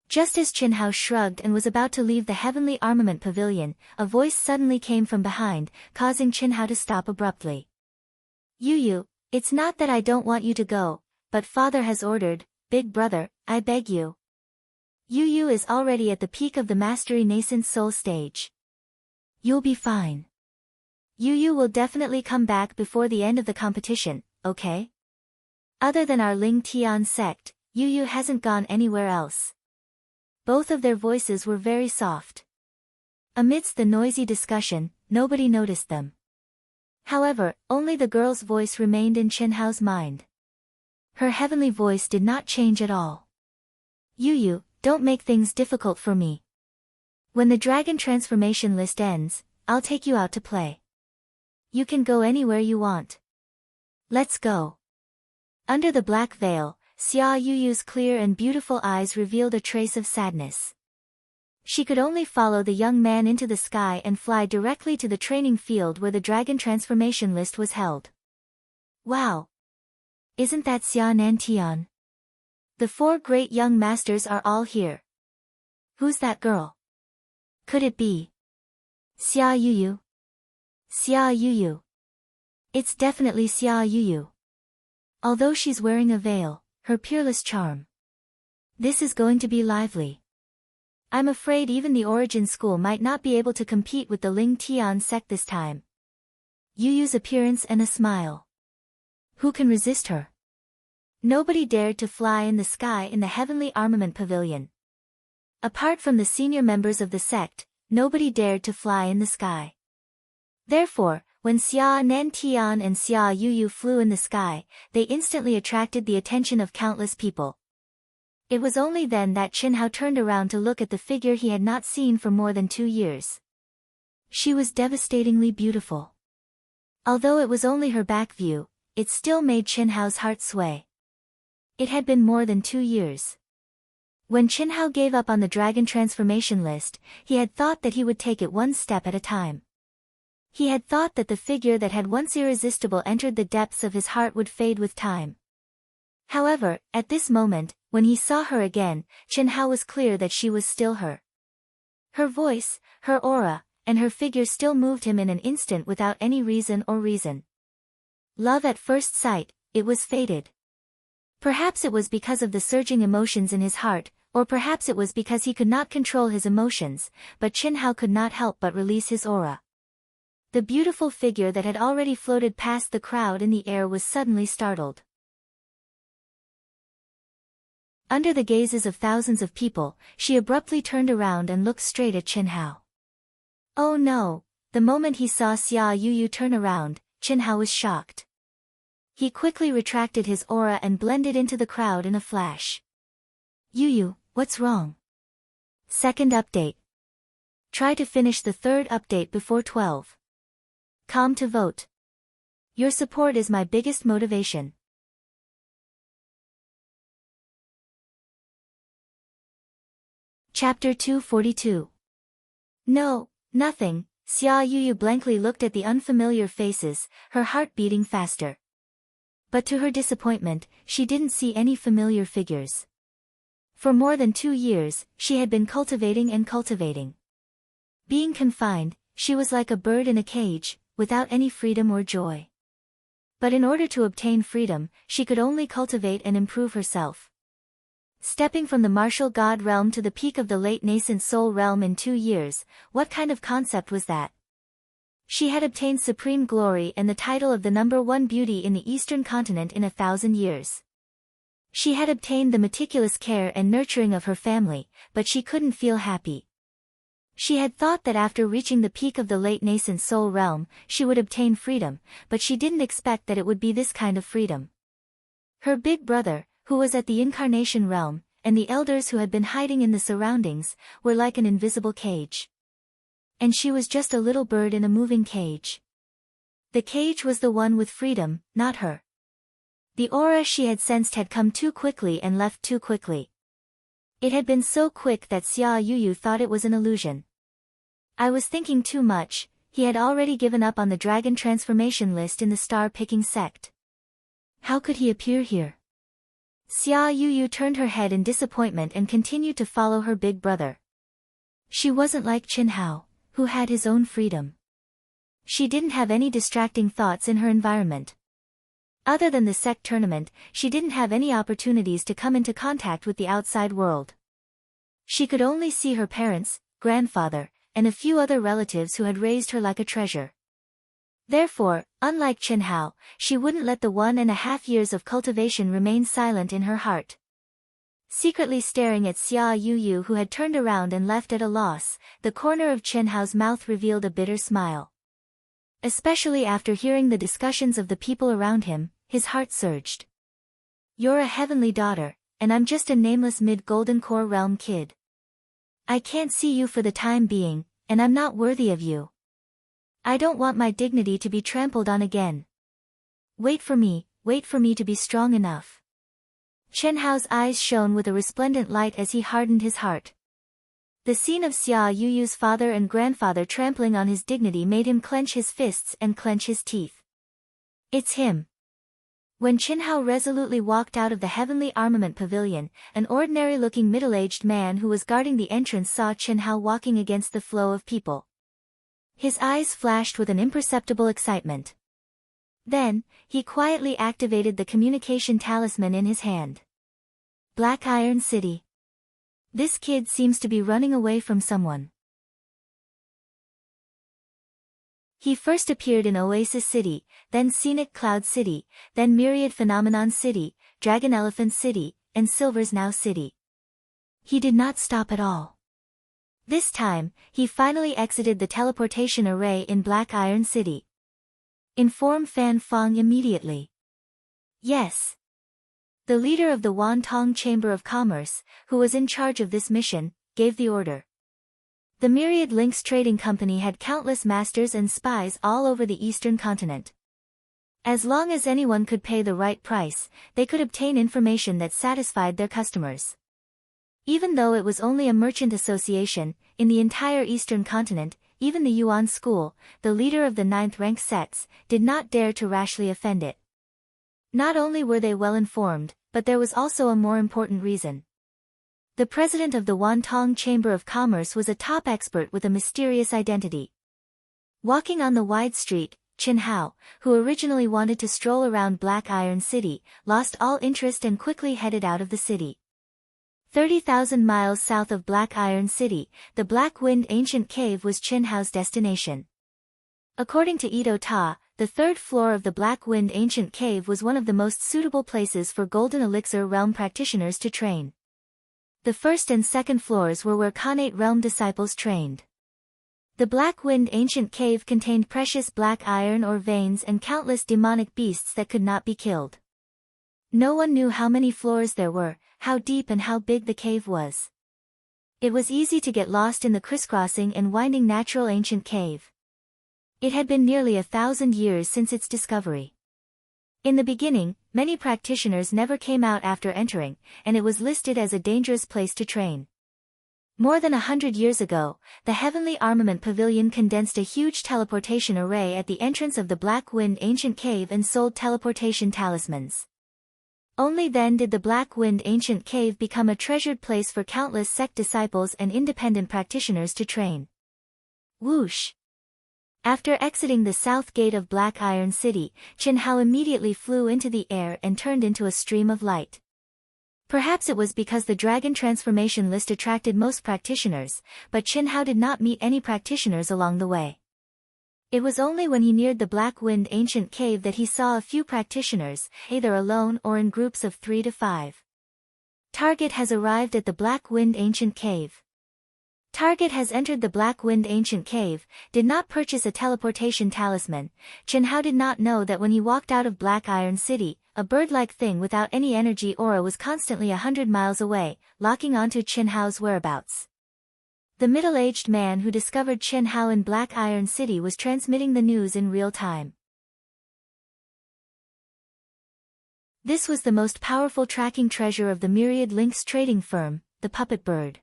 Just as Chenhao shrugged and was about to leave the Heavenly Armament Pavilion, a voice suddenly came from behind, causing Chenhao to stop abruptly. Yu, it's not that I don't want you to go, but father has ordered, big brother, I beg you. Yu is already at the peak of the Mastery Nascent Soul stage. You'll be fine. Yu will definitely come back before the end of the competition, okay? Other than our Ling Tian sect, Yu hasn't gone anywhere else. Both of their voices were very soft. Amidst the noisy discussion, nobody noticed them. However, only the girl's voice remained in Chenhao's mind. Her heavenly voice did not change at all. Yu, don't make things difficult for me. When the Dragon Transformation List ends, I'll take you out to play. You can go anywhere you want. Let's go. Under the black veil, Xia Yuyu's clear and beautiful eyes revealed a trace of sadness. She could only follow the young man into the sky and fly directly to the training field where the Dragon Transformation List was held. Wow! Isn't that Xia Nantian? The 4 great young masters are all here. Who's that girl? Could it be Xia Yuyu? Xia Yuyu. It's definitely Xia Yuyu. Although she's wearing a veil, her peerless charm. This is going to be lively. I'm afraid even the Origin School might not be able to compete with the Ling Tian sect this time. Yuyu's appearance and a smile. Who can resist her? Nobody dared to fly in the sky in the Heavenly Armament Pavilion. Apart from the senior members of the sect, nobody dared to fly in the sky. Therefore, when Xia Nantian and Xia Yuyu flew in the sky, they instantly attracted the attention of countless people. It was only then that Chenhao turned around to look at the figure he had not seen for more than 2 years. She was devastatingly beautiful. Although it was only her back view, it still made Chenhao's heart sway. It had been more than 2 years. When Chenhao gave up on the Dragon Transformation List, he had thought that he would take it one step at a time. He had thought that the figure that had once irresistible entered the depths of his heart would fade with time. However, at this moment, when he saw her again, Chenhao was clear that she was still her. Her voice, her aura, and her figure still moved him in an instant without any reason or reason. Love at first sight, it was fated. Perhaps it was because of the surging emotions in his heart, or perhaps it was because he could not control his emotions, but Chenhao could not help but release his aura. The beautiful figure that had already floated past the crowd in the air was suddenly startled. Under the gazes of thousands of people, she abruptly turned around and looked straight at Chenhao. Oh no! The moment he saw Xia Yuyu turn around, Chenhao was shocked. He quickly retracted his aura and blended into the crowd in a flash. Yuyu, what's wrong? Second update. Try to finish the 3rd update before 12. Come to vote. Your support is my biggest motivation. Chapter 242. No, nothing. Xia Yuyu blankly looked at the unfamiliar faces, her heart beating faster. But to her disappointment, she didn't see any familiar figures. For more than 2 years, she had been cultivating and cultivating. Being confined, she was like a bird in a cage, without any freedom or joy. But in order to obtain freedom, she could only cultivate and improve herself. Stepping from the martial god realm to the peak of the late nascent soul realm in 2 years, what kind of concept was that? She had obtained supreme glory and the title of the #1 beauty in the Eastern continent in 1,000 years. She had obtained the meticulous care and nurturing of her family, but she couldn't feel happy. She had thought that after reaching the peak of the late nascent soul realm, she would obtain freedom, but she didn't expect that it would be this kind of freedom. Her big brother, who was at the incarnation realm, and the elders who had been hiding in the surroundings, were like an invisible cage. And she was just a little bird in a moving cage. The cage was the one with freedom, not her. The aura she had sensed had come too quickly and left too quickly. It had been so quick that Xia Yuyu thought it was an illusion. I was thinking too much. He had already given up on the dragon transformation list in the star-picking sect. How could he appear here? Xia Yuyu turned her head in disappointment and continued to follow her big brother. She wasn't like Qin Hao, who had his own freedom. She didn't have any distracting thoughts in her environment. Other than the sect tournament, she didn't have any opportunities to come into contact with the outside world. She could only see her parents, grandfather, and a few other relatives who had raised her like a treasure. Therefore, unlike Qin Hao, she wouldn't let the 1.5 years of cultivation remain silent in her heart. Secretly staring at Xia Yuyu, who had turned around and left at a loss, the corner of Qin Hao's mouth revealed a bitter smile. Especially after hearing the discussions of the people around him, his heart surged. You're a heavenly daughter, and I'm just a nameless mid-Golden Core realm kid. I can't see you for the time being, and I'm not worthy of you. I don't want my dignity to be trampled on again. Wait for me to be strong enough. Qin Hao's eyes shone with a resplendent light as he hardened his heart. The scene of Xia Yuyu's father and grandfather trampling on his dignity made him clench his fists and clench his teeth. It's him. When Qin Hao resolutely walked out of the heavenly armament pavilion, an ordinary-looking middle-aged man who was guarding the entrance saw Qin Hao walking against the flow of people. His eyes flashed with an imperceptible excitement. Then, he quietly activated the communication talisman in his hand. Black Iron City. This kid seems to be running away from someone. He first appeared in Oasis City, then Scenic Cloud City, then Myriad Phenomenon City, Dragon Elephant City, and Silver's Now City. He did not stop at all. This time, he finally exited the teleportation array in Black Iron City. Inform Fan Feng immediately. Yes. The leader of the Wantong Chamber of Commerce, who was in charge of this mission, gave the order. The Myriad Links Trading Company had countless masters and spies all over the eastern continent. As long as anyone could pay the right price, they could obtain information that satisfied their customers. Even though it was only a merchant association, in the entire eastern continent, even the Yuan School, the leader of the 9th rank sects, did not dare to rashly offend it. Not only were they well informed, but there was also a more important reason. The president of the Wantong Chamber of Commerce was a top expert with a mysterious identity. Walking on the wide street, Qin Hao, who originally wanted to stroll around Black Iron City, lost all interest and quickly headed out of the city. 30,000 miles south of Black Iron City, the Black Wind Ancient Cave was Qin Hao's destination. According to Ito Ta, the 3rd floor of the Black Wind Ancient Cave was one of the most suitable places for Golden Elixir Realm practitioners to train. The 1st and 2nd floors were where Khanate Realm disciples trained. The Black Wind Ancient Cave contained precious black iron ore veins and countless demonic beasts that could not be killed. No one knew how many floors there were, how deep and how big the cave was. It was easy to get lost in the crisscrossing and winding natural ancient cave. It had been nearly 1,000 years since its discovery. In the beginning, many practitioners never came out after entering, and it was listed as a dangerous place to train. More than 100 years ago, the Heavenly Armament Pavilion condensed a huge teleportation array at the entrance of the Black Wind Ancient Cave and sold teleportation talismans. Only then did the Black Wind ancient cave become a treasured place for countless sect disciples and independent practitioners to train. Whoosh! After exiting the south gate of Black Iron City, Qin Hao immediately flew into the air and turned into a stream of light. Perhaps it was because the dragon transformation list attracted most practitioners, but Qin Hao did not meet any practitioners along the way. It was only when he neared the Black Wind ancient cave that he saw a few practitioners, either alone or in groups of 3 to 5. Target has arrived at the Black Wind ancient cave. Target has entered the Black Wind ancient cave, did not purchase a teleportation talisman. Qin Hao did not know that when he walked out of Black Iron City, a bird-like thing without any energy aura was constantly 100 miles away, locking onto Qin Hao's whereabouts. The middle-aged man who discovered Qin Hao in Black Iron City was transmitting the news in real time. This was the most powerful tracking treasure of the Myriad Links trading firm, the puppet bird.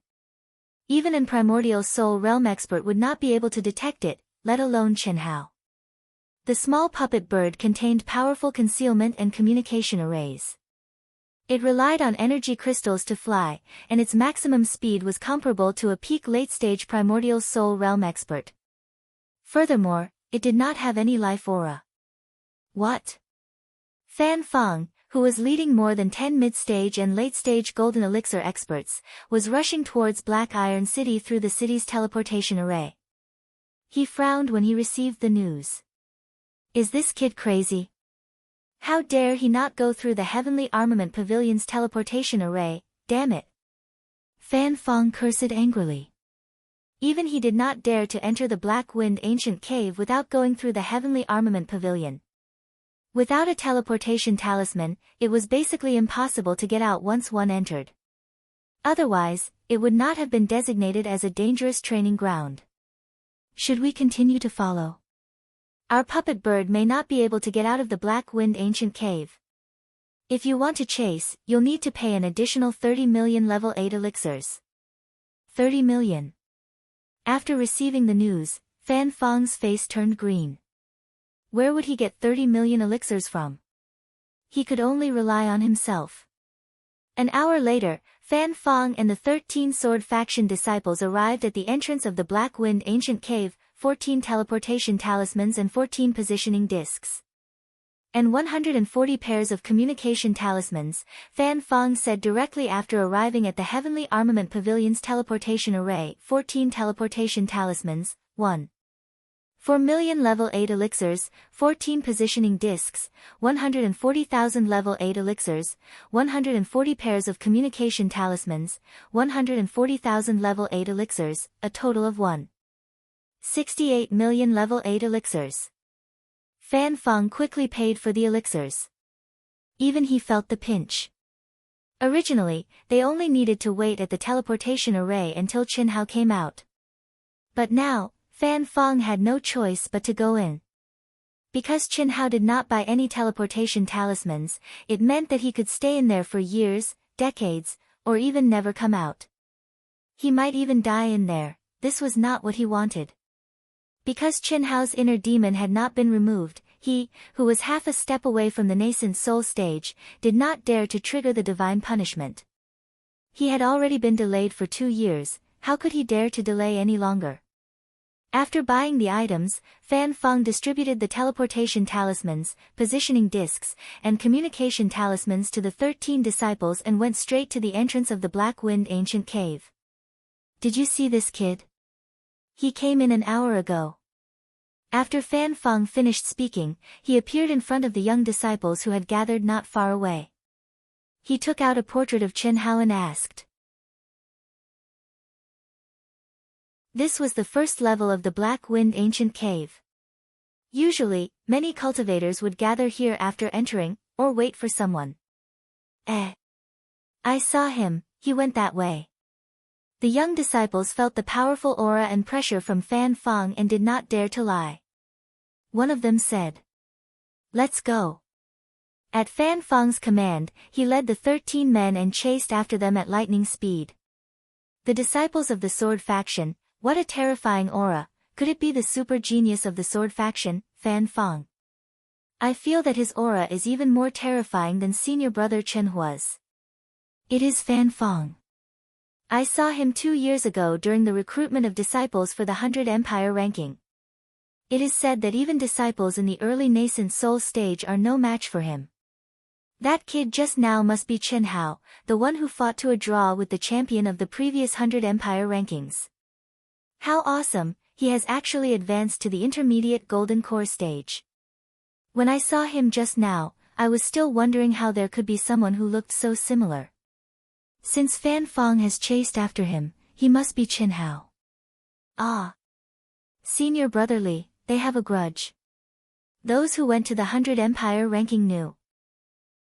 Even an primordial soul realm expert would not be able to detect it, let alone Qin Hao. The small puppet bird contained powerful concealment and communication arrays. It relied on energy crystals to fly, and its maximum speed was comparable to a peak late-stage primordial soul realm expert. Furthermore, it did not have any life aura. What? Fan Feng, who was leading more than 10 mid-stage and late-stage golden elixir experts, was rushing towards Black Iron City through the city's teleportation array. He frowned when he received the news. Is this kid crazy? How dare he not go through the Heavenly Armament Pavilion's teleportation array, damn it! Fan Feng cursed angrily. Even he did not dare to enter the Black Wind ancient cave without going through the Heavenly Armament Pavilion. Without a teleportation talisman, it was basically impossible to get out once one entered. Otherwise, it would not have been designated as a dangerous training ground. Should we continue to follow? Our puppet bird may not be able to get out of the Black Wind ancient cave. If you want to chase, you'll need to pay an additional 30 million level 8 elixirs. 30 million. After receiving the news, Fan Feng's face turned green. Where would he get 30 million elixirs from? He could only rely on himself. An hour later, Fan Feng and the 13 Sword Faction disciples arrived at the entrance of the Black Wind ancient cave, 14 teleportation talismans and 14 positioning discs. And 140 pairs of communication talismans, Fan Feng said directly after arriving at the Heavenly Armament Pavilion's teleportation array. 14 teleportation talismans, 1. 4 million level 8 elixirs, 14 positioning discs, 140,000 level 8 elixirs, 140 pairs of communication talismans, 140,000 level 8 elixirs, a total of 1.68 million level 8 elixirs. Fan Feng quickly paid for the elixirs. Even he felt the pinch. Originally, they only needed to wait at the teleportation array until Qin Hao came out. But now, Fan Feng had no choice but to go in. Because Qin Hao did not buy any teleportation talismans, it meant that he could stay in there for years, decades, or even never come out. He might even die in there. This was not what he wanted. Because Qin Hao's inner demon had not been removed, he, who was half a step away from the nascent soul stage, did not dare to trigger the divine punishment. He had already been delayed for 2 years, how could he dare to delay any longer? After buying the items, Fan Feng distributed the teleportation talismans, positioning discs, and communication talismans to the 13 disciples and went straight to the entrance of the Black Wind ancient cave. Did you see this kid? He came in an hour ago. After Fan Feng finished speaking, he appeared in front of the young disciples who had gathered not far away. He took out a portrait of Qin Hao and asked. This was the first level of the Black Wind ancient cave. Usually, many cultivators would gather here after entering, or wait for someone. I saw him, he went that way. The young disciples felt the powerful aura and pressure from Fan Feng and did not dare to lie. One of them said, "Let's go." At Fan Feng's command, he led the 13 men and chased after them at lightning speed. The disciples of the Sword Faction, what a terrifying aura, could it be the super genius of the Sword Faction, Fan Feng? I feel that his aura is even more terrifying than senior brother Chen Hua's. It is Fan Fong. I saw him 2 years ago during the recruitment of disciples for the 100 Empire ranking. It is said that even disciples in the early nascent soul stage are no match for him. That kid just now must be Chen Hao, the one who fought to a draw with the champion of the previous 100 Empire rankings. How awesome, he has actually advanced to the intermediate golden core stage. When I saw him just now, I was still wondering how there could be someone who looked so similar. Since Fan Fong has chased after him, he must be Chen Hao. Ah. Senior brotherly, they have a grudge. Those who went to the 100 Empire ranking knew.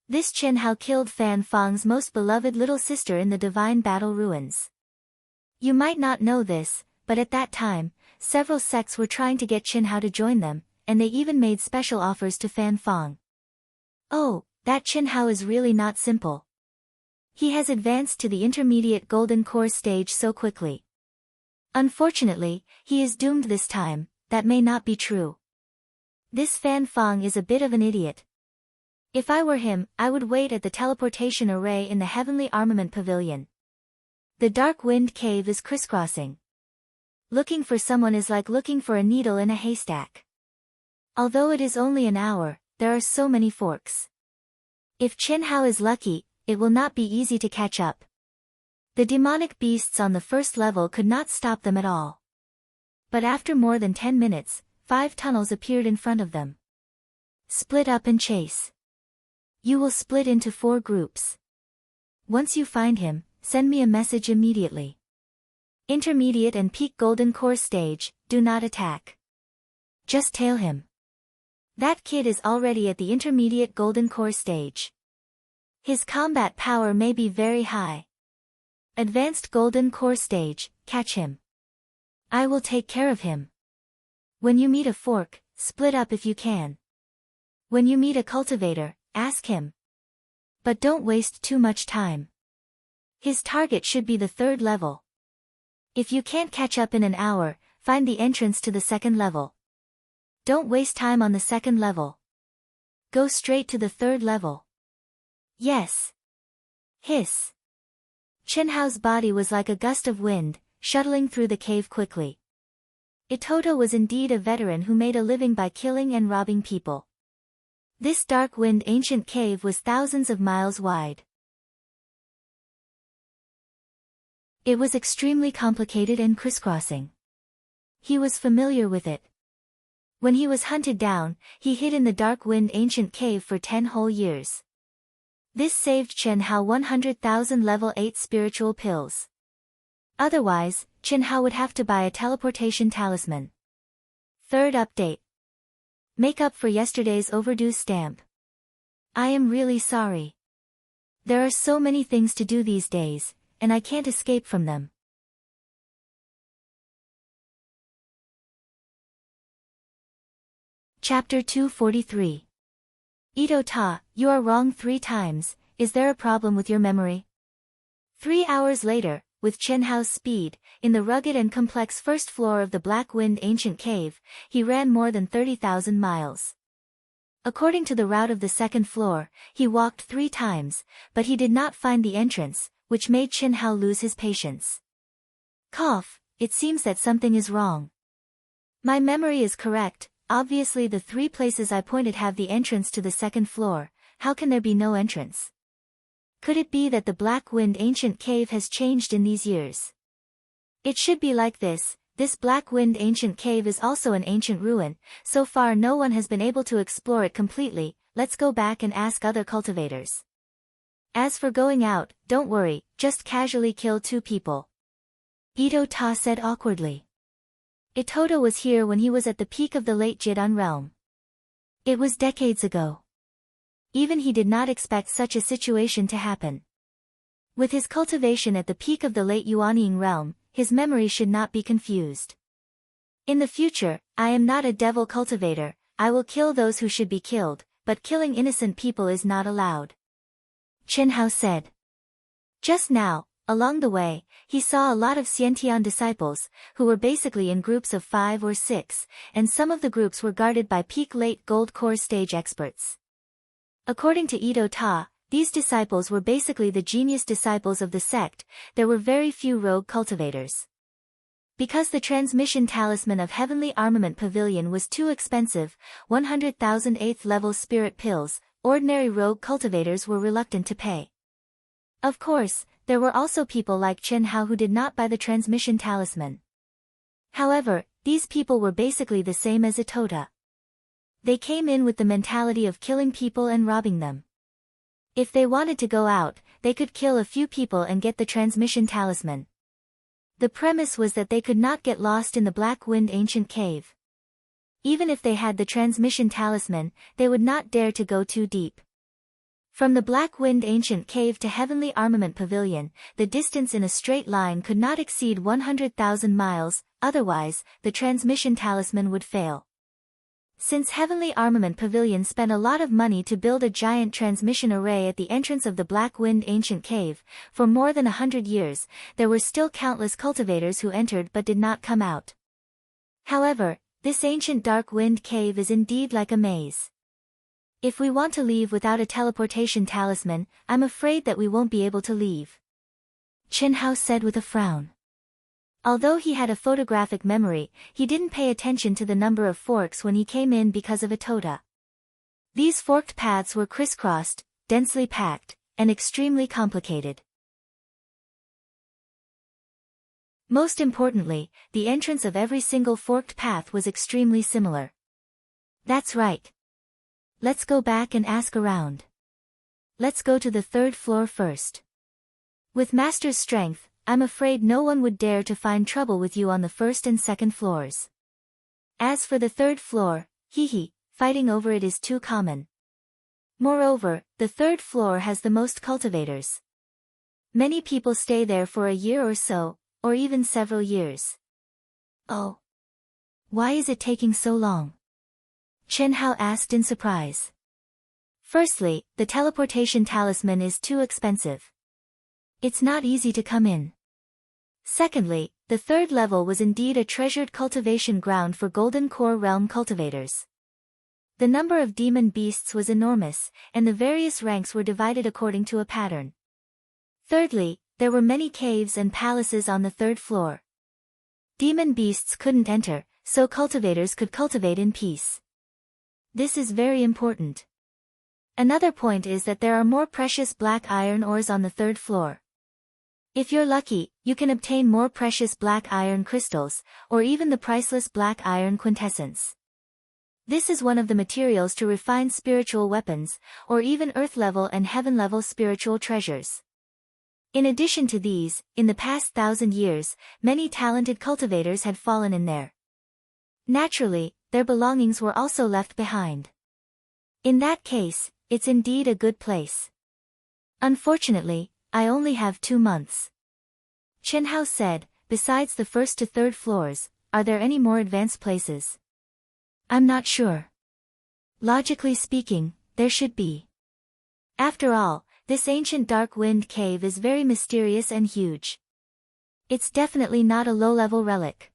This Chen Hao killed Fan Fong's most beloved little sister in the Divine Battle Ruins. You might not know this, but at that time, several sects were trying to get Chen Hao to join them, and they even made special offers to Fan Fong. Oh, that Chen Hao is really not simple. He has advanced to the intermediate golden core stage so quickly. Unfortunately, he is doomed this time. That may not be true. This Fan Fong is a bit of an idiot. If I were him, I would wait at the teleportation array in the Heavenly Armament Pavilion. The Dark Wind Cave is crisscrossing. Looking for someone is like looking for a needle in a haystack. Although it is only an hour, there are so many forks. If Chen Hao is lucky, it will not be easy to catch up. The demonic beasts on the first level could not stop them at all. But after more than 10 minutes, 5 tunnels appeared in front of them. Split up and chase. You will split into 4 groups. Once you find him, send me a message immediately. Intermediate and peak golden core stage, do not attack. Just tail him. That kid is already at the intermediate golden core stage. His combat power may be very high. Advanced golden core stage, catch him. I will take care of him. When you meet a fork, split up if you can. When you meet a cultivator, ask him. But don't waste too much time. His target should be the 3rd level. If you can't catch up in an hour, find the entrance to the 2nd level. Don't waste time on the 2nd level. Go straight to the 3rd level. Yes. Hiss. Chen Hao's body was like a gust of wind, shuttling through the cave quickly. Itoto was indeed a veteran who made a living by killing and robbing people. This dark wind ancient cave was thousands of miles wide. It was extremely complicated and crisscrossing. He was familiar with it. When he was hunted down, he hid in the dark wind ancient cave for 10 whole years. This saved Chen Hao 100,000 level 8 spiritual pills. Otherwise, Chen Hao would have to buy a teleportation talisman. 3rd update. Make up for yesterday's overdue stamp. I am really sorry. There are so many things to do these days, and I can't escape from them. Chapter 243. Ito Ta, you are wrong 3 times, is there a problem with your memory? 3 hours later, with Chen Hao's speed, in the rugged and complex first floor of the Black Wind Ancient Cave, he ran more than 30,000 miles. According to the route of the 2nd floor, he walked 3 times, but he did not find the entrance, which made Chen Hao lose his patience. Cough, it seems that something is wrong. My memory is correct, obviously the 3 places I pointed have the entrance to the 2nd floor, how can there be no entrance? Could it be that the Black Wind Ancient Cave has changed in these years? It should be like this Black Wind Ancient Cave is also an ancient ruin, so far no one has been able to explore it completely, let's go back and ask other cultivators. As for going out, don't worry, just casually kill 2 people. Ito Ta said awkwardly. Itoto was here when he was at the peak of the late Jidan realm. It was decades ago. Even he did not expect such a situation to happen. With his cultivation at the peak of the late Yuanying realm, his memory should not be confused. In the future, I am not a devil cultivator, I will kill those who should be killed, but killing innocent people is not allowed. Chen Hao said. Just now, Along the way, he saw a lot of Xiantian disciples, who were basically in groups of 5 or 6, and some of the groups were guarded by peak late gold core stage experts. According to Ito Ta, these disciples were basically the genius disciples of the sect. There were very few rogue cultivators. Because the transmission talisman of Heavenly Armament Pavilion was too expensive, 100,000 8th level spirit pills, ordinary rogue cultivators were reluctant to pay. Of course, there were also people like Chen Hao who did not buy the transmission talisman. However, these people were basically the same as Itota. They came in with the mentality of killing people and robbing them. If they wanted to go out, they could kill a few people and get the transmission talisman. The premise was that they could not get lost in the Black Wind Ancient Cave. Even if they had the transmission talisman, they would not dare to go too deep. From the Black Wind Ancient Cave to Heavenly Armament Pavilion, the distance in a straight line could not exceed 100,000 miles, otherwise, the transmission talisman would fail. Since Heavenly Armament Pavilion spent a lot of money to build a giant transmission array at the entrance of the Black Wind Ancient Cave, for more than 100 years, there were still countless cultivators who entered but did not come out. However, this ancient dark wind cave is indeed like a maze. If we want to leave without a teleportation talisman, I'm afraid that we won't be able to leave. Chen Hao said with a frown. Although he had a photographic memory, he didn't pay attention to the number of forks when he came in because of Itota. These forked paths were crisscrossed, densely packed, and extremely complicated. Most importantly, the entrance of every single forked path was extremely similar. That's right. Let's go back and ask around. Let's go to the 3rd floor first. With Master's strength, I'm afraid no one would dare to find trouble with you on the 1st and 2nd floors. As for the 3rd floor, fighting over it is too common. Moreover, the 3rd floor has the most cultivators. Many people stay there for a year or so, or even several years. Oh. Why is it taking so long? Chen Hao asked in surprise. Firstly, the teleportation talisman is too expensive. It's not easy to come in. Secondly, the 3rd level was indeed a treasured cultivation ground for Golden Core Realm cultivators. The number of demon beasts was enormous, and the various ranks were divided according to a pattern. Thirdly, there were many caves and palaces on the 3rd floor. Demon beasts couldn't enter, so cultivators could cultivate in peace. This is very important. Another point is that there are more precious black iron ores on the 3rd floor. If you're lucky, you can obtain more precious black iron crystals, or even the priceless black iron quintessence. This is one of the materials to refine spiritual weapons, or even earth-level and heaven-level spiritual treasures. In addition to these, in the past 1,000 years, many talented cultivators had fallen in there. Naturally, their belongings were also left behind. In that case, it's indeed a good place. Unfortunately, I only have 2 months. Chen Hao said, besides the 1st to 3rd floors, are there any more advanced places? I'm not sure. Logically speaking, there should be. After all, this ancient dark wind cave is very mysterious and huge. It's definitely not a low-level relic.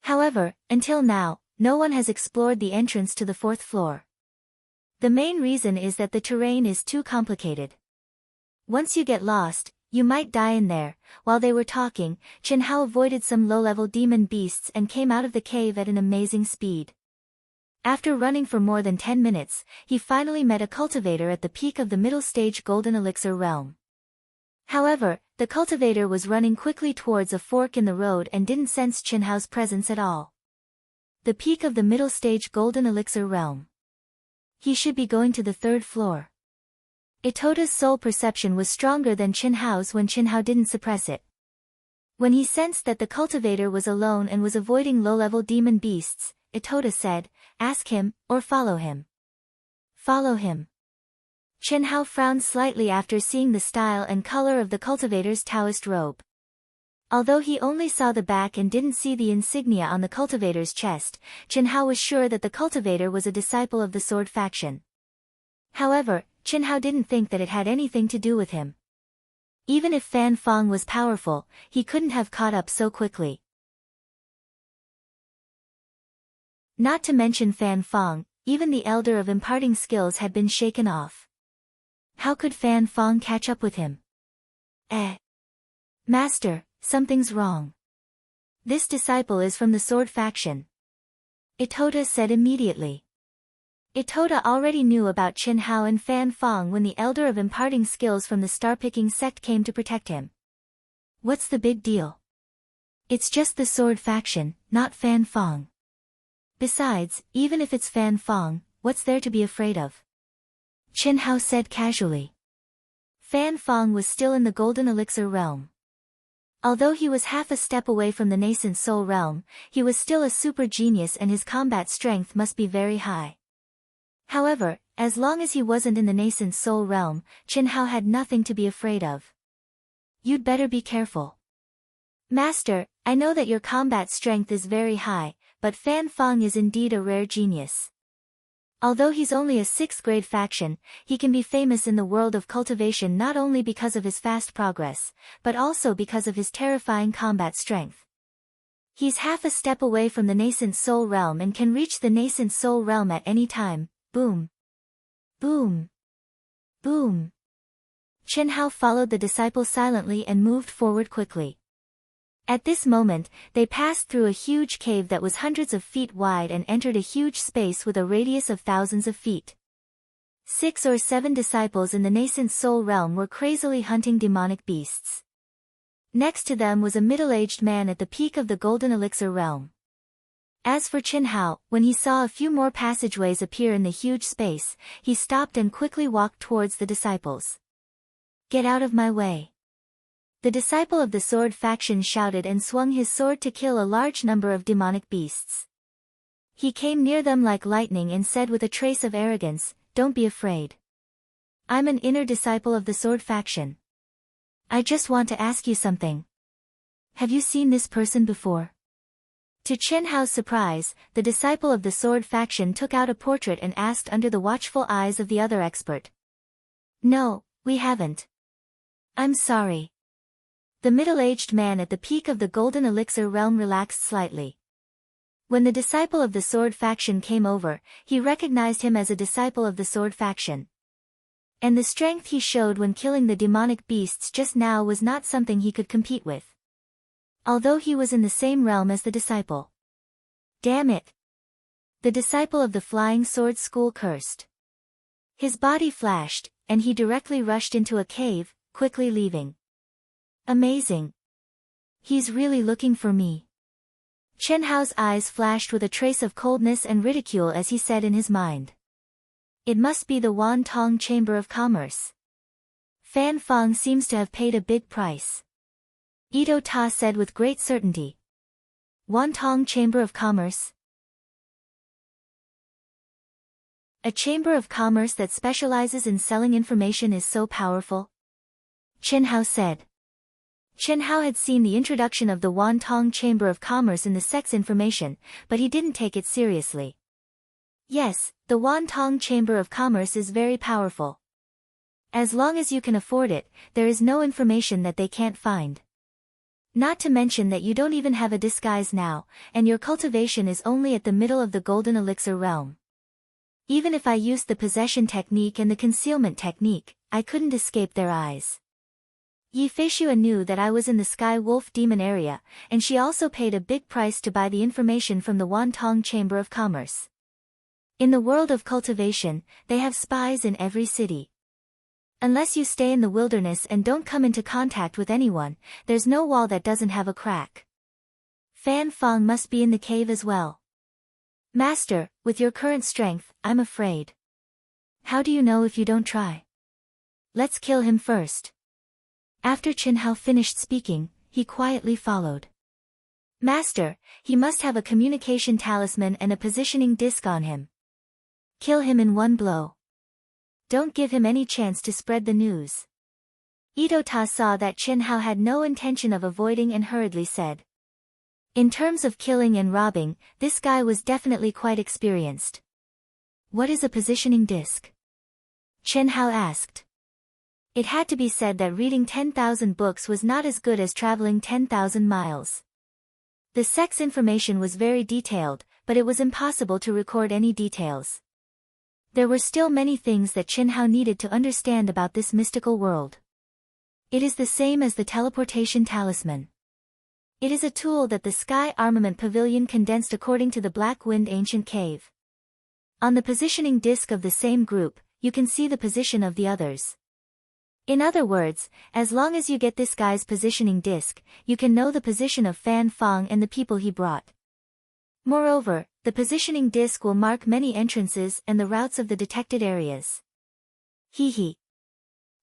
However, until now, no one has explored the entrance to the 4th floor. The main reason is that the terrain is too complicated. Once you get lost, you might die in there. While they were talking, Chen Hao avoided some low-level demon beasts and came out of the cave at an amazing speed. After running for more than 10 minutes, he finally met a cultivator at the peak of the middle stage Golden Elixir realm. However, the cultivator was running quickly towards a fork in the road and didn't sense Chen Hao's presence at all. The peak of the middle stage Golden Elixir realm. He should be going to the 3rd floor. Itota's soul perception was stronger than Chen Hao's when Chen Hao didn't suppress it. When he sensed that the cultivator was alone and was avoiding low-level demon beasts, Itota said, "Ask him, or follow him." Follow him. Chen Hao frowned slightly after seeing the style and color of the cultivator's Taoist robe. Although he only saw the back and didn't see the insignia on the cultivator's chest, Chen Hao was sure that the cultivator was a disciple of the sword faction. However, Chen Hao didn't think that it had anything to do with him. Even if Fan Fong was powerful, he couldn't have caught up so quickly. Not to mention Fan Fong, even the elder of imparting skills had been shaken off. How could Fan Fong catch up with him? Master, something's wrong. This disciple is from the sword faction. Itoda said immediately. Itoda already knew about Qin Hao and Fan Fong when the elder of imparting skills from the star-picking sect came to protect him. What's the big deal? It's just the sword faction, not Fan Fong. Besides, even if it's Fan Fong, what's there to be afraid of? Qin Hao said casually. Fan Fong was still in the Golden Elixir realm. Although he was half a step away from the nascent soul realm, he was still a super genius and his combat strength must be very high. However, as long as he wasn't in the nascent soul realm, Qin Hao had nothing to be afraid of. You'd better be careful. Master, I know that your combat strength is very high, but Fan Fong is indeed a rare genius. Although he's only a 6th grade faction, he can be famous in the world of cultivation not only because of his fast progress, but also because of his terrifying combat strength. He's half a step away from the nascent soul realm and can reach the nascent soul realm at any time. Boom. Boom. Boom. Qin Hao followed the disciple silently and moved forward quickly. At this moment, they passed through a huge cave that was hundreds of feet wide and entered a huge space with a radius of thousands of feet. 6 or 7 disciples in the nascent soul realm were crazily hunting demonic beasts. Next to them was a middle-aged man at the peak of the Golden Elixir realm. As for Qin Hao, when he saw a few more passageways appear in the huge space, he stopped and quickly walked towards the disciples. Get out of my way. The disciple of the sword faction shouted and swung his sword to kill a large number of demonic beasts. He came near them like lightning and said with a trace of arrogance, "Don't be afraid. I'm an inner disciple of the sword faction. I just want to ask you something. Have you seen this person before?" To Qin Hao's surprise, the disciple of the sword faction took out a portrait and asked under the watchful eyes of the other expert. "No, we haven't. I'm sorry." The middle-aged man at the peak of the Golden Elixir realm relaxed slightly. When the disciple of the sword faction came over, he recognized him as a disciple of the sword faction. And the strength he showed when killing the demonic beasts just now was not something he could compete with. Although he was in the same realm as the disciple. Damn it! The disciple of the Flying Sword School cursed. His body flashed, and he directly rushed into a cave, quickly leaving. Amazing. He's really looking for me. Qin Hao's eyes flashed with a trace of coldness and ridicule as he said in his mind. It must be the Wan Tong Chamber of Commerce. Fan Fong seems to have paid a big price. Ito Ta said with great certainty. Wan Tong Chamber of Commerce? A chamber of commerce that specializes in selling information is so powerful? Qin Hao said. Qin Hao had seen the introduction of the Wan Tong Chamber of Commerce in the sex information, but he didn't take it seriously. Yes, the Wan Tong Chamber of Commerce is very powerful. As long as you can afford it, there is no information that they can't find. Not to mention that you don't even have a disguise now, and your cultivation is only at the middle of the Golden Elixir realm. Even if I used the possession technique and the concealment technique, I couldn't escape their eyes. Yi Feishua knew that I was in the Sky Wolf Demon area, and she also paid a big price to buy the information from the Wan Tong Chamber of Commerce. In the world of cultivation, they have spies in every city. Unless you stay in the wilderness and don't come into contact with anyone, there's no wall that doesn't have a crack. Fan Fong must be in the cave as well. Master, with your current strength, I'm afraid. How do you know if you don't try? Let's kill him first. After Qin Hao finished speaking, he quietly followed. Master, he must have a communication talisman and a positioning disc on him. Kill him in one blow. Don't give him any chance to spread the news. Ito Ta saw that Qin Hao had no intention of avoiding and hurriedly said. In terms of killing and robbing, this guy was definitely quite experienced. What is a positioning disc? Qin Hao asked. It had to be said that reading 10,000 books was not as good as traveling 10,000 miles. The sex information was very detailed, but it was impossible to record any details. There were still many things that Qinhao needed to understand about this mystical world. It is the same as the teleportation talisman. It is a tool that the Sky Armament Pavilion condensed according to the Black Wind Ancient Cave. On the positioning disk of the same group, you can see the position of the others. In other words, as long as you get this guy's positioning disk, you can know the position of Fan Fang and the people he brought. Moreover, the positioning disk will mark many entrances and the routes of the detected areas.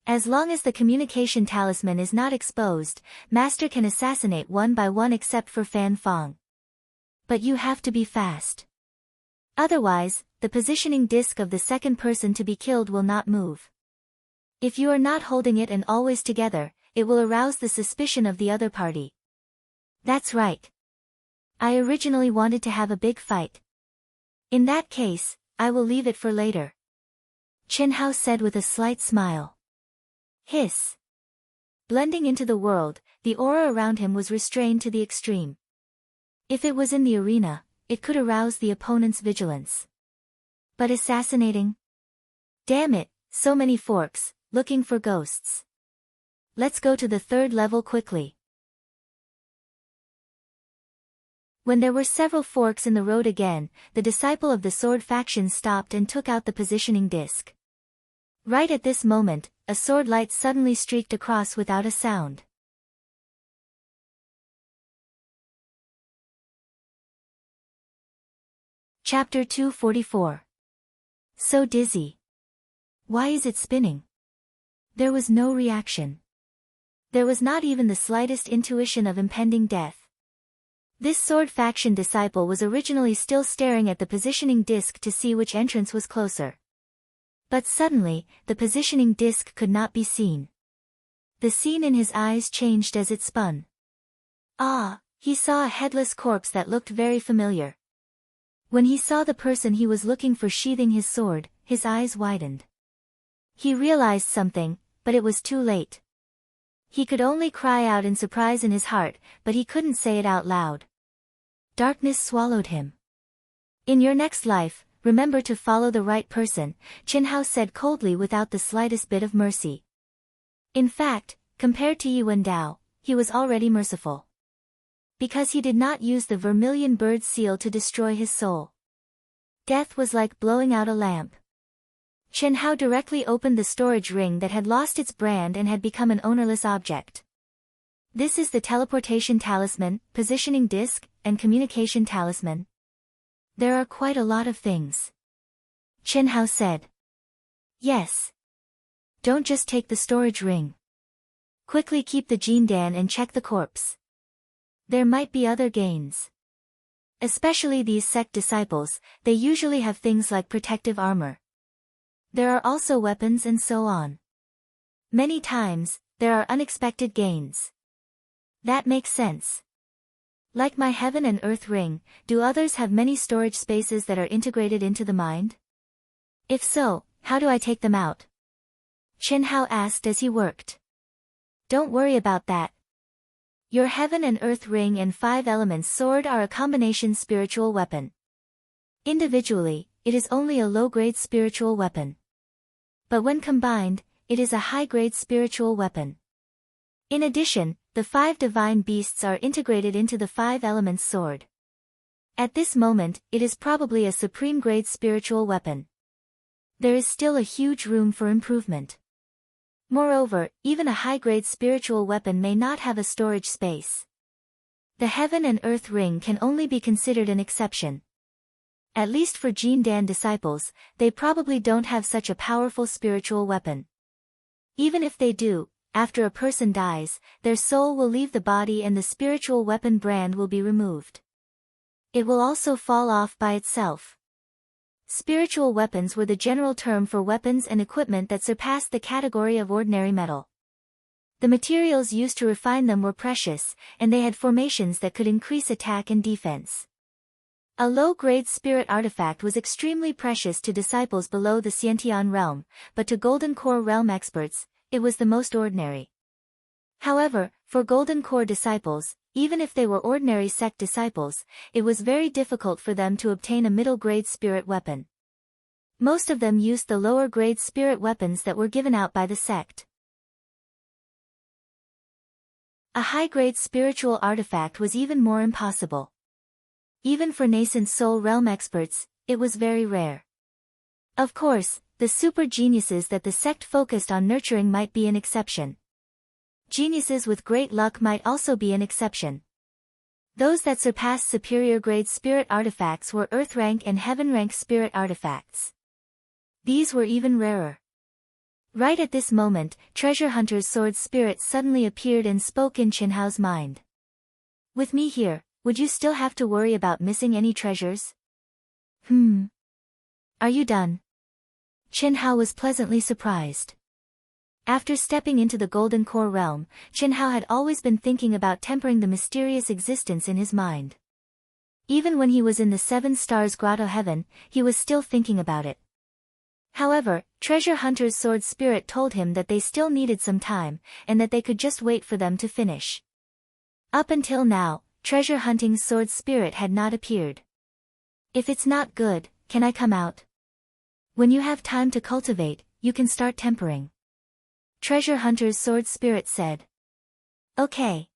As long as the communication talisman is not exposed, Master can assassinate one by one except for Fan Fang. But you have to be fast. Otherwise, the positioning disk of the second person to be killed will not move. If you are not holding it and always together, it will arouse the suspicion of the other party. That's right. I originally wanted to have a big fight. In that case, I will leave it for later. Qinhao said with a slight smile. Hiss. Blending into the world, the aura around him was restrained to the extreme. If it was in the arena, it could arouse the opponent's vigilance. But assassinating? Damn it, so many forks, looking for ghosts. Let's go to the third level quickly. When there were several forks in the road again, the disciple of the sword faction stopped and took out the positioning disc. Right at this moment, a sword light suddenly streaked across without a sound. Chapter 244. So dizzy. Why is it spinning? There was no reaction. There was not even the slightest intuition of impending death. This sword faction disciple was originally still staring at the positioning disc to see which entrance was closer. But suddenly, the positioning disc could not be seen. The scene in his eyes changed as it spun. He saw a headless corpse that looked very familiar. When he saw the person he was looking for sheathing his sword, his eyes widened. He realized something, but it was too late. He could only cry out in surprise in his heart, but he couldn't say it out loud. Darkness swallowed him. In your next life, remember to follow the right person, Qinhao said coldly without the slightest bit of mercy. In fact, compared to Yuan Dao, he was already merciful. Because he did not use the vermilion bird seal to destroy his soul. Death was like blowing out a lamp. Qinhao directly opened the storage ring that had lost its brand and had become an ownerless object. This is the teleportation talisman, positioning disc, and communication talisman. There are quite a lot of things. Qinhao said. Yes. Don't just take the storage ring. Quickly keep the Jindan and check the corpse. There might be other gains. Especially these sect disciples, they usually have things like protective armor. There are also weapons and so on. Many times, there are unexpected gains. That makes sense. Like my heaven and earth ring, do others have many storage spaces that are integrated into the mind? If so, how do I take them out? Qinhao asked as he worked. Don't worry about that. Your heaven and earth ring and 5 elements sword are a combination spiritual weapon. Individually, it is only a low-grade spiritual weapon. But when combined, it is a high-grade spiritual weapon. In addition, the 5 divine beasts are integrated into the 5 elements sword. At this moment, it is probably a supreme-grade spiritual weapon. There is still a huge room for improvement. Moreover, even a high-grade spiritual weapon may not have a storage space. The heaven and earth ring can only be considered an exception. At least for Jindan disciples, they probably don't have such a powerful spiritual weapon. Even if they do, after a person dies, their soul will leave the body and the spiritual weapon brand will be removed. It will also fall off by itself. Spiritual weapons were the general term for weapons and equipment that surpassed the category of ordinary metal. The materials used to refine them were precious, and they had formations that could increase attack and defense. A low-grade spirit artifact was extremely precious to disciples below the Xiantian realm, but to Golden Core realm experts, it was the most ordinary. However, for Golden Core disciples, even if they were ordinary sect disciples, it was very difficult for them to obtain a middle-grade spirit weapon. Most of them used the lower-grade spirit weapons that were given out by the sect. A high-grade spiritual artifact was even more impossible. Even for nascent soul realm experts, it was very rare. Of course, the super geniuses that the sect focused on nurturing might be an exception. Geniuses with great luck might also be an exception. Those that surpassed superior grade spirit artifacts were earth rank and heaven rank spirit artifacts. These were even rarer. Right at this moment, Treasure Hunter's sword spirit suddenly appeared and spoke in Qinhao's mind. With me here, would you still have to worry about missing any treasures? Are you done? Qinhao was pleasantly surprised. After stepping into the Golden Core realm, Qinhao had always been thinking about tempering the mysterious existence in his mind. Even when he was in the Seven Stars Grotto Heaven, he was still thinking about it. However, Treasure Hunter's sword spirit told him that they still needed some time, and that they could just wait for them to finish. Up until now, Treasure Hunting's sword spirit had not appeared. If it's not good, can I come out? When you have time to cultivate, you can start tempering. Treasure Hunter's sword spirit said. Okay.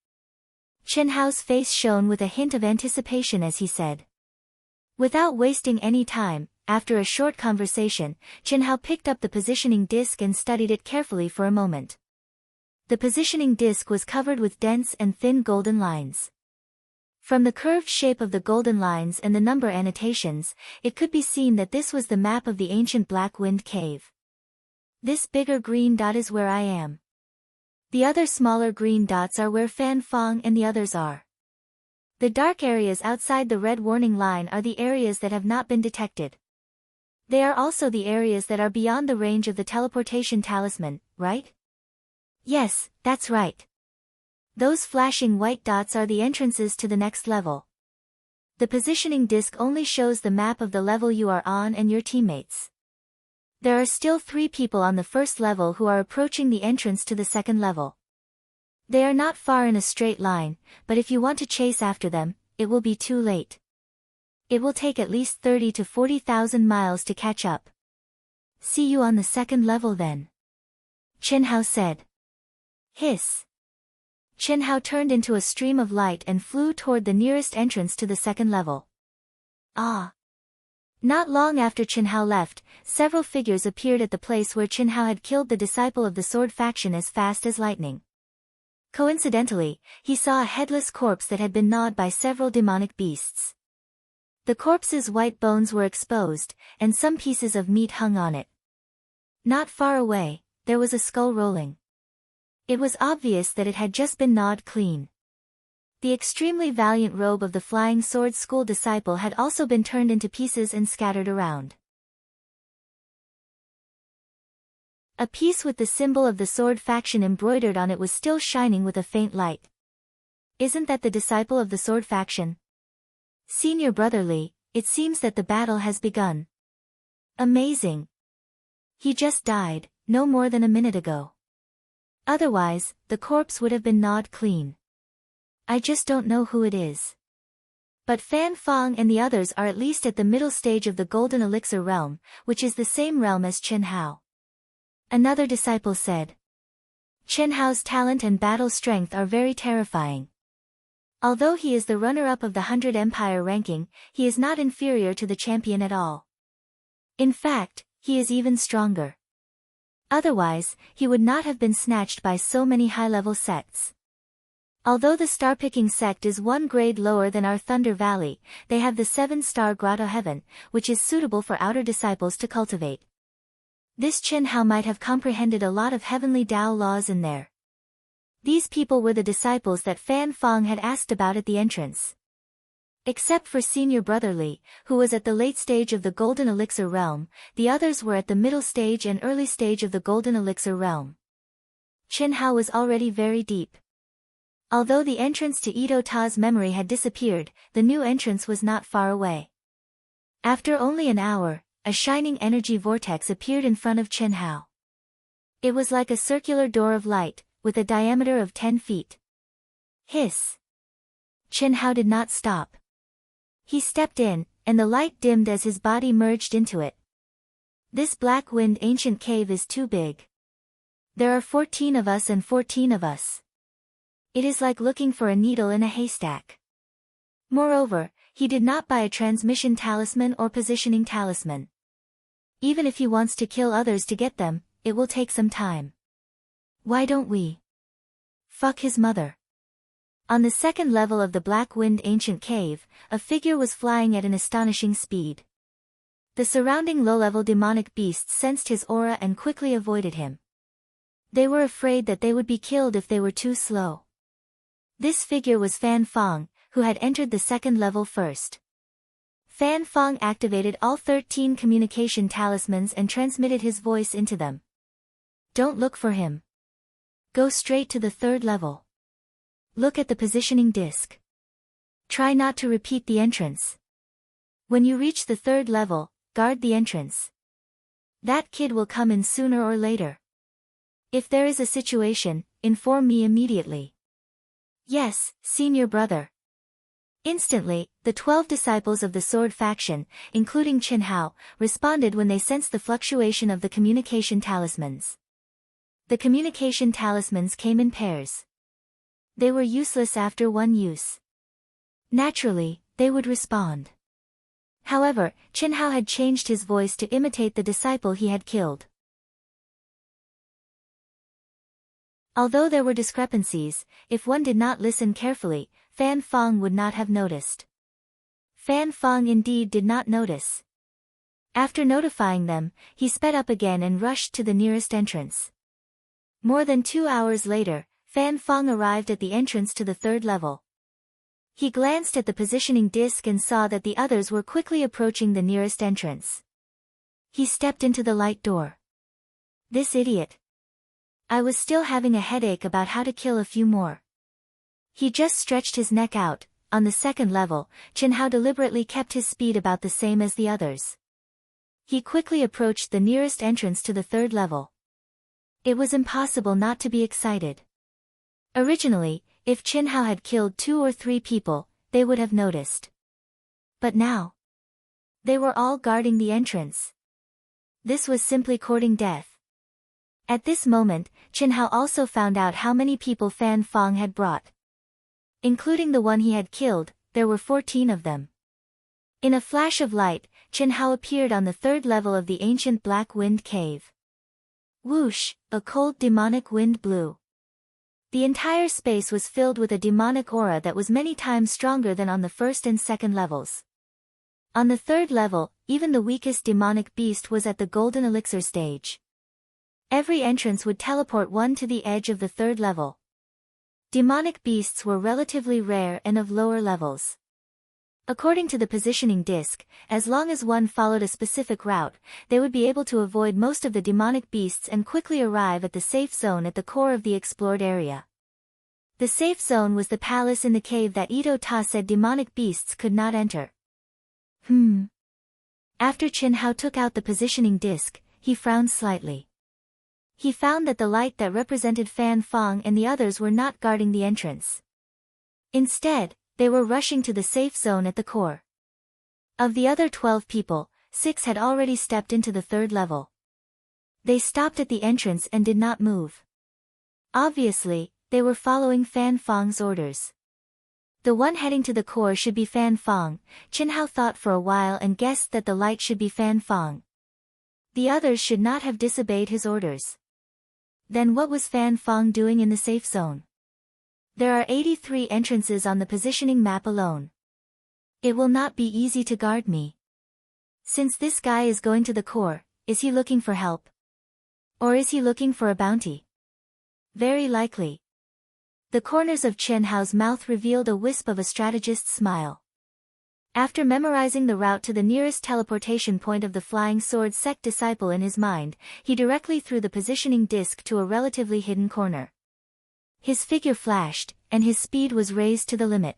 Qinhao's face shone with a hint of anticipation as he said. Without wasting any time, after a short conversation, Qinhao picked up the positioning disc and studied it carefully for a moment. The positioning disc was covered with dense and thin golden lines. From the curved shape of the golden lines and the number annotations, it could be seen that this was the map of the ancient Black Wind Cave. This bigger green dot is where I am. The other smaller green dots are where Fan Fong and the others are. The dark areas outside the red warning line are the areas that have not been detected. They are also the areas that are beyond the range of the teleportation talisman, right? Yes, that's right. Those flashing white dots are the entrances to the next level. The positioning disc only shows the map of the level you are on and your teammates. There are still 3 people on the first level who are approaching the entrance to the second level. They are not far in a straight line, but if you want to chase after them, it will be too late. It will take at least 30 to 40,000 miles to catch up. See you on the second level then. Qinhao said. Hiss. Qinhao turned into a stream of light and flew toward the nearest entrance to the second level. Ah. Not long after Qinhao left, several figures appeared at the place where Qinhao had killed the disciple of the sword faction as fast as lightning. Coincidentally, he saw a headless corpse that had been gnawed by several demonic beasts. The corpse's white bones were exposed, and some pieces of meat hung on it. Not far away, there was a skull rolling. It was obvious that it had just been gnawed clean. The extremely valiant robe of the Flying Sword School disciple had also been turned into pieces and scattered around. A piece with the symbol of the sword faction embroidered on it was still shining with a faint light. Isn't that the disciple of the sword faction? Senior Brotherly, it seems that the battle has begun. Amazing. He just died, no more than a minute ago. Otherwise, the corpse would have been gnawed clean. I just don't know who it is. But Fan Fong and the others are at least at the middle stage of the Golden Elixir realm, which is the same realm as Qinhao. Another disciple said. Qinhao's talent and battle strength are very terrifying. Although he is the runner-up of the 100 Empire ranking, he is not inferior to the champion at all. In fact, he is even stronger. Otherwise, he would not have been snatched by so many high-level sects. Although the star-picking sect is 1 grade lower than our Thunder Valley, they have the 7-star Grotto Heaven, which is suitable for outer disciples to cultivate. This Qinhao might have comprehended a lot of heavenly Tao laws in there. These people were the disciples that Fan Fong had asked about at the entrance. Except for Senior Brotherly, who was at the late stage of the Golden Elixir realm, the others were at the middle stage and early stage of the Golden Elixir realm. Qinhao was already very deep. Although the entrance to Ito Ta's memory had disappeared, the new entrance was not far away. After only an hour, a shining energy vortex appeared in front of Qinhao. It was like a circular door of light, with a diameter of 10 feet. Hiss! Chen Hao did not stop. He stepped in, and the light dimmed as his body merged into it. This black-wind ancient cave is too big. There are 14 of us and 14 of us. It is like looking for a needle in a haystack. Moreover, he did not buy a transmission talisman or positioning talisman. Even if he wants to kill others to get them, it will take some time. Why don't we? Fuck his mother. On the second level of the black-wind ancient cave, a figure was flying at an astonishing speed. The surrounding low-level demonic beasts sensed his aura and quickly avoided him. They were afraid that they would be killed if they were too slow. This figure was Fan Fong, who had entered the second level first. Fan Fong activated all 13 communication talismans and transmitted his voice into them. Don't look for him. Go straight to the third level. Look at the positioning disc. Try not to repeat the entrance. When you reach the third level, guard the entrance. That kid will come in sooner or later. If there is a situation, inform me immediately. Yes, senior brother. Instantly, the 12 disciples of the Sword faction, including Chen Hao, responded when they sensed the fluctuation of the communication talismans. The communication talismans came in pairs. They were useless after one use. Naturally, they would respond. However, Chen Hao had changed his voice to imitate the disciple he had killed. Although there were discrepancies, if one did not listen carefully, Fan Fong would not have noticed. Fan Fong indeed did not notice. After notifying them, he sped up again and rushed to the nearest entrance. More than 2 hours later, Fan Fong arrived at the entrance to the third level. He glanced at the positioning disc and saw that the others were quickly approaching the nearest entrance. He stepped into the light door. This idiot. I was still having a headache about how to kill a few more. He just stretched his neck out. On the second level, Chen Hao deliberately kept his speed about the same as the others. He quickly approached the nearest entrance to the third level. It was impossible not to be excited. Originally, if Chen Hao had killed 2 or 3 people, they would have noticed. But now, they were all guarding the entrance. This was simply courting death. At this moment, Chen Hao also found out how many people Fan Fong had brought. Including the one he had killed, there were 14 of them. In a flash of light, Chen Hao appeared on the third level of the ancient black wind cave. Whoosh, a cold demonic wind blew. The entire space was filled with a demonic aura that was many times stronger than on the first and second levels. On the third level, even the weakest demonic beast was at the golden elixir stage. Every entrance would teleport one to the edge of the third level. Demonic beasts were relatively rare and of lower levels. According to the positioning disc, as long as one followed a specific route, they would be able to avoid most of the demonic beasts and quickly arrive at the safe zone at the core of the explored area. The safe zone was the palace in the cave that Ito Ta said demonic beasts could not enter. After Chen Hao took out the positioning disc, he frowned slightly. He found that the light that represented Fan Fong and the others were not guarding the entrance. Instead, they were rushing to the safe zone at the core. Of the other 12 people, 6 had already stepped into the third level. They stopped at the entrance and did not move. Obviously, they were following Fan Fong's orders. The one heading to the core should be Fan Fong. Chen Hao thought for a while and guessed that the light should be Fan Fong. The others should not have disobeyed his orders. Then what was Fan Fong doing in the safe zone? There are 83 entrances on the positioning map alone. It will not be easy to guard me. Since this guy is going to the core, is he looking for help? Or is he looking for a bounty? Very likely. The corners of Chen Hao's mouth revealed a wisp of a strategist's smile. After memorizing the route to the nearest teleportation point of the Flying Sword sect disciple in his mind, he directly threw the positioning disc to a relatively hidden corner. His figure flashed, and his speed was raised to the limit.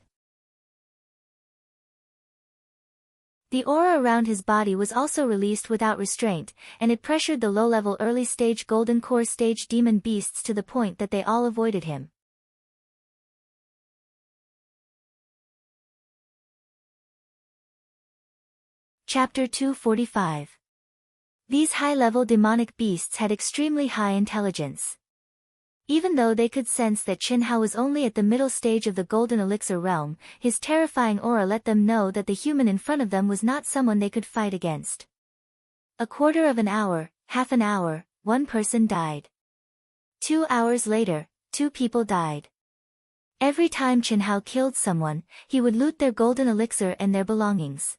The aura around his body was also released without restraint, and it pressured the low-level early-stage golden core stage demon beasts to the point that they all avoided him. Chapter 245. These high-level demonic beasts had extremely high intelligence. Even though they could sense that Qinhao was only at the middle stage of the golden elixir realm, his terrifying aura let them know that the human in front of them was not someone they could fight against. A quarter of an hour, half an hour, one person died. 2 hours later, 2 people died. Every time Qinhao killed someone, he would loot their golden elixir and their belongings.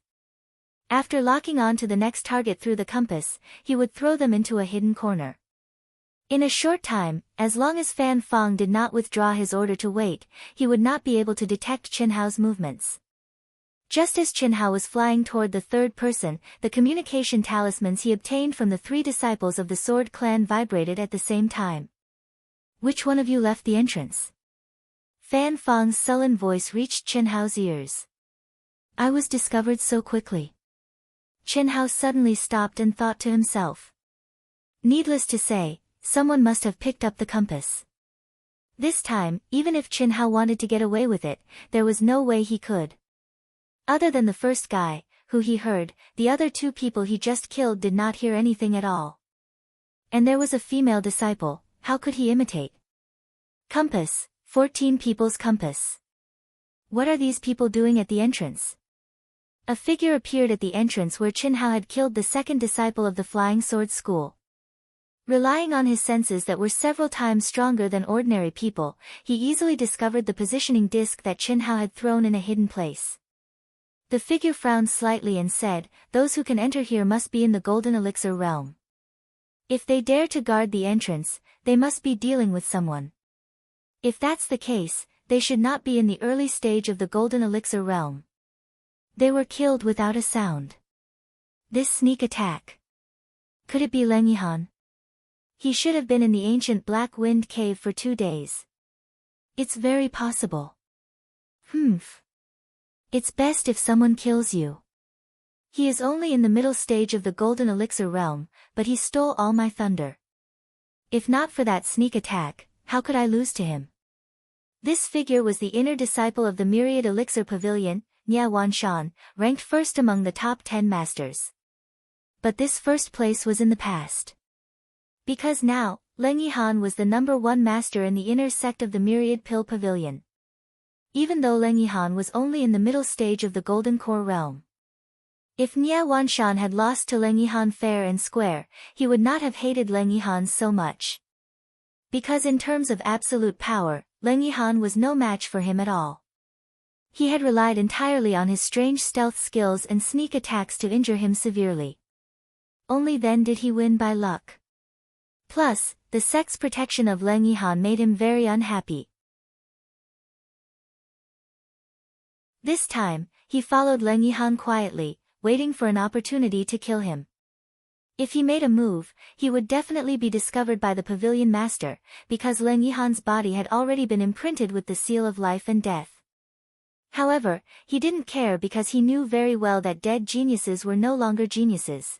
After locking on to the next target through the compass, he would throw them into a hidden corner. In a short time, as long as Fan Feng did not withdraw his order to wait, he would not be able to detect Qinhao's movements. Just as Qinhao was flying toward the third person, the communication talismans he obtained from the 3 disciples of the Sword Clan vibrated at the same time. "Which one of you left the entrance?" Fan Feng's sullen voice reached Qinhao's ears. "I was discovered so quickly." Qinhao suddenly stopped and thought to himself. Needless to say, someone must have picked up the compass. This time, even if Qinhao wanted to get away with it, there was no way he could. Other than the first guy, who he heard, the other 2 people he just killed did not hear anything at all. And there was a female disciple, how could he imitate? Compass, 14 people's compass. What are these people doing at the entrance? A figure appeared at the entrance where Qinhao had killed the second disciple of the Flying Sword School. Relying on his senses that were several times stronger than ordinary people, he easily discovered the positioning disc that Qinhao had thrown in a hidden place. The figure frowned slightly and said, "Those who can enter here must be in the golden elixir realm. If they dare to guard the entrance, they must be dealing with someone. If that's the case, they should not be in the early stage of the golden elixir realm." They were killed without a sound. This sneak attack. Could it be Leng Yihan? He should have been in the ancient Black Wind Cave for 2 days. It's very possible. It's best if someone kills you. He is only in the middle stage of the golden elixir realm, but he stole all my thunder. If not for that sneak attack, how could I lose to him? This figure was the inner disciple of the Myriad Elixir Pavilion, Nie Wanshan, ranked first among the top 10 masters. But this first place was in the past. Because now, Leng Yihan was the number 1 master in the inner sect of the Myriad Pill Pavilion. Even though Leng Yihan was only in the middle stage of the Golden Core realm. If Nie Wanshan had lost to Leng Yihan fair and square, he would not have hated Leng Yihan so much. Because in terms of absolute power, Leng Yihan was no match for him at all. He had relied entirely on his strange stealth skills and sneak attacks to injure him severely. Only then did he win by luck. Plus, the sect's protection of Leng Yihan made him very unhappy. This time, he followed Leng Yihan quietly, waiting for an opportunity to kill him. If he made a move, he would definitely be discovered by the pavilion master, because Leng Yihan's body had already been imprinted with the seal of life and death. However, he didn't care because he knew very well that dead geniuses were no longer geniuses.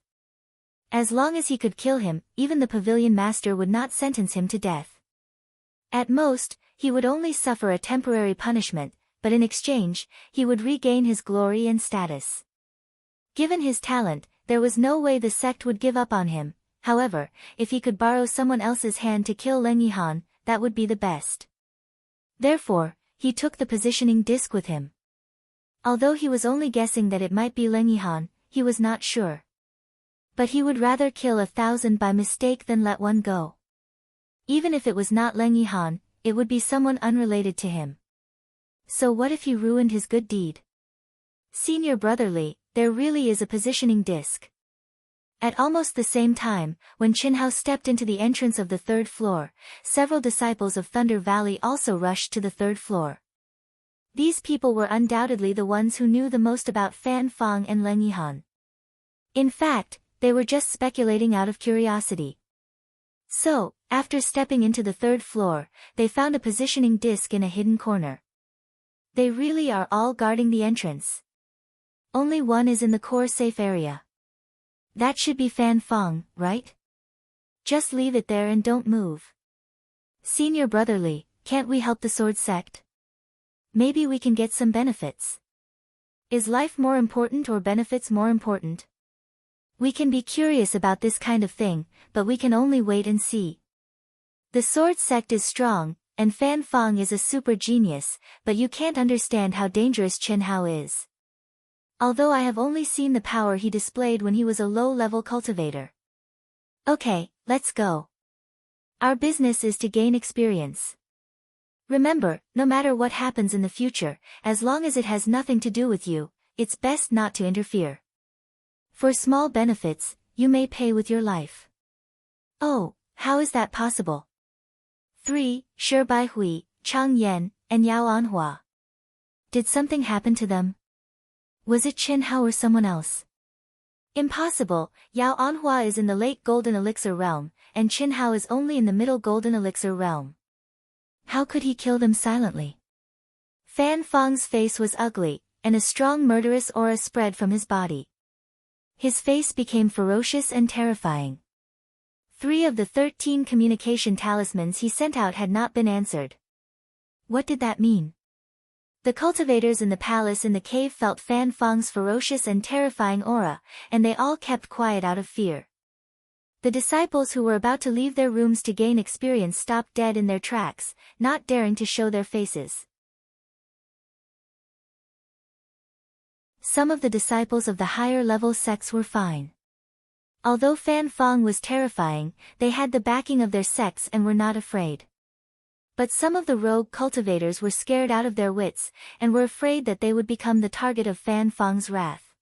As long as he could kill him, even the pavilion master would not sentence him to death. At most, he would only suffer a temporary punishment, but in exchange, he would regain his glory and status. Given his talent, there was no way the sect would give up on him. However, if he could borrow someone else's hand to kill Leng Yihan, that would be the best. Therefore, he took the positioning disc with him. Although he was only guessing that it might be Leng Yihan, he was not sure. But he would rather kill 1,000 by mistake than let one go. Even if it was not Leng Yihan, it would be someone unrelated to him. So what if he ruined his good deed? Senior Brotherly, there really is a positioning disc. At almost the same time, when Qinhao stepped into the entrance of the 3rd floor, several disciples of Thunder Valley also rushed to the 3rd floor. These people were undoubtedly the ones who knew the most about Fan Feng and Leng Yihan. In fact, they were just speculating out of curiosity. So, after stepping into the 3rd floor, they found a positioning disc in a hidden corner. They really are all guarding the entrance. Only one is in the core safe area. That should be Fan Fang, right? Just leave it there and don't move. Senior Brotherly, can't we help the sword sect? Maybe we can get some benefits. Is life more important or benefits more important? We can be curious about this kind of thing, but we can only wait and see. The sword sect is strong, and Fan Fang is a super genius, but you can't understand how dangerous Chen Hao is. Although I have only seen the power he displayed when he was a low-level cultivator. Okay, let's go. Our business is to gain experience. Remember, no matter what happens in the future, as long as it has nothing to do with you, it's best not to interfere. For small benefits, you may pay with your life. Oh, how is that possible? 3. Shi Bai Hui, Chang Yan, and Yao Anhua. Did something happen to them? Was it Chen Hao or someone else? Impossible, Yao Anhua is in the late Golden Elixir realm, and Chen Hao is only in the middle Golden Elixir realm. How could he kill them silently? Fan Fang's face was ugly, and a strong murderous aura spread from his body. His face became ferocious and terrifying. 3 of the 13 communication talismans he sent out had not been answered. What did that mean? The cultivators in the palace in the cave felt Fan Fang's ferocious and terrifying aura, and they all kept quiet out of fear. The disciples who were about to leave their rooms to gain experience stopped dead in their tracks, not daring to show their faces. Some of the disciples of the higher-level sects were fine. Although Fan Fang was terrifying, they had the backing of their sects and were not afraid. But some of the rogue cultivators were scared out of their wits, and were afraid that they would become the target of Fan Fang's wrath.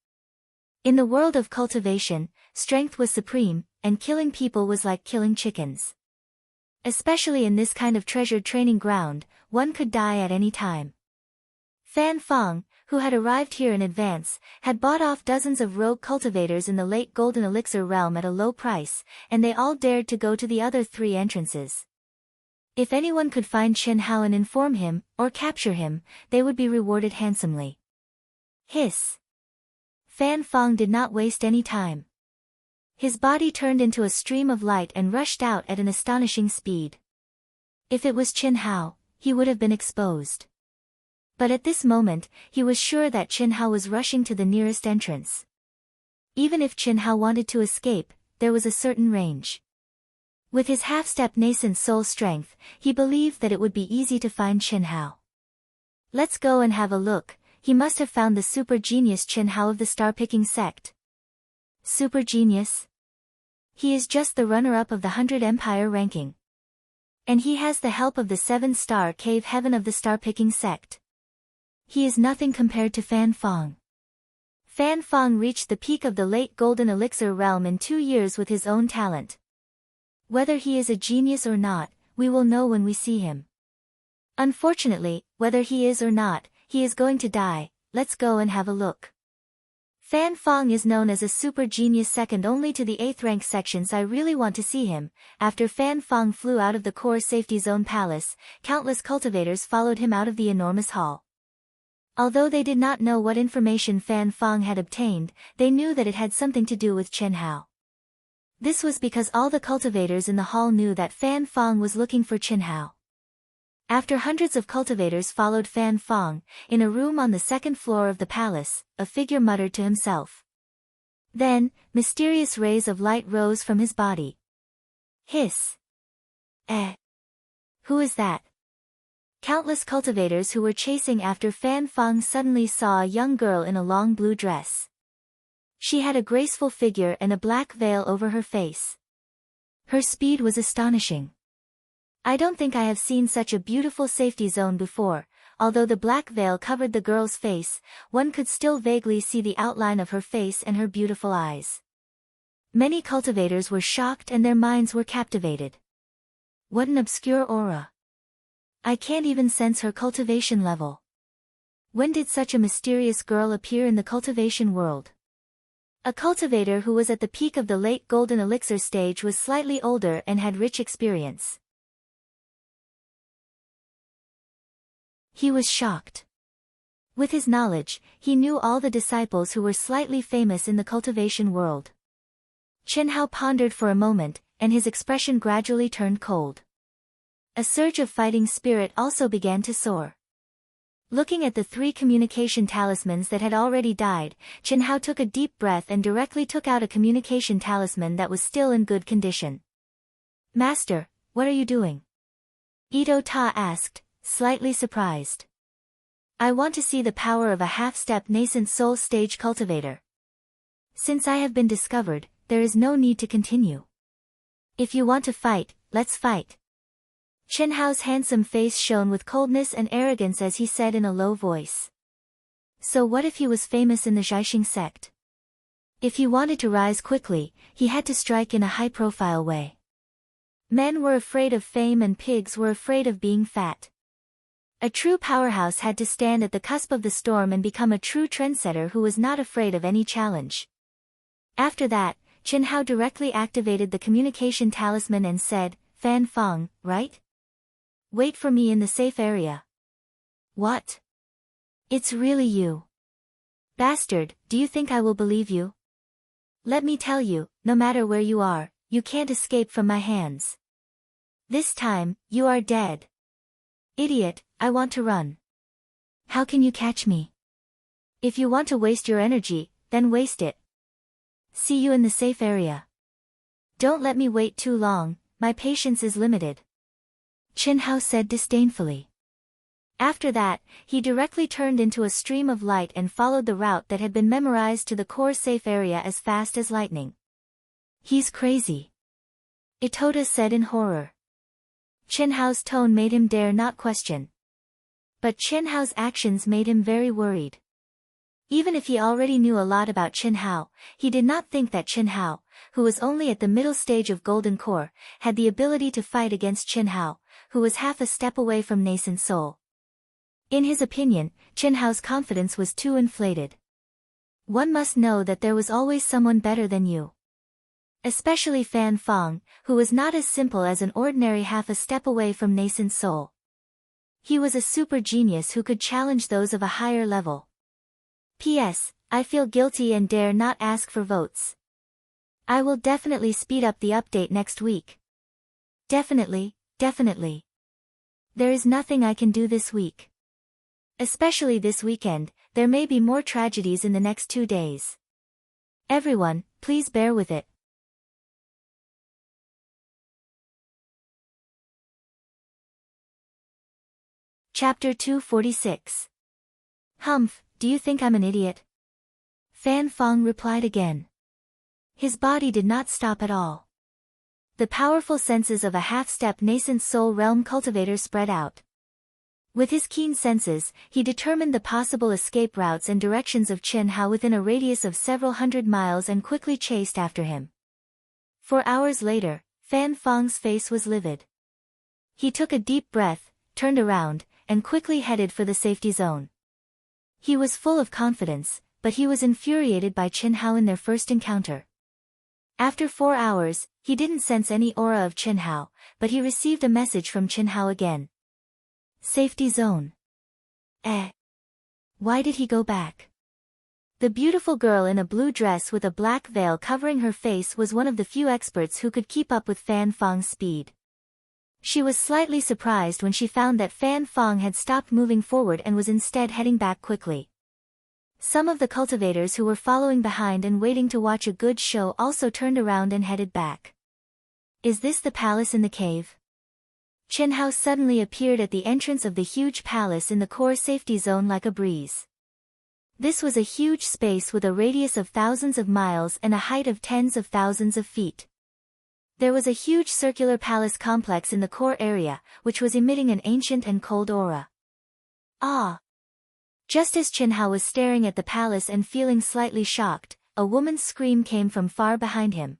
In the world of cultivation, strength was supreme, and killing people was like killing chickens. Especially in this kind of treasured training ground, one could die at any time. Fan Fang, who had arrived here in advance, had bought off dozens of rogue cultivators in the late Golden Elixir realm at a low price, and they all dared to go to the other 3 entrances. If anyone could find Chen Hao and inform him, or capture him, they would be rewarded handsomely. Hiss! Fan Fang did not waste any time. His body turned into a stream of light and rushed out at an astonishing speed. If it was Chen Hao, he would have been exposed. But at this moment, he was sure that Chen Hao was rushing to the nearest entrance. Even if Chen Hao wanted to escape, there was a certain range. With his half-step nascent soul strength, he believed that it would be easy to find Chen Hao. Let's go and have a look. He must have found the super genius Chen Hao of the star-picking sect. Super genius? He is just the runner-up of the 100 Empire ranking. And he has the help of the 7-star cave heaven of the star-picking sect. He is nothing compared to Fan Fang. Fan Fang reached the peak of the late Golden Elixir realm in 2 years with his own talent. Whether he is a genius or not, we will know when we see him. Unfortunately, whether he is or not, he is going to die. Let's go and have a look. Fan Fang is known as a super genius second only to the 8th rank sections. I really want to see him. After Fan Fang flew out of the core safety zone palace, countless cultivators followed him out of the enormous hall. Although they did not know what information Fan Fang had obtained, they knew that it had something to do with Chen Hao. This was because all the cultivators in the hall knew that Fan Fang was looking for Chen Hao. After hundreds of cultivators followed Fan Fang, in a room on the 2nd floor of the palace, a figure muttered to himself. Then, mysterious rays of light rose from his body. Hiss! Who is that? Countless cultivators who were chasing after Fan Fang suddenly saw a young girl in a long blue dress. She had a graceful figure and a black veil over her face. Her speed was astonishing. I don't think I have seen such a beautiful safety zone before. Although the black veil covered the girl's face, one could still vaguely see the outline of her face and her beautiful eyes. Many cultivators were shocked and their minds were captivated. What an obscure aura! I can't even sense her cultivation level. When did such a mysterious girl appear in the cultivation world? A cultivator who was at the peak of the late Golden Elixir stage was slightly older and had rich experience. He was shocked. With his knowledge, he knew all the disciples who were slightly famous in the cultivation world. Chen Hao pondered for a moment, and his expression gradually turned cold. A surge of fighting spirit also began to soar. Looking at the 3 communication talismans that had already died, Chen Hao took a deep breath and directly took out a communication talisman that was still in good condition. "Master, what are you doing?" Ito Ta asked, slightly surprised. "I want to see the power of a half-step nascent soul stage cultivator. Since I have been discovered, there is no need to continue. If you want to fight, let's fight." Chen Hao's handsome face shone with coldness and arrogance as he said in a low voice. So what if he was famous in the Zhaixing sect? If he wanted to rise quickly, he had to strike in a high-profile way. Men were afraid of fame and pigs were afraid of being fat. A true powerhouse had to stand at the cusp of the storm and become a true trendsetter who was not afraid of any challenge. After that, Chen Hao directly activated the communication talisman and said, "Fan Fong, right? Wait for me in the safe area." "What? It's really you? Bastard, do you think I will believe you? Let me tell you, no matter where you are, you can't escape from my hands. This time, you are dead. Idiot, I want to run. How can you catch me? If you want to waste your energy, then waste it. See you in the safe area. Don't let me wait too long, my patience is limited," Chen Hao said disdainfully. After that, he directly turned into a stream of light and followed the route that had been memorized to the core safe area as fast as lightning. "He's crazy," Itota said in horror. Chen Hao's tone made him dare not question. But Chen Hao's actions made him very worried. Even if he already knew a lot about Chen Hao, he did not think that Chen Hao, who was only at the middle stage of Golden Core, had the ability to fight against Chen Hao, who was half a step away from nascent soul. In his opinion, Chen Hao's confidence was too inflated. One must know that there was always someone better than you. Especially Fan Fong, who was not as simple as an ordinary half a step away from nascent soul. He was a super genius who could challenge those of a higher level. P.S. I feel guilty and dare not ask for votes. I will definitely speed up the update next week. Definitely, definitely. There is nothing I can do this week. Especially this weekend, there may be more tragedies in the next 2 days. Everyone, please bear with it. Chapter 246. Humph, do you think I'm an idiot? Fan Fong replied again. His body did not stop at all. The powerful senses of a half-step nascent soul realm cultivator spread out. With his keen senses, he determined the possible escape routes and directions of Chen Hao within a radius of several hundred miles and quickly chased after him. 4 hours later, Fan Fong's face was livid. He took a deep breath, turned around, and quickly headed for the safety zone. He was full of confidence, but he was infuriated by Chen Hao in their first encounter. After 4 hours, he didn't sense any aura of Chen Hao, but he received a message from Chen Hao again. Safety zone. Why did he go back? The beautiful girl in a blue dress with a black veil covering her face was one of the few experts who could keep up with Fan Fong's speed. She was slightly surprised when she found that Fan Fong had stopped moving forward and was instead heading back quickly. Some of the cultivators who were following behind and waiting to watch a good show also turned around and headed back. Is this the palace in the cave? Chen Hao suddenly appeared at the entrance of the huge palace in the core safety zone like a breeze. This was a huge space with a radius of thousands of miles and a height of tens of thousands of feet. There was a huge circular palace complex in the core area, which was emitting an ancient and cold aura. Ah! Just as Chen Hao was staring at the palace and feeling slightly shocked, a woman's scream came from far behind him.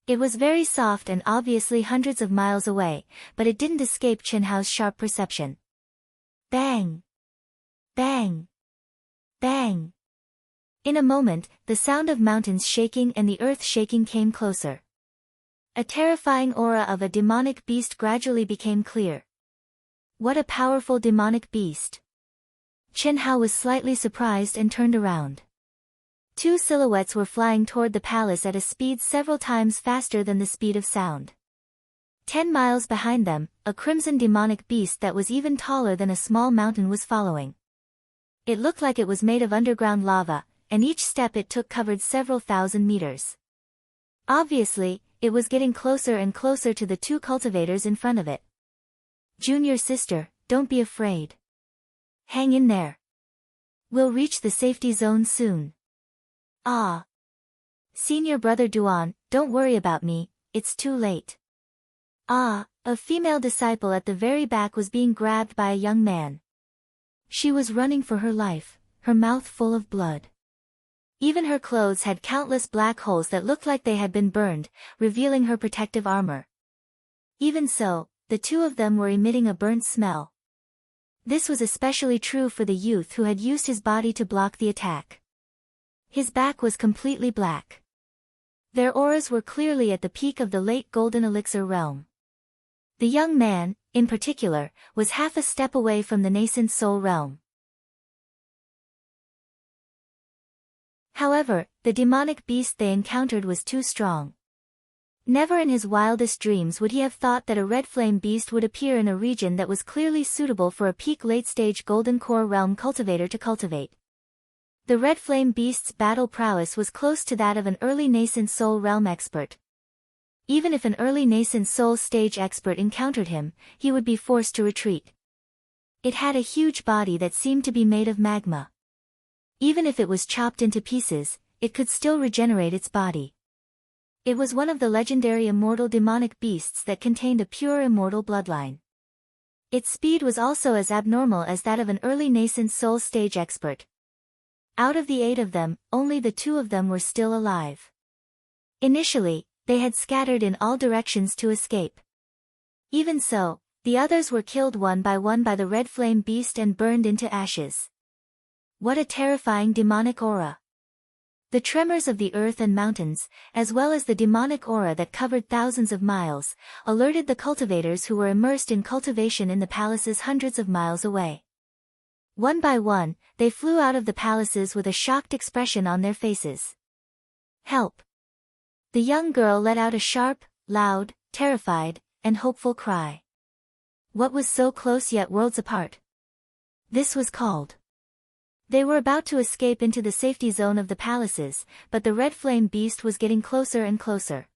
It was very soft and obviously hundreds of miles away, but it didn't escape Chen Hao's sharp perception. Bang! Bang! Bang! In a moment, the sound of mountains shaking and the earth shaking came closer. A terrifying aura of a demonic beast gradually became clear. What a powerful demonic beast! Chen Hao was slightly surprised and turned around. Two silhouettes were flying toward the palace at a speed several times faster than the speed of sound. 10 miles behind them, a crimson demonic beast that was even taller than a small mountain was following. It looked like it was made of underground lava, and each step it took covered several thousand meters. Obviously, it was getting closer and closer to the two cultivators in front of it. Junior sister, don't be afraid. Hang in there. We'll reach the safety zone soon. Ah. Senior brother Duan, don't worry about me, it's too late. Ah, a female disciple at the very back was being grabbed by a young man. She was running for her life, her mouth full of blood. Even her clothes had countless black holes that looked like they had been burned, revealing her protective armor. Even so, the two of them were emitting a burnt smell. This was especially true for the youth who had used his body to block the attack. His back was completely black. Their auras were clearly at the peak of the late Golden Elixir realm. The young man, in particular, was half a step away from the nascent soul realm. However, the demonic beast they encountered was too strong. Never in his wildest dreams would he have thought that a red flame beast would appear in a region that was clearly suitable for a peak late-stage Golden Core realm cultivator to cultivate. The red flame beast's battle prowess was close to that of an early nascent soul realm expert. Even if an early nascent soul stage expert encountered him, he would be forced to retreat. It had a huge body that seemed to be made of magma. Even if it was chopped into pieces, it could still regenerate its body. It was one of the legendary immortal demonic beasts that contained a pure immortal bloodline. Its speed was also as abnormal as that of an early nascent soul stage expert. Out of the 8 of them, only the 2 of them were still alive. Initially, they had scattered in all directions to escape. Even so, the others were killed one by the red flame beast and burned into ashes. What a terrifying demonic aura! The tremors of the earth and mountains, as well as the demonic aura that covered thousands of miles, alerted the cultivators who were immersed in cultivation in the palaces hundreds of miles away. One by one, they flew out of the palaces with a shocked expression on their faces. Help! The young girl let out a sharp, loud, terrified, and hopeful cry. What was so close yet worlds apart? This was called. They were about to escape into the safety zone of the palaces, but the red flame beast was getting closer and closer.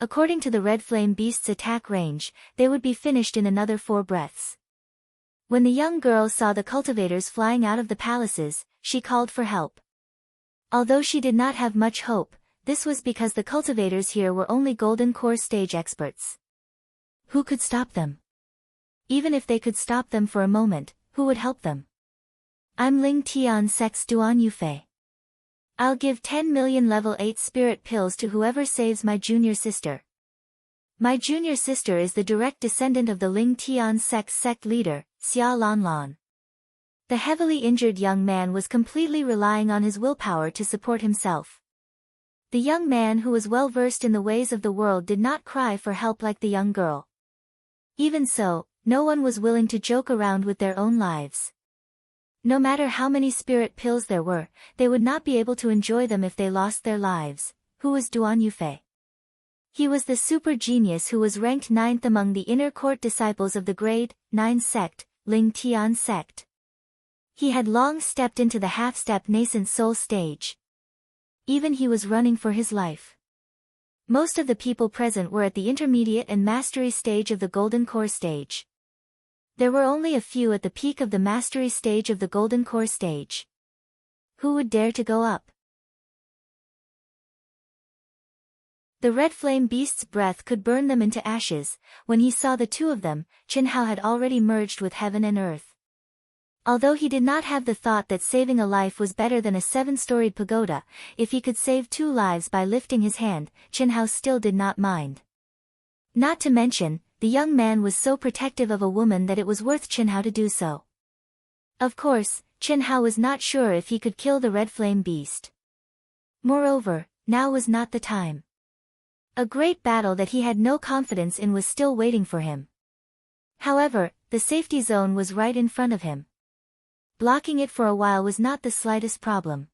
According to the red flame beast's attack range, they would be finished in another 4 breaths. When the young girl saw the cultivators flying out of the palaces, she called for help. Although she did not have much hope, this was because the cultivators here were only Golden Core stage experts. Who could stop them? Even if they could stop them for a moment, who would help them? I'm Ling Tian Sex Duan Yufei. I'll give 10 million level 8 spirit pills to whoever saves my junior sister. My junior sister is the direct descendant of the Ling Tian Sex sect leader, Xia Lan Lan. The heavily injured young man was completely relying on his willpower to support himself. The young man who was well versed in the ways of the world did not cry for help like the young girl. Even so, no one was willing to joke around with their own lives. No matter how many spirit pills there were, they would not be able to enjoy them if they lost their lives. Who was Duan Yufei? He was the super genius who was ranked 9th among the inner court disciples of the grade 9 sect, Ling Tian sect. He had long stepped into the half-step nascent soul stage. Even he was running for his life. Most of the people present were at the intermediate and mastery stage of the Golden Core stage. There were only a few at the peak of the mastery stage of the Golden Core stage. Who would dare to go up? The red flame beast's breath could burn them into ashes. When he saw the 2 of them, Chen Hao had already merged with heaven and earth. Although he did not have the thought that saving a life was better than a 7-storied pagoda, if he could save 2 lives by lifting his hand, Chen Hao still did not mind. Not to mention, the young man was so protective of a woman that it was worth Chen Hao to do so. Of course, Chen Hao was not sure if he could kill the red flame beast. Moreover, now was not the time. A great battle that he had no confidence in was still waiting for him. However, the safety zone was right in front of him. blocking it for a while was not the slightest problem.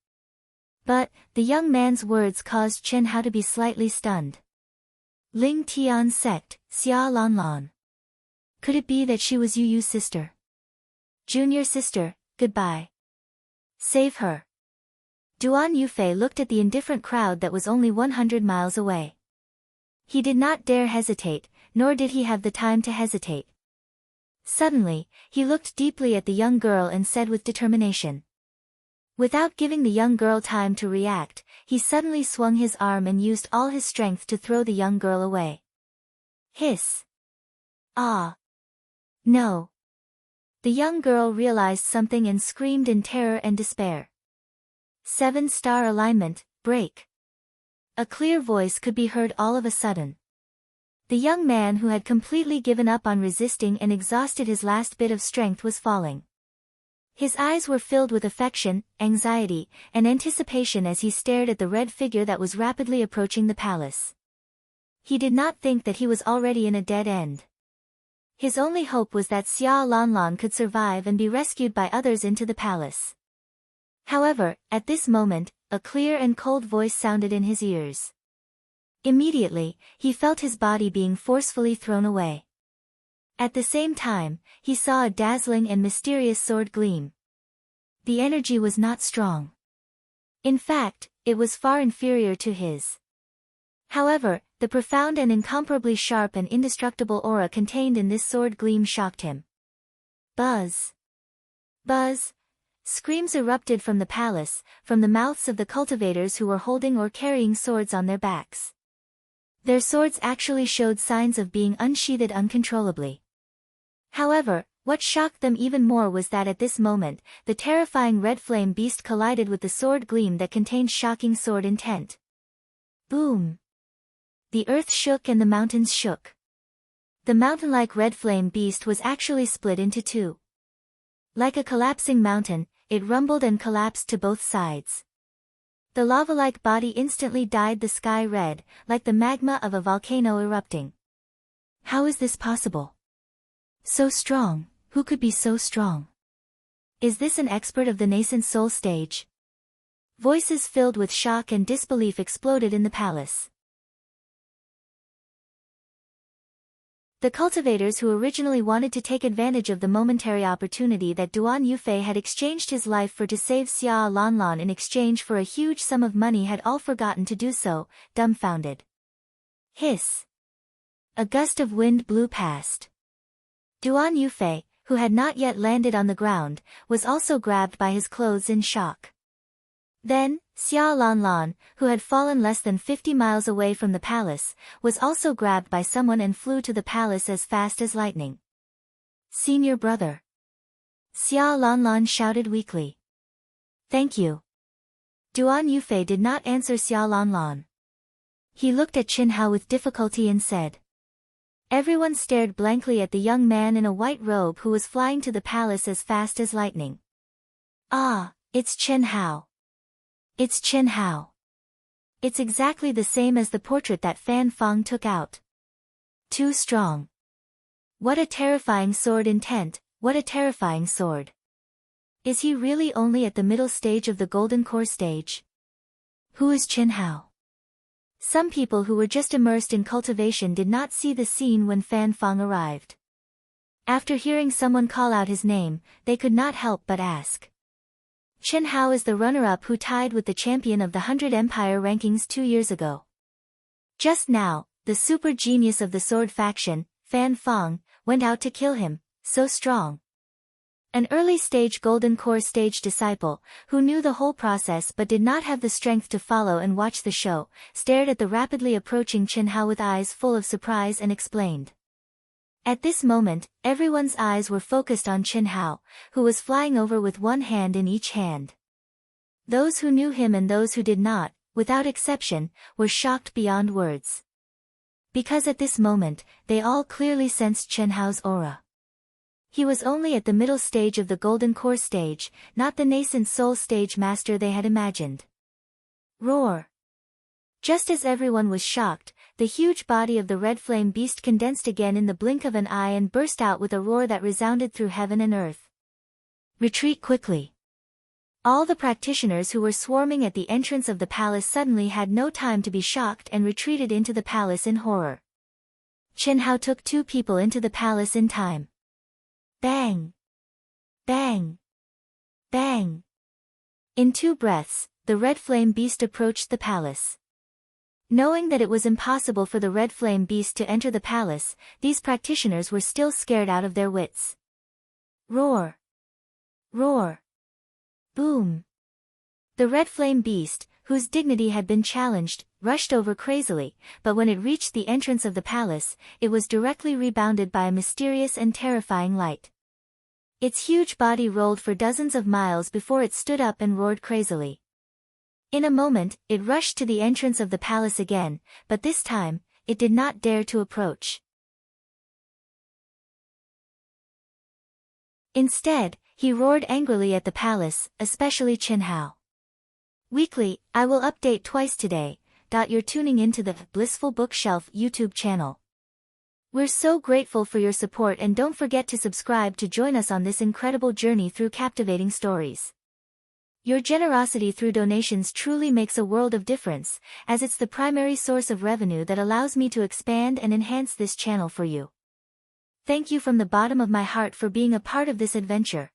But, the young man's words caused Chen Hao to be slightly stunned. Ling Tian sect, Xia Lan Lan. Could it be that she was Yu Yu's sister? Junior sister, goodbye. Save her. Duan Yufei looked at the indifferent crowd that was only 100 miles away. He did not dare hesitate, nor did he have the time to hesitate. Suddenly, he looked deeply at the young girl and said with determination. Without giving the young girl time to react, he suddenly swung his arm and used all his strength to throw the young girl away. Hiss. Ah. No. The young girl realized something and screamed in terror and despair. 7-star alignment, break. A clear voice could be heard all of a sudden. The young man who had completely given up on resisting and exhausted his last bit of strength was falling. His eyes were filled with affection, anxiety, and anticipation as he stared at the red figure that was rapidly approaching the palace. He did not think that he was already in a dead end. His only hope was that Xia Lanlan could survive and be rescued by others into the palace. However, at this moment, a clear and cold voice sounded in his ears. Immediately, he felt his body being forcefully thrown away. At the same time, he saw a dazzling and mysterious sword gleam. The energy was not strong. In fact, it was far inferior to his. However, the profound and incomparably sharp and indestructible aura contained in this sword gleam shocked him. Buzz! Buzz! Screams erupted from the palace, from the mouths of the cultivators who were holding or carrying swords on their backs. Their swords actually showed signs of being unsheathed uncontrollably. However, what shocked them even more was that at this moment, the terrifying red flame beast collided with the sword gleam that contained shocking sword intent. Boom! The earth shook and the mountains shook. The mountain-like red flame beast was actually split into two. Like a collapsing mountain, it rumbled and collapsed to both sides. The lava-like body instantly dyed the sky red, like the magma of a volcano erupting. How is this possible? So strong, who could be so strong? Is this an expert of the nascent soul stage? Voices filled with shock and disbelief exploded in the palace. The cultivators who originally wanted to take advantage of the momentary opportunity that Duan Yufei had exchanged his life for to save Xia Lanlan in exchange for a huge sum of money had all forgotten to do so, dumbfounded. Hiss! A gust of wind blew past. Duan Yufei, who had not yet landed on the ground, was also grabbed by his clothes in shock. Then, Xia Lanlan, who had fallen less than 50 miles away from the palace, was also grabbed by someone and flew to the palace as fast as lightning. Senior brother. Xia Lanlan shouted weakly. Thank you. Duan Yufei did not answer Xia Lanlan. He looked at Chen Hao with difficulty and said. Everyone stared blankly at the young man in a white robe who was flying to the palace as fast as lightning. Ah, it's Chen Hao. It's Chen Hao. It's exactly the same as the portrait that Fan Feng took out. Too strong. What a terrifying sword intent, what a terrifying sword. Is he really only at the middle stage of the Golden Core stage? Who is Chen Hao? Some people who were just immersed in cultivation did not see the scene when Fan Feng arrived. After hearing someone call out his name, they could not help but ask. Chen Hao is the runner-up who tied with the champion of the 100 Empire rankings 2 years ago. Just now, the super genius of the sword faction, Fan Feng, went out to kill him, so strong. An early-stage Golden Core stage disciple, who knew the whole process but did not have the strength to follow and watch the show, stared at the rapidly approaching Chen Hao with eyes full of surprise and explained. At this moment, everyone's eyes were focused on Chen Hao, who was flying over with one hand in each hand. Those who knew him and those who did not, without exception, were shocked beyond words. Because at this moment, they all clearly sensed Chen Hao's aura. He was only at the middle stage of the Golden Core stage, not the nascent soul stage master they had imagined. Roar! Just as everyone was shocked, the huge body of the red flame beast condensed again in the blink of an eye and burst out with a roar that resounded through heaven and earth. Retreat quickly. All the practitioners who were swarming at the entrance of the palace suddenly had no time to be shocked and retreated into the palace in horror. Chen Hao took 2 people into the palace in time. Bang! Bang! Bang! In 2 breaths, the red flame beast approached the palace. Knowing that it was impossible for the red flame beast to enter the palace, these practitioners were still scared out of their wits. Roar! Roar! Boom! The red flame beast, whose dignity had been challenged, rushed over crazily, but when it reached the entrance of the palace, it was directly rebounded by a mysterious and terrifying light. Its huge body rolled for dozens of miles before it stood up and roared crazily. In a moment, it rushed to the entrance of the palace again, but this time, it did not dare to approach. Instead, he roared angrily at the palace, especially Chen Hao. Weekly, I will update twice today. You're tuning into the Blissful Bookshelf YouTube channel. We're so grateful for your support, and don't forget to subscribe to join us on this incredible journey through captivating stories. Your generosity through donations truly makes a world of difference, as it's the primary source of revenue that allows me to expand and enhance this channel for you. Thank you from the bottom of my heart for being a part of this adventure.